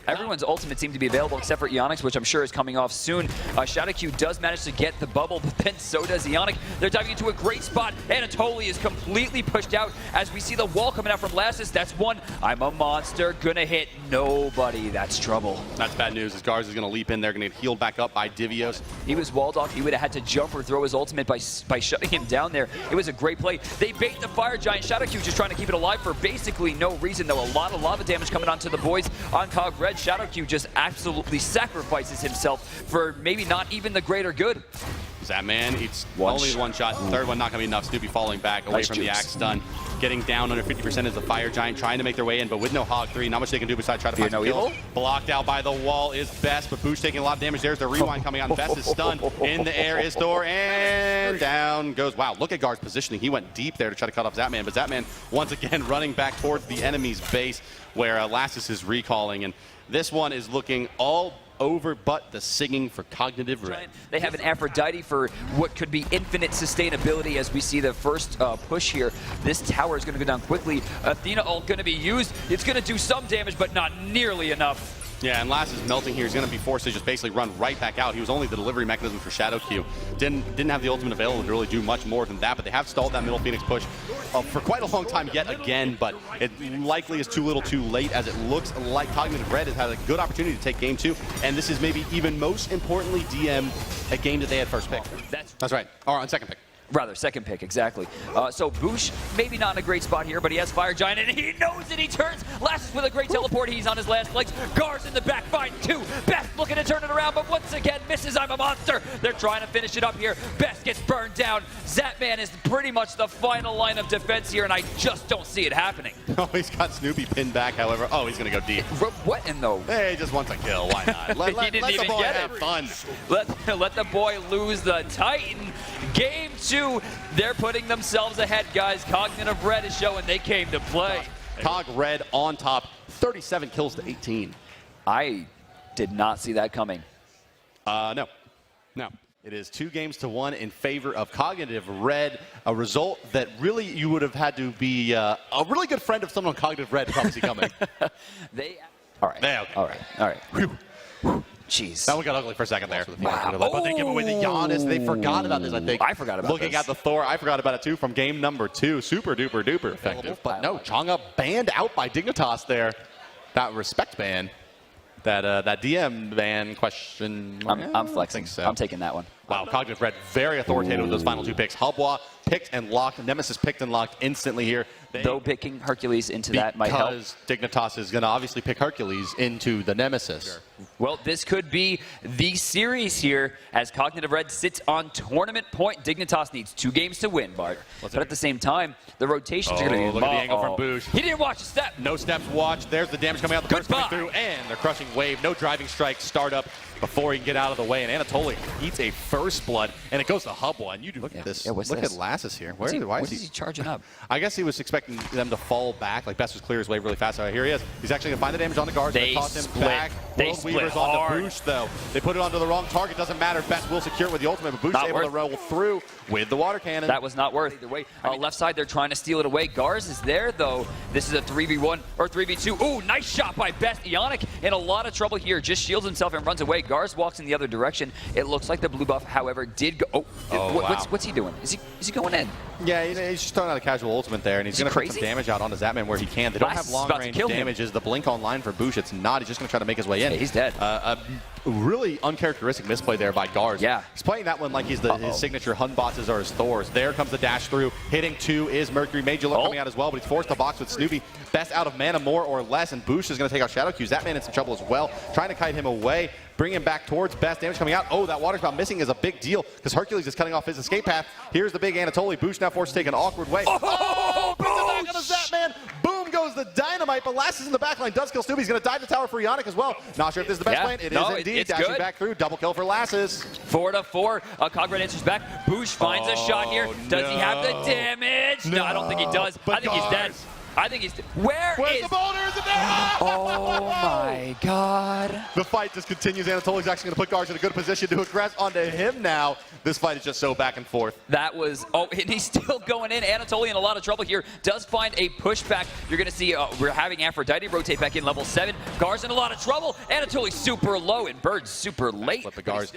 Everyone's ultimate seemed to be available except for Ionix, which I'm sure is coming off soon. ShadowQ does manage to get the bubble, but then so does Ionic. They're diving into a great spot. Anatoly is completely pushed out as we see the wall coming out from Lassus. That's one. I'm a monster. Gonna hit nobody. That's trouble. That's bad news, as Garz is going to leap in there, going to get healed back up by Divios. He was walled off. He would have had to jump or throw his ultimate by shutting him down there. It was a great play. They bait the Fire Giant. ShadowQ just trying to keep it alive for basically no reason, though. A lot of lava damage coming onto the boys on Cog Red. ShadowQ just absolutely sacrifices himself for maybe not even the greater good. Zapman eats only one shot. Third one not going to be enough. Snoopy falling back away Nice from the juice. axe stun. Getting down under 50% is the Fire Giant, trying to make their way in, but with no Hog 3, not much they can do besides try to find Fear some no kills. evil? Blocked out by the wall is Best, but Boosh taking a lot of damage. There's the rewind coming out, and Best is stunned. In the air is Thor, and down goes. Wow, look at Gar's positioning. He went deep there to try to cut off Zapman, but Zapman once again running back towards the enemy's base where Lassus is recalling, and this one is looking all over but the singing for Cognitive Red. They have an Aphrodite for what could be infinite sustainability as we see the first push here. This tower is going to go down quickly. Athena ult going to be used. It's going to do some damage, but not nearly enough. Yeah, and Lass is melting here. He's going to be forced to just basically run right back out. He was only the delivery mechanism for Shadow Q. Didn't have the ultimate available to really do much more than that, but they have stalled that middle Phoenix push for quite a long time yet again, but it likely is too little too late, as it looks like Cognitive Red has had a good opportunity to take game 2, and this is maybe even most importantly DM a game that they had first pick. That's right, or on second pick. Rather, second pick, exactly. So Boosh, maybe not in a great spot here, but he has Fire Giant, and he knows it. He turns. Lasses with a great teleport. He's on his last legs. Gar's in the back, fighting 2. Best looking to turn it around, but once again misses. I'm a monster. They're trying to finish it up here. Best gets burned down. Zapman is pretty much the final line of defense here, and I just don't see it happening. Oh, he's got Snoopy pinned back, however. Oh, he's going to go deep. What in the... Hey, he just wants a kill. Why not? Let the boy have fun. Let the boy lose the Titan. Game 2, they're putting themselves ahead, guys. Cognitive Red is showing they came to play. Cog Red on top, 37 kills to 18. I did not see that coming. No. It is 2 games to 1 in favor of Cognitive Red, a result that really you would have had to be a really good friend of someone on Cognitive Red to probably see coming. All right. Okay. All right. Whew. Jeez. That one got ugly for a second there. Wow. But they give away the Giannis. They forgot about this, I think. I forgot about Looking at the Thor, I forgot about it too from game number 2. Super duper duper effective. But no, Chang'e banned out by Dignitas there. That respect ban. That DM ban question. I'm flexing. I think so. I'm taking that one. Wow, Cognitive Red very authoritative with those final 2 picks. Hubwa picked and locked. Nemesis picked and locked instantly here. Though picking Hercules into that might help. Because Dignitas is going to obviously pick Hercules into the Nemesis. Sure. Well, this could be the series here as Cognitive Red sits on tournament point. Dignitas needs 2 games to win, Bart. But at the same time, the rotations are going to be... Look at the angle from Boosh. He didn't watch a step. No steps watched. There's the damage coming out. The burst coming through, and they're crushing wave. No driving strike. Startup before he can get out of the way. And Anatoly eats a first blood, and it goes to Hubwa. And you do look at this. Yeah, what's look this? at Lassus here. What is he charging up? I guess he was expecting them to fall back. Like Best was clear his wave really fast. Here he is. He's actually going to find the damage on the guards. They toss him split. back. They World split Weaver's hard. onto Boosh, though. They put it onto the wrong target. Doesn't matter. Best will secure it with the ultimate, but Boosh able to roll through with the water cannon. That was not worth either way. Left side, they're trying to steal it away. Gars is there, though. This is a 3v1 or 3v2. Ooh, nice shot by Best. Ionic in a lot of trouble here. Just shields himself and runs away. Gars walks in the other direction. It looks like the blue buff, however, did go. Wow. What's he doing? Is he going in? Yeah, he's just throwing out a casual ultimate there, and he's going to put some damage out onto Zapman where he can. They don't have long-range damage. Is the blink online for Boosh? It's not. He's just going to try to make his way in. Yeah, he's dead. Really uncharacteristic misplay there by Gars. Yeah. He's playing that one like he's his signature Hun bosses or his Thors. There comes the dash through. Hitting 2 is Mercury. Major look coming out as well, but he's forced to box with Snoopy. Best out of mana more or less, and Boosh is going to take out Shadow Q. Zapman in some trouble as well. Trying to kite him away. Bring him back towards Best. Damage coming out. Oh, that water spout missing is a big deal because Hercules is cutting off his escape path. Here's the big Anatoly. Boosh now forced to take an awkward way. Oh, brings it back on the Zapman. Boom goes the dynamite, but Lass is in the backline. Does kill Snoopy. He's going to dive the tower for Ionic as well. Not sure if this is the best plan. It is indeed. Dashing back through. Double kill for Lasses. 4-4. Cog Red answers back. Boosh finds a shot here. Does he have the damage? No, I don't think he does. I think he's dead. I think he's dead. Where's the boulder? Is it there? Oh my God. The fight just continues. Anatoly's actually going to put Gars in a good position to aggress onto him now. This fight is just so back and forth. That was, and he's still going in. Anatoly in a lot of trouble here. Does find a pushback. You're going to see we're having Aphrodite rotate back in level 7. Gars in a lot of trouble. Anatoly super low and Bird's super late. Flip the Gars.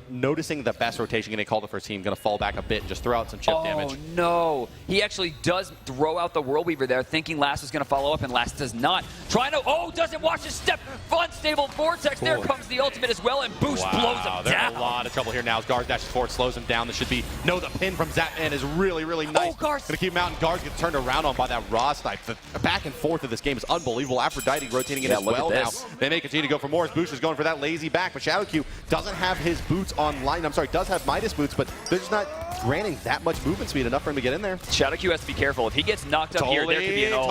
Noticing the Best rotation getting called for his team. Going to fall back a bit and just throw out some chip damage. Oh no. He actually does throw out the World Weaver there, thinking Lass was going to follow up, and Lass does not. Trying to, doesn't watch his step. Unstable Vortex. There comes the ultimate as well, and Boosh blows him They're down. in a lot of trouble here now as Gars dashes forward, slows him down. This should be, the pin from Zapman is really, really nice. Gars. Going to keep him out, and Gars gets turned around on by that Raw snipe. The back and forth of this game is unbelievable. Aphrodite rotating it as well now. They may continue to go for more as Boosh is going for that lazy back, but Shadow Q doesn't have his boots online. I'm sorry, does have Midas boots, but they're just not granting that much movement speed enough for him to get in there. Shadow Q has to be careful. If he gets knocked up here, there could be an ult.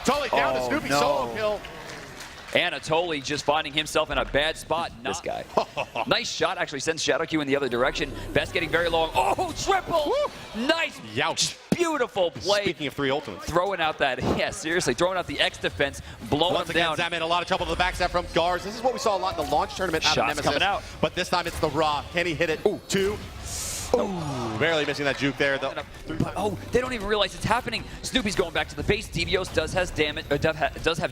Totally down to Snoopy, solo kill. Anatoly just finding himself in a bad spot. This guy. Nice shot, actually sends Shadow Q in the other direction. Best getting very long. Oh, triple! Woo! Nice. Youch. Beautiful play. Speaking of 3 ultimates. Throwing out that, seriously, throwing out the X defense, blowing Once him again, down. Zapman a lot of trouble to the backstab from Gars. This is what we saw a lot in the launch tournament out of Nemesis. Coming out. But this time it's the Raw. Can he hit it? Ooh. 2. Ooh, barely missing that juke there. Though. Oh, they don't even realize it's happening. Snoopy's going back to the base. Devios does have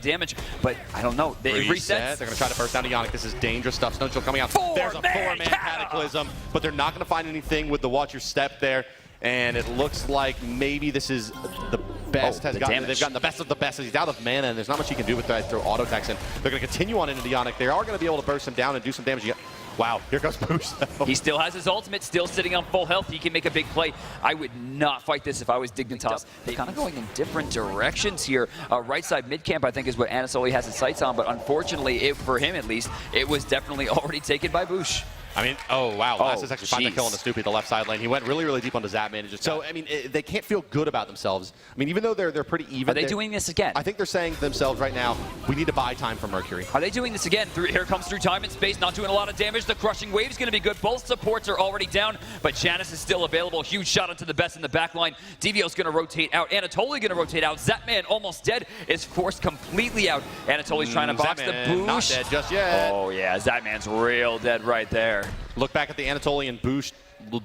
damage, but I don't know. It resets. They're going to try to burst down to Yannick. This is dangerous stuff. Snow Chill coming out. There's a four-man Cataclysm, but they're not going to find anything with the Watch Your Step there. And it looks like maybe this is the best. They've gotten the best of the best. He's out of mana, and there's not much he can do with that. Throw auto attacks in. They're going to continue on into Yannick. They are going to be able to burst him down and do some damage. Wow, here goes Boosh. He still has his ultimate, still sitting on full health. He can make a big play. I would not fight this if I was Dignitas. They're kind of going in different directions here. Right side mid camp, I think, is what Anatoly has his sights on, but unfortunately, for him at least, it was definitely already taken by Boosh. I mean, oh, wow. Last is actually finding the kill on the Snoopy at the left side lane. He went really, really deep onto Zapman. And just so, I mean, they can't feel good about themselves. I mean, even though they're pretty even. Are they doing this again? I think they're saying to themselves right now, we need to buy time for Mercury. Are they doing this again? Here comes through time and space, not doing a lot of damage. The crushing wave is going to be good. Both supports are already down, but Janice is still available. Huge shot onto the best in the back line. Devio's going to rotate out. Anatoly going to rotate out. Zapman, almost dead, is forced completely out. Anatoly's trying to box the Boosh. Not dead just yet. Oh, yeah. Zapman's real dead right there. Look back at the Anatoly and Boosh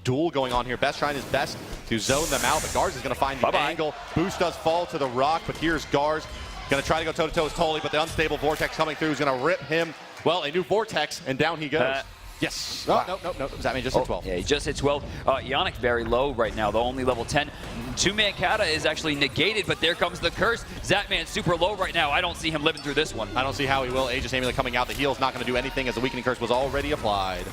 duel going on here. Best trying his best to zone them out, but Garz is going to find the angle. Boosh does fall to the rock, but here's Garz. Going to try to go toe-to-toe with Toly, but the unstable Vortex coming through is going to rip him. Well, a new Vortex, and down he goes. Yes. Oh, no. Zapman just hit 12. Yeah, he just hit 12. Yannick very low right now, though, only level 10. Two-man Kata is actually negated, but there comes the curse. Zapman super low right now. I don't see him living through this one. I don't see how he will. Aegis Amulet coming out. The heal's not going to do anything as the weakening curse was already applied.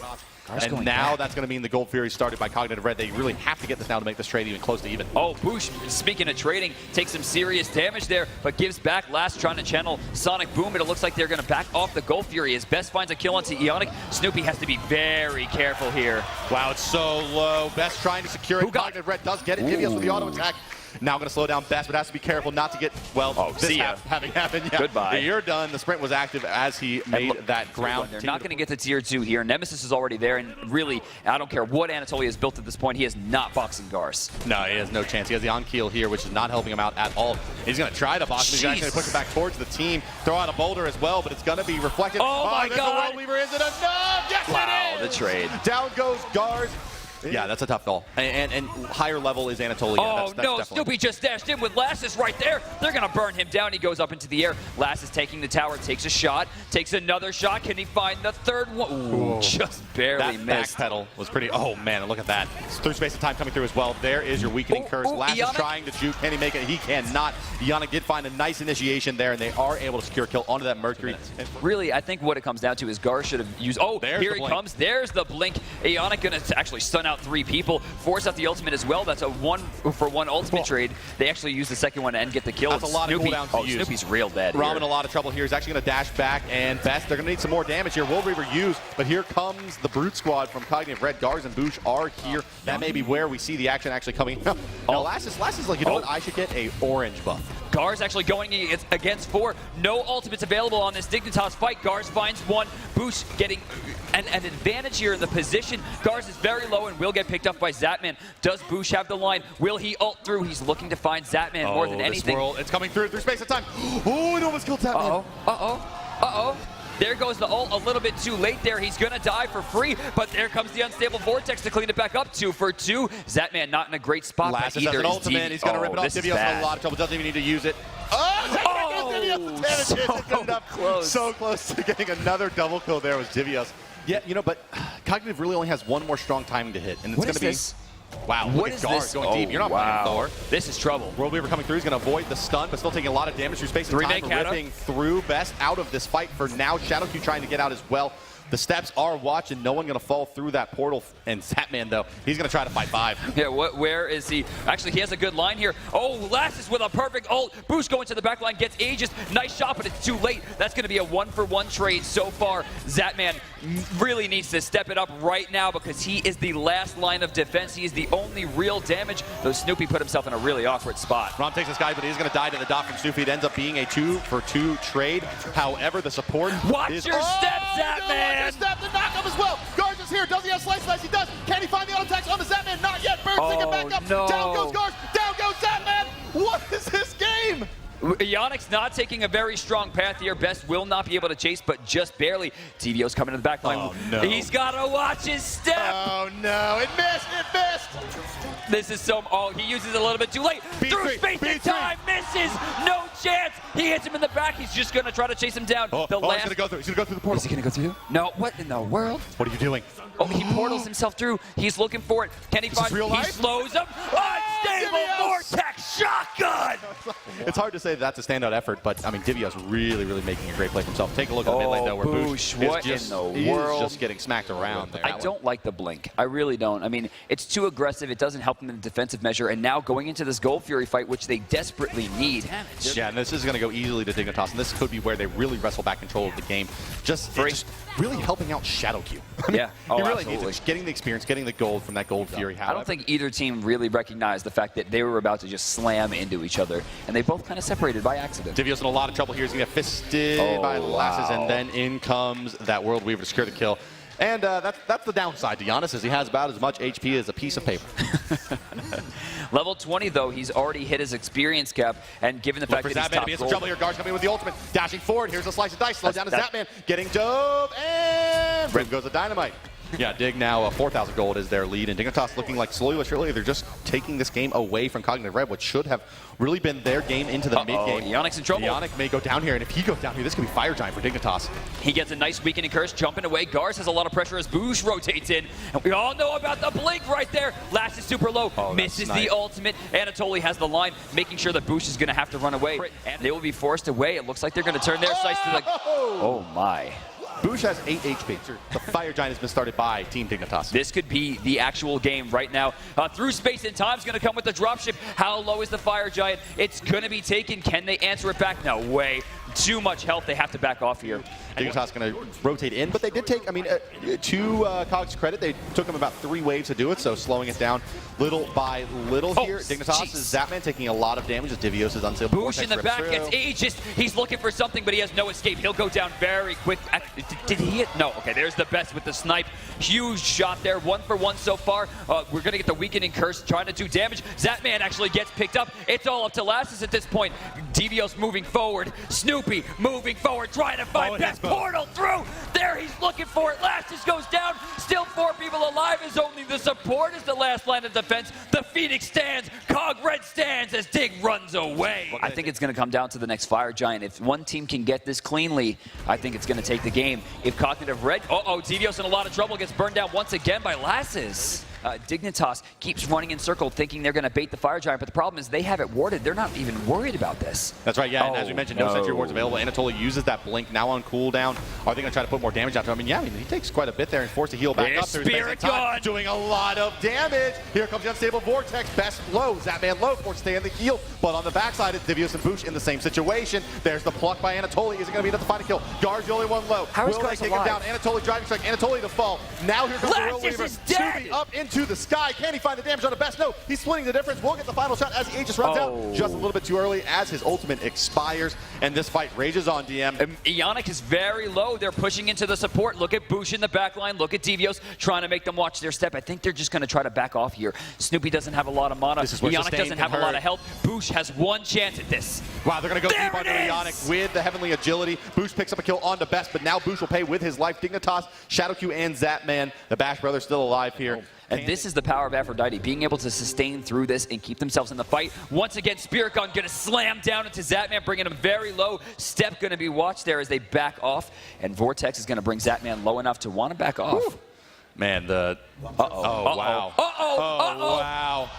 And now that's going to mean the Gold Fury started by Cognitive Red. They really have to get this now to make this trade even close to even. Oh, Boosh, speaking of trading, takes some serious damage there, but gives back. Last trying to channel Sonic Boom, but it looks like they're going to back off the Gold Fury. His best finds a kill onto Yannick. Snoopy has to be very careful here. Wow, it's so low. Best trying to secure it. Cognitive Red does get it. Divios with the auto attack. Now going to slow down Best, but has to be careful not to get, well, this having happened. Yeah. Goodbye. You're done. The sprint was active as he made that ground. They're not going to get to tier 2 here. Nemesis is already there, and really, I don't care what Anatoly has built at this point. He is not boxing Garz. No, he has no chance. He has the on-keel here, which is not helping him out at all. He's going to try to box him. He's going to push it back towards the team. Throw out a boulder as well, but it's going to be reflected. Oh my God. World Weaver, is it enough? Yes, wow, it is! The trade. Down goes Garz. Yeah, that's a tough call. And higher level is Anatoly. Oh, that's no, Snoopy just dashed in with Lassus right there. They're going to burn him down. He goes up into the air. Lassus taking the tower, takes a shot, takes another shot. Can he find the third one? Ooh, just barely missed. That backpedal was pretty, oh man, and look at that. Through space and time coming through as well. There is your weakening curse. Lassus trying to juke. Can he make it? He cannot. Yannick did find a nice initiation there, and they are able to secure a kill onto that Mercury. Really, I think what it comes down to is Garz should have used, here he comes. There's the blink. Yannick going to actually stun out 3 people. Force out the ultimate as well. That's a 1-for-1 ultimate trade. They actually use the second one and get the kill. That's a lot of cooldowns to use. Snoopy's real dead. Rom in a lot of trouble here. He's actually going to dash back, and Best, they're going to need some more damage here. World Weaver used, but here comes the Brute Squad from Cognitive Red. Garz and Boosh are here. That may be where we see the action actually coming. Now, Lassus like, you know what? I should get a orange buff. Garz actually going against 4. No ultimates available on this Dignitas fight. Garz finds 1. Boosh getting an advantage here in the position. Garz is very low and will get picked up by Zapman. Does Boosh have the line? Will he ult through? He's looking to find Zapman more than anything. It's coming through space of time. Oh, it almost killed Zapman. There goes the ult a little bit too late there. He's going to die for free, but there comes the unstable Vortex to clean it back up. 2 for 2. Zapman not in a great spot. Lassus has an ultimate. He's going to rip it off. Divios has a lot of trouble. Doesn't even need to use it. So close to getting another double kill there was Divios. Yeah, you know, but Cognitive really only has 1 more strong timing to hit, and it's going to be... Wow, what is Garz going deep. You're not playing Thor. This is trouble. World Weaver coming through. He's going to avoid the stun, but still taking a lot of damage through space and time. Ripping through. Best out of this fight for now. Shadowq trying to get out as well. The steps are watching. No one going to fall through that portal. And Zapman, though, he's going to try to fight 5. Yeah, where is he? Actually, he has a good line here. Oh, Lassus with a perfect ult. Boosh going to the back line, gets Aegis. Nice shot, but it's too late. That's going to be a 1-for-1 trade so far. Zapman really needs to step it up right now because he is the last line of defense. He is the only real damage, though Snoopy put himself in a really awkward spot. Rom takes this guy, but he's going to die to the dot from Snoopy. It ends up being a 2-for-2 trade. However, the support Watch your step, Zapman! Step the knockup as well. Garz is here. Does he have Slice? He does. Can he find the auto attacks on the Zapman? Not yet. Burns taking back up. No. Down goes Garz. Down goes Zapman. What is this game? Yannick's not taking a very strong path here. Best will not be able to chase, but just barely. TVO's coming to the back line. Oh, no. He's got to watch his step. Oh, no. It missed. It missed. This is so... Oh, he uses it a little bit too late. Through space and time. Misses. No chance. He hits him in the back. He's just going to try to chase him down. He's going to go through. He's going to go through the portal. Is he going to go through? No. What in the world? What are you doing? Oh, he portals himself through. He's looking for it. Can he find it? Real life? He slows him. Unstable vortex shotgun. It's hard to say that's a standout effort, but I mean, Divio's really, really making a great play for himself. Take a look at the mid lane though, where Boosh, what is in the world? just getting smacked around there. I don't like the blink. I really don't. I mean, it's too aggressive. It doesn't help them in the defensive measure. And now going into this Gold Fury fight, which they desperately need. Yeah, and this is going to go easily to Dignitas, and this could be where they really wrestle back control of the game. Just really helping out ShadowQ. I mean, Yeah. he really Absolutely. needs it. Getting the experience, getting the gold from that Gold Fury. I don't think either team really recognized the fact that they were about to just slam into each other, and they both kind of separated by accident. Divio's in a lot of trouble here. He's going to get fisted by Lasses, and then in comes that World Weaver to secure the kill. And that's the downside to Giannis, is he has about as much HP as a piece of paper. Level 20, though, he's already hit his experience cap, and given the fact that he's top He has some gold, trouble here. Guard's coming in with the ultimate. Dashing forward. Here's a slice of dice. Slow down to Zapman. Getting dove, and boom goes the dynamite. Yeah, Dig now 4,000 gold is their lead, and Dignitas looking like slowly but surely they're just taking this game away from Cognitive Red, which should have really been their game into the mid-game. Yannick's in trouble. Yannick may go down here, and if he goes down here, this could be Fire Giant for Dignitas. he gets a nice weakening curse, jumping away. Gars has a lot of pressure as Boosh rotates in, and we all know about the blink right there. Last is super low, misses the ultimate. Anatoly has the line, making sure that Boosh is going to have to run away, and they will be forced away. It looks like they're going to turn their sights to the... Oh, my. Boosh has 8 HP. The Fire Giant has been started by Team Dignitas. This could be the actual game right now. Through space and time is going to come with the dropship. How low is the Fire Giant? It's going to be taken. Can they answer it back? No way. Too much health. They have to back off here. Dignitas going to rotate in, but they did take, I mean, to Cog's credit, they took them about 3 waves to do it, so slowing it down little by little here. Dignitas is Zapman taking a lot of damage as Divios is unstable. Boosh in the back gets aegis. He's looking for something, but he has no escape. He'll go down very quick. Did he hit? No. Okay, there's the best with the snipe. Huge shot there. 1 for 1 so far. We're going to get the weakening curse trying to do damage. Zapman actually gets picked up. It's all up to Lassus at this point. Divios moving forward. Snoopy moving forward, trying to find best portal through. There, he's looking for it. Lassus goes down. Still 4 people alive as only the support is the last line of defense. The Phoenix stands. Cog Red stands as Dig runs away. I think it's going to come down to the next Fire Giant. If one team can get this cleanly, I think it's going to take the game. If Cognitive Red, Divios in a lot of trouble, gets burned down once again by Lassus. Dignitas keeps running in circle thinking they're going to bait the Fire Giant, but the problem is they have it warded. They're not even worried about this. That's right, yeah, and as we mentioned, no sentry wards available. Anatoly uses that blink now on cooldown. Are they going to try to put more damage out to him? I mean, yeah, he takes quite a bit there and forced to heal back up. Spirit Gun! Doing a lot of damage. Here comes the unstable vortex. Best low. Zapman low forced to stay in the heal, but on the backside, it's Divios and Boosh in the same situation. There's the pluck by Anatoly. Is it going to be enough to find a kill? Guard's the only one low. How is Will they take him down? Anatoly driving strike. Anatoly to fall. Now here comes the World Weaver. Snoopy up into the sky. Can he find the damage on the best? No, he's splitting the difference. We'll get the final shot as the Aegis runs out just a little bit too early as his ultimate expires, and this fight rages on, DM. Yannick is very low. They're pushing into the support. Look at Boosh in the back line. Look at Divios trying to make them watch their step. I think they're just going to try to back off here. Snoopy doesn't have a lot of mana. Yannick doesn't have a lot of health. Boosh has one chance at this. Wow, they're going to go deep onto Yannick with the heavenly agility. Boosh picks up a kill on the best, but now Boosh will pay with his life. Dignitas, ShadowQ, and Zapman. The Bash brothers still alive here. And this is the power of Aphrodite, being able to sustain through this and keep themselves in the fight. Once again, Spirit Gun going to slam down into Zapman, bringing him very low. Step going to be watched there as they back off. And Vortex is going to bring Zapman low enough to want to back off. Whew. Man, the... Wow. Wow.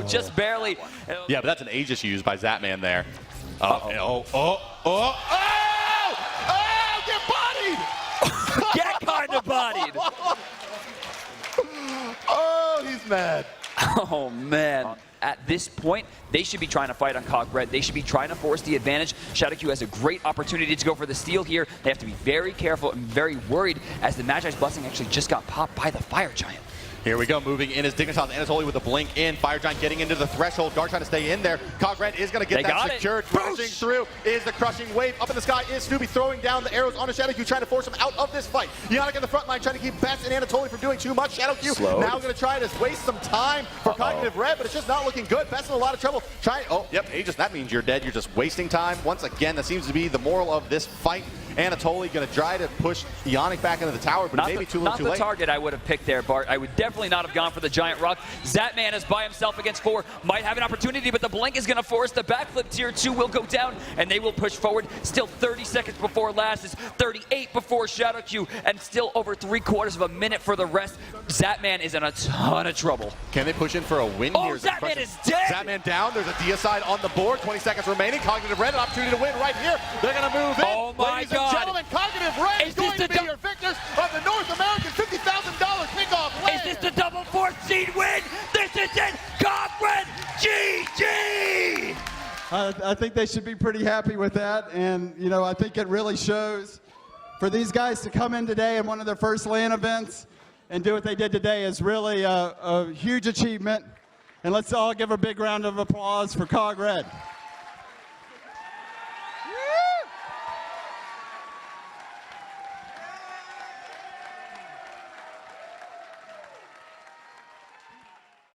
Just barely. Yeah, but that's an Aegis used by Zapman there. Get bodied! Get kind of bodied. Oh, he's mad. Oh, man. At this point, they should be trying to fight on Cog Red. They should be trying to force the advantage. ShadowQ has a great opportunity to go for the steal here. They have to be very careful and very worried as the Magi's Blessing actually just got popped by the Fire Giant. Here we go, moving in is Dignitas. Anatoly with the blink in. Fire Giant getting into the threshold. Guard trying to stay in there. Cogred is going to get that secured. Crashing through is the crushing wave. Up in the sky is Snoopy throwing down the arrows on a ShadowQ, trying to force him out of this fight. Ionic in the front line trying to keep Best and Anatoly from doing too much. ShadowQ now going to try to waste some time for Cognitive Red, but it's just not looking good. Best in a lot of trouble. Aegis, that means you're dead. You're just wasting time. Once again, that seems to be the moral of this fight. Anatoly going to try to push Ionic back into the tower, but maybe too little too late. Not the target I would have picked there, Bart. I would definitely not have gone for the giant rock. Zatman is by himself against 4. Might have an opportunity, but the blink is going to force the backflip. Tier 2 will go down, and they will push forward. Still 30 seconds before last. It's 38 before ShadowQ, and still over 3/4 of a minute for the rest. Zatman is in a ton of trouble. Can they push in for a win here? Zatman is dead! Zatman down. There's a deicide on the board. 20 seconds remaining. Cognitive Red, an opportunity to win right here. They're going to move in. Oh my Ladies God. and gentlemen, Cognitive Red is going to be your victors of the North American $50,000 kickoff land. Is this the double 4th seed win? This is it! Cogred GG! I think they should be pretty happy with that, and you know, I think it really shows for these guys to come in today in one of their first LAN events and do what they did today is really a huge achievement. And let's all give a big round of applause for Cog Red.